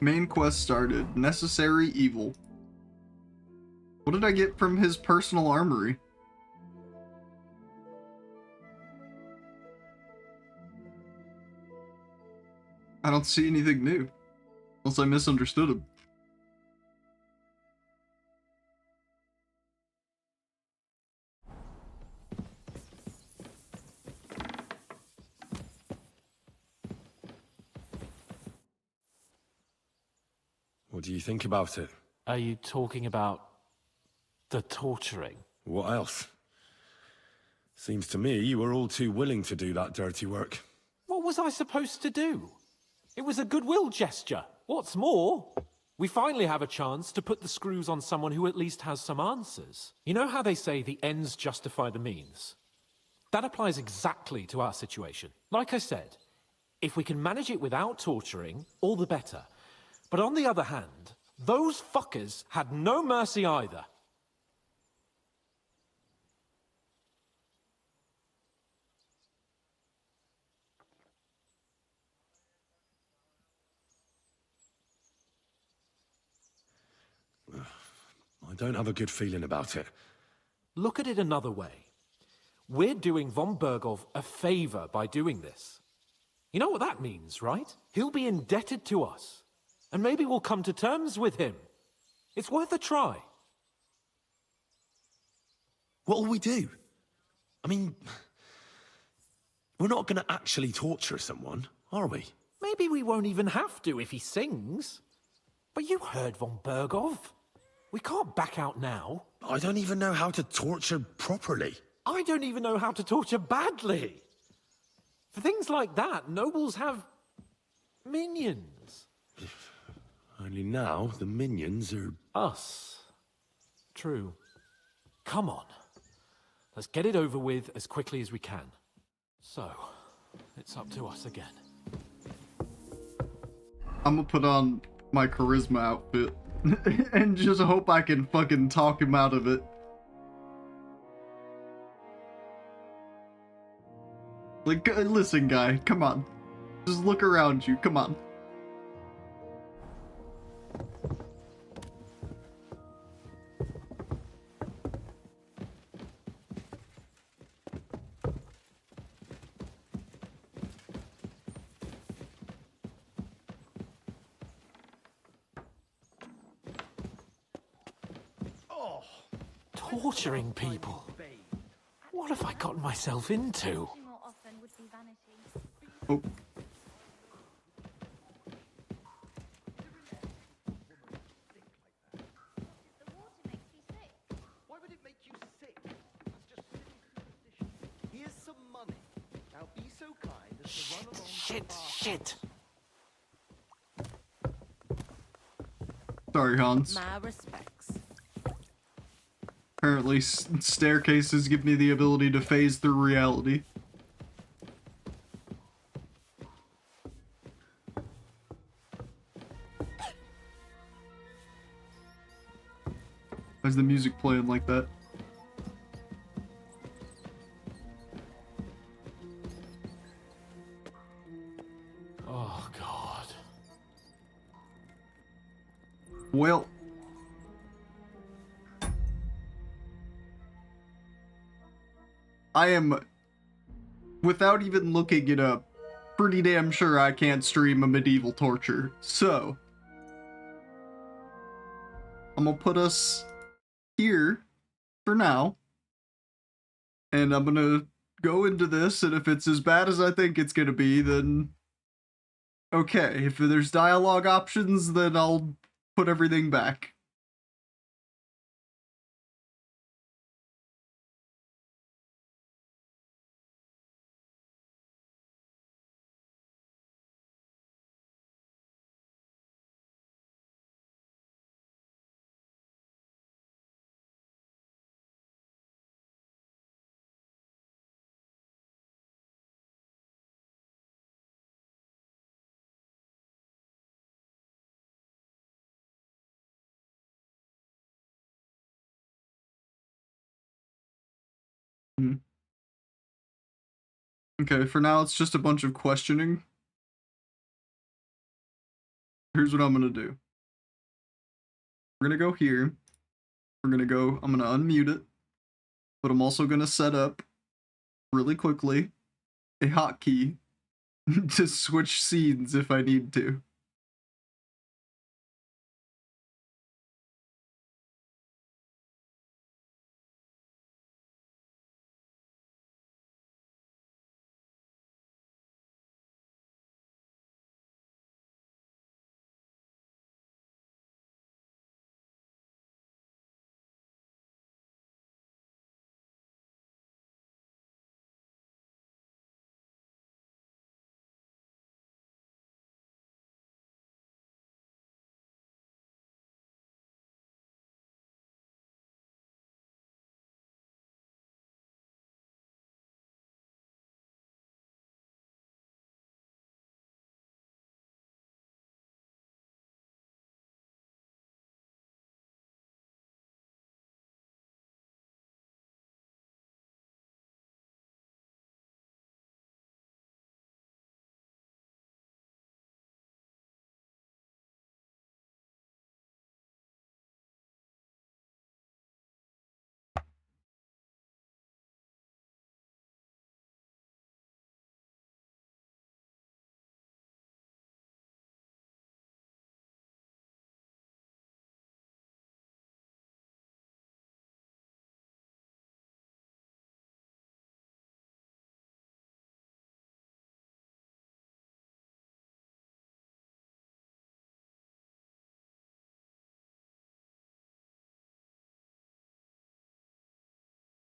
Main quest started. Necessary evil. What did I get from his personal armory? I don't see anything new. Unless I misunderstood him. What do you think about it? Are you talking about the torturing? What else? Seems to me you were all too willing to do that dirty work. What was I supposed to do? It was a goodwill gesture. What's more, we finally have a chance to put the screws on someone who at least has some answers. You know how they say the ends justify the means? That applies exactly to our situation. Like I said, if we can manage it without torturing, all the better. But on the other hand, those fuckers had no mercy either. I don't have a good feeling about it. Look at it another way. We're doing von Bergov a favor by doing this. You know what that means, right? He'll be indebted to us. And maybe we'll come to terms with him. It's worth a try. What'll we do? I mean, we're not going to actually torture someone, are we? Maybe we won't even have to if he sings. But you heard von Bergov. We can't back out now. I don't even know how to torture properly. I don't even know how to torture badly. For things like that, nobles have minions. Only now the minions are... Us. True. Come on. Let's get it over with as quickly as we can. So, it's up to us again. I'm gonna put on my charisma outfit and just hope I can fucking talk him out of it. Like, listen, guy, come on. Just look around you, come on. Torturing people. What have I gotten myself into? Oh. Why would it make you sick? That's just superstition. Here's some money. Now be so kind as to run along. Shit. Sorry, Hans. My respects. Apparently, staircases give me the ability to phase through reality. Why's the music playing like that? Oh, God. Well... I am, without even looking it up, pretty damn sure I can't stream a medieval torture. So, I'm gonna put us here for now. And I'm gonna go into this, and if it's as bad as I think it's gonna be, then okay. If there's dialogue options, then I'll put everything back. Okay, for now it's just a bunch of questioning. Here's what I'm gonna do. We're gonna go here. I'm gonna unmute it. But I'm also gonna set up, really quickly, a hotkey to switch scenes if I need to.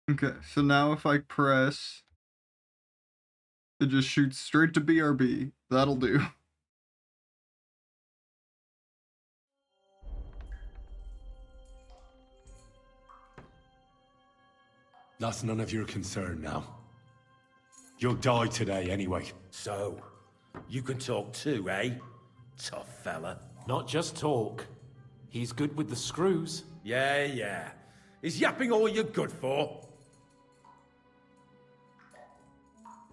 Okay, so now if I press, it just shoots straight to BRB. That'll do. That's none of your concern now. You'll die today anyway. So, you can talk too, eh? Tough fella. Not just talk. He's good with the screws. Yeah. Is yapping all you're good for?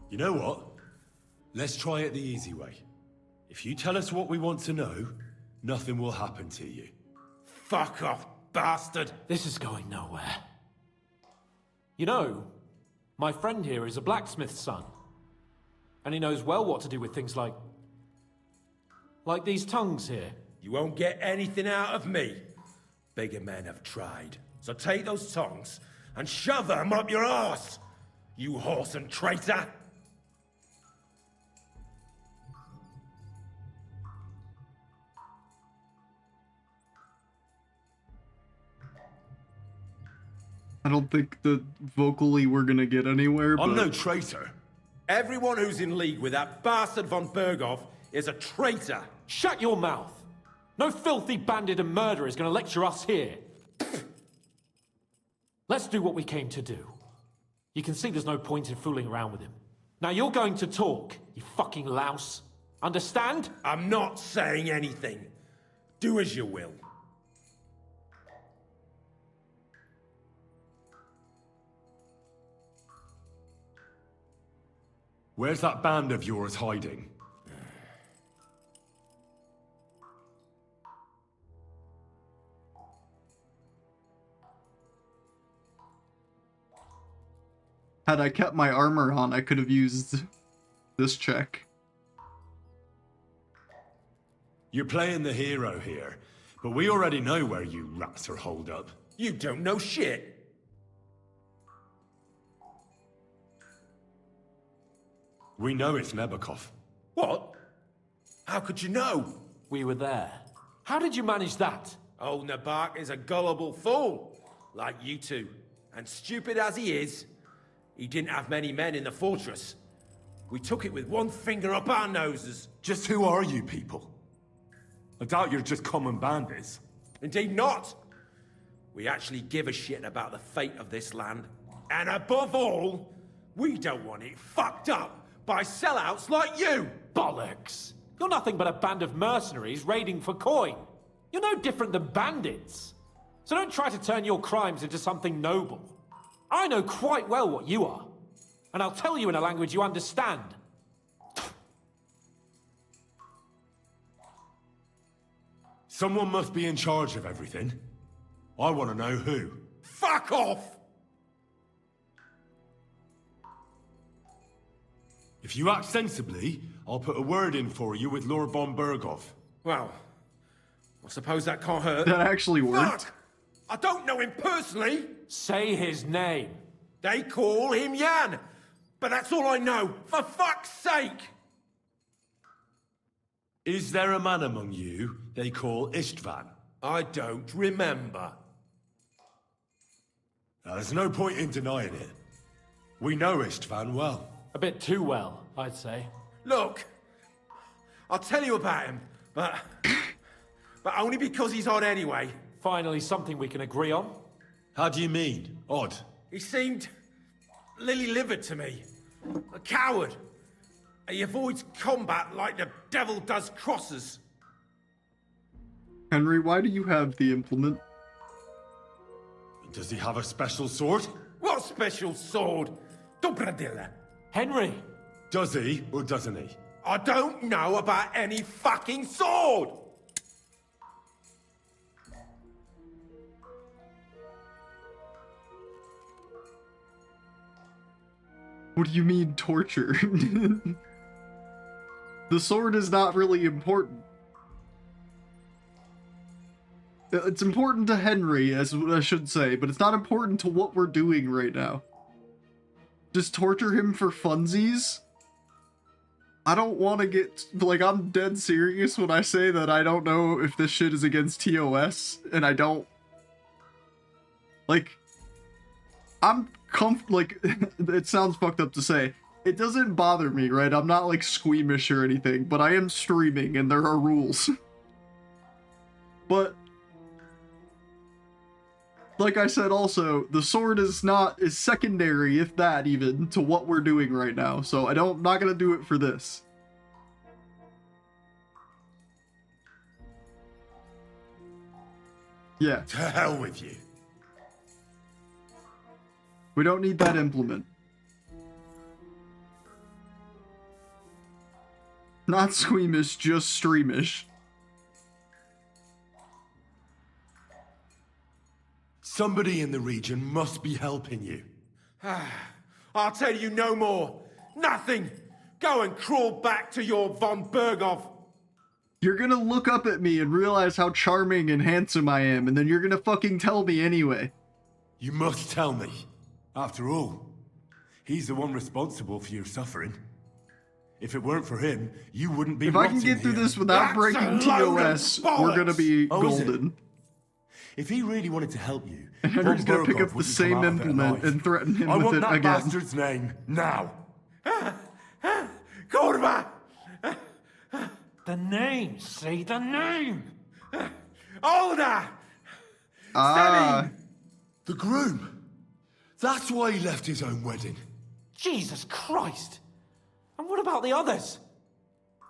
You know what? Let's try it the easy way. If you tell us what we want to know, nothing will happen to you. Fuck off, bastard! This is going nowhere. You know, my friend here is a blacksmith's son. And he knows well what to do with things like these tongues here. You won't get anything out of me. Bigger men have tried. So take those tongues and shove them up your arse, you horse and traitor! I don't think that vocally we're gonna get anywhere, but... I'm no traitor. Everyone who's in league with that bastard von Berghoff is a traitor. Shut your mouth! No filthy bandit and murderer is gonna lecture us here. Let's do what we came to do. You can see there's no point in fooling around with him. Now you're going to talk, you fucking louse. Understand? I'm not saying anything. Do as you will. Where's that band of yours hiding? Had I kept my armor on, I could have used this check. You're playing the hero here, but we already know where you rats are holed up. You don't know shit. We know it's Nebakov. What? How could you know? We were there. How did you manage that? Old Nabak is a gullible fool, like you two. And stupid as he is, he didn't have many men in the fortress. We took it with one finger up our noses. Just who are you people? I doubt you're just common bandits. Indeed not. We actually give a shit about the fate of this land. And above all, we don't want it fucked up by sellouts like you! Bollocks! You're nothing but a band of mercenaries raiding for coin. You're no different than bandits. So don't try to turn your crimes into something noble. I know quite well what you are. And I'll tell you in a language you understand. Someone must be in charge of everything. I want to know who. Fuck off! If you act sensibly, I'll put a word in for you with Lord von Berghoff. Well, I suppose that can't hurt. That actually worked. Fuck! I don't know him personally. Say his name. They call him Jan. But that's all I know. For fuck's sake! Is there a man among you they call Istvan? I don't remember. Now, there's no point in denying it. We know Istvan well. A bit too well, I'd say. Look, I'll tell you about him, but only because he's odd anyway. Finally, something we can agree on. How do you mean, odd? He seemed lily-livered to me. A coward. He avoids combat like the devil does crosses. Henry, why do you have the implement? Does he have a special sword? What special sword? Dobradilla. Henry! Does he, or doesn't he? I don't know about any fucking sword! What do you mean, torture? The sword is not really important. It's important to Henry, as I should say, but it's not important to what we're doing right now. Just torture him for funsies? I don't want to get... Like, I'm dead serious when I say that I don't know if this shit is against TOS, and I don't... Like, I'm like, it sounds fucked up to say. It doesn't bother me, right? I'm not, like, squeamish or anything, but I am streaming, and there are rules. But, like I said also, the sword is secondary, if that even, to what we're doing right now, so I'm not gonna do it for this. Yeah. To hell with you. We don't need that implement. Not squeamish, just streamish. Somebody in the region must be helping you. I'll tell you no more. Nothing. Go and crawl back to your von Berghoff. You're gonna look up at me and realize how charming and handsome I am, and then you're gonna fucking tell me anyway. You must tell me. After all, he's the one responsible for your suffering. If it weren't for him, you wouldn't be. If I can get through this without breaking TOS, we're gonna be golden. If he really wanted to help you, and Henry's gonna pick up the same implement and threaten him with it again. I want that bastard's name now. Gorba! The name, say the name! Older! The groom. That's why he left his own wedding. Jesus Christ! And what about the others?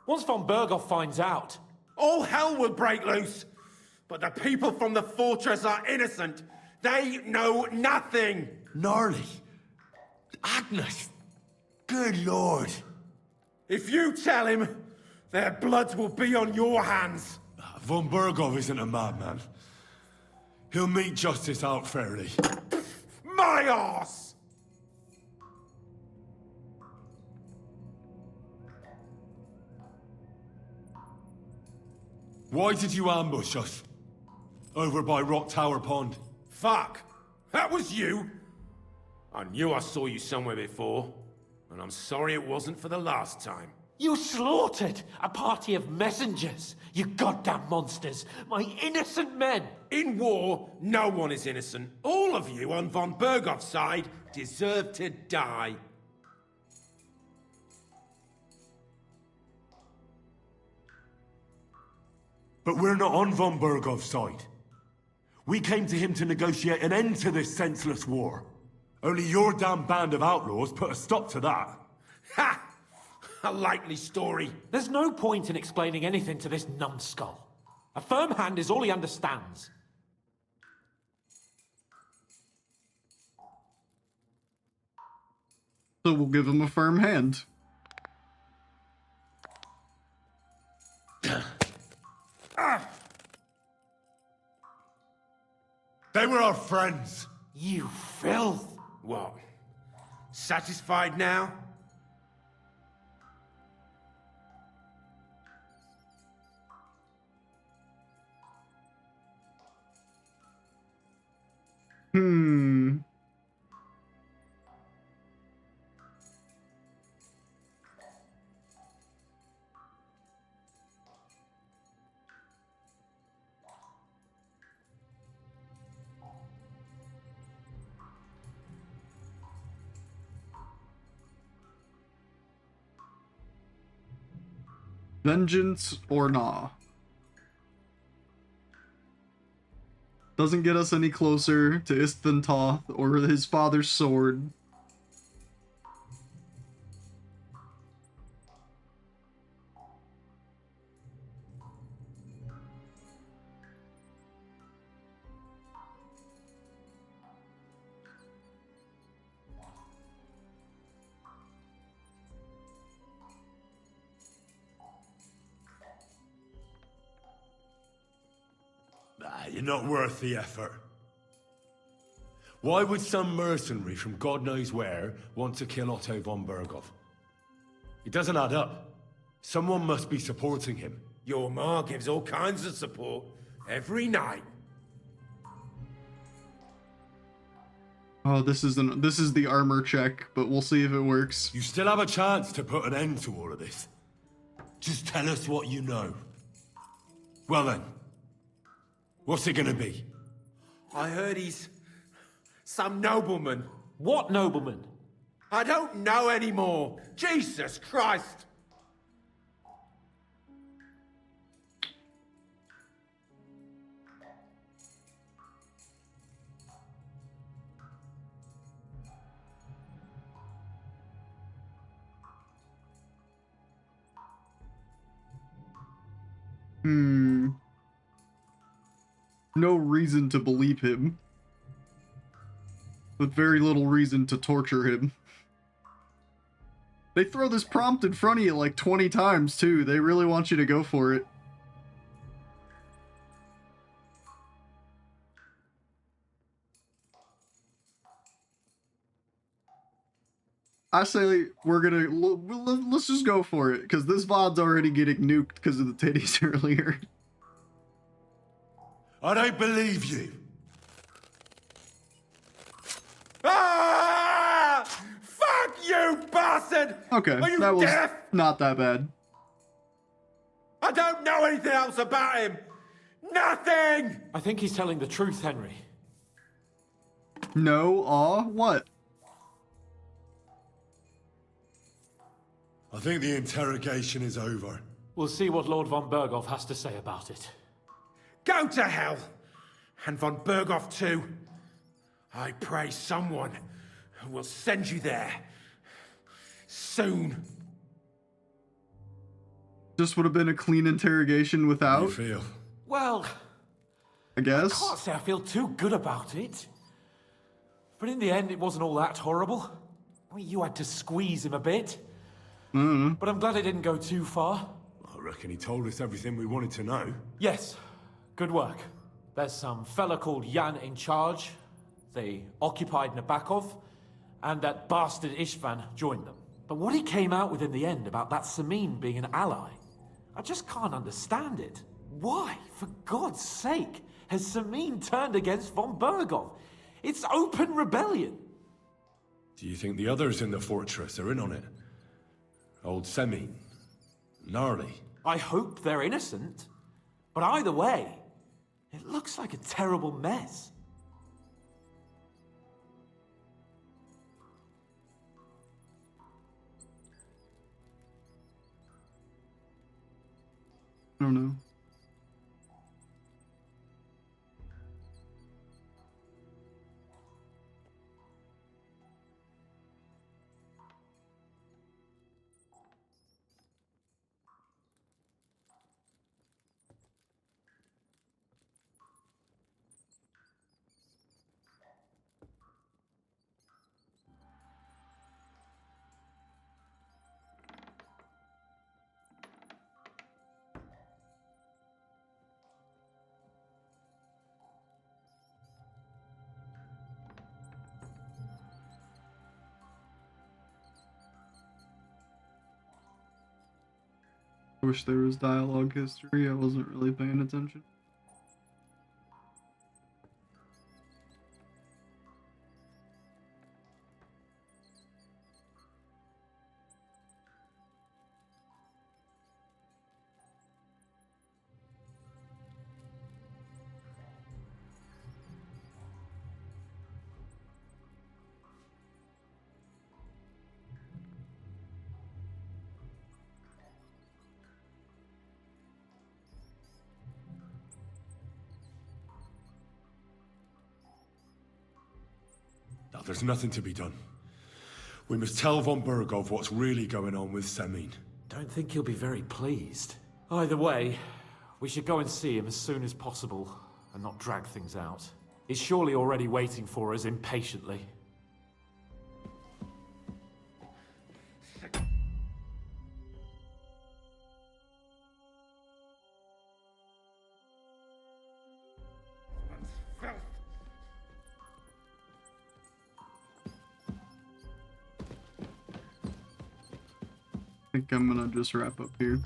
Once von Berghoff finds out... All hell will break loose! But the people from the fortress are innocent! They know nothing! Gnarly. Agnes. Good lord. If you tell him, their blood will be on your hands. Von Berghoff isn't a madman. He'll mete justice out fairly. My arse! Why did you ambush us? Over by Rock Tower Pond. Fuck! That was you? I knew I saw you somewhere before, and I'm sorry it wasn't for the last time. You slaughtered a party of messengers, you goddamn monsters, my innocent men! In war, no one is innocent. All of you on von Berghoff's side deserve to die. But we're not on von Berghoff's side. We came to him to negotiate an end to this senseless war. Only your damn band of outlaws put a stop to that. Ha! A likely story. There's no point in explaining anything to this numbskull. A firm hand is all he understands. So we'll give him a firm hand. They were our friends. You filth. What? Satisfied now? Vengeance or nah. Doesn't get us any closer to Istvan Toth or his father's sword. You're not worth the effort. Why would some mercenary from God knows where want to kill Otto von Berghoff? It doesn't add up. Someone must be supporting him. Your ma gives all kinds of support every night. Oh, this is the armor check, but we'll see if it works. You still have a chance to put an end to all of this. Just tell us what you know. Well then, what's it gonna be? I heard he's some nobleman. What nobleman? I don't know anymore. Jesus Christ! No reason to believe him, but very little reason to torture him. They throw this prompt in front of you like 20 times, too. They really want you to go for it. I say we're gonna... Let's just go for it, because this VOD's already getting nuked because of the titties earlier. I don't believe you. Ah! Fuck you, bastard! Okay, Are you that was deaf? not that bad. I don't know anything else about him. Nothing! I think he's telling the truth, Henry. No, what? I think the interrogation is over. We'll see what Lord von Berghoff has to say about it. Go to hell! And von Berghoff too. I pray someone will send you there. Soon. Just would have been a clean interrogation without. How do you feel? Well, I guess. I can't say I feel too good about it. But in the end, it wasn't all that horrible. I mean, you had to squeeze him a bit. But I'm glad it didn't go too far. I reckon he told us everything we wanted to know. Yes, good work. There's some fella called Jan in charge. They occupied Nabakov, and that bastard Istvan joined them. But what he came out with in the end about that Samin being an ally, I just can't understand it. Why, for God's sake, has Samin turned against von Berghoff? It's open rebellion. Do you think the others in the fortress are in on it? Old Semin, Gnarly. I hope they're innocent. But either way, it looks like a terrible mess. I don't know. I wish there was dialogue history. I wasn't really paying attention. Now, there's nothing to be done. We must tell von Berghoff what's really going on with Samin. Don't think he'll be very pleased. Either way, we should go and see him as soon as possible and not drag things out. He's surely already waiting for us impatiently. I think I'm gonna just wrap up here.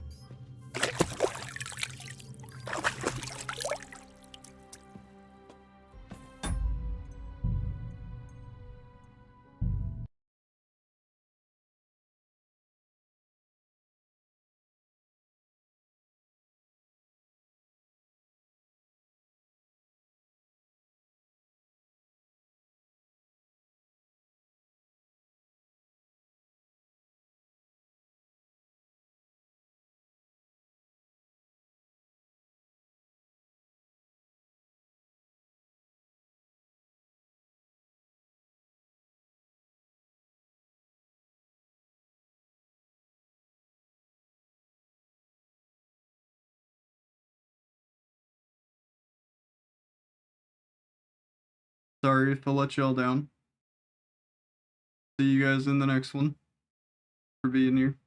Sorry if I let y'all down. See you guys in the next one for being here.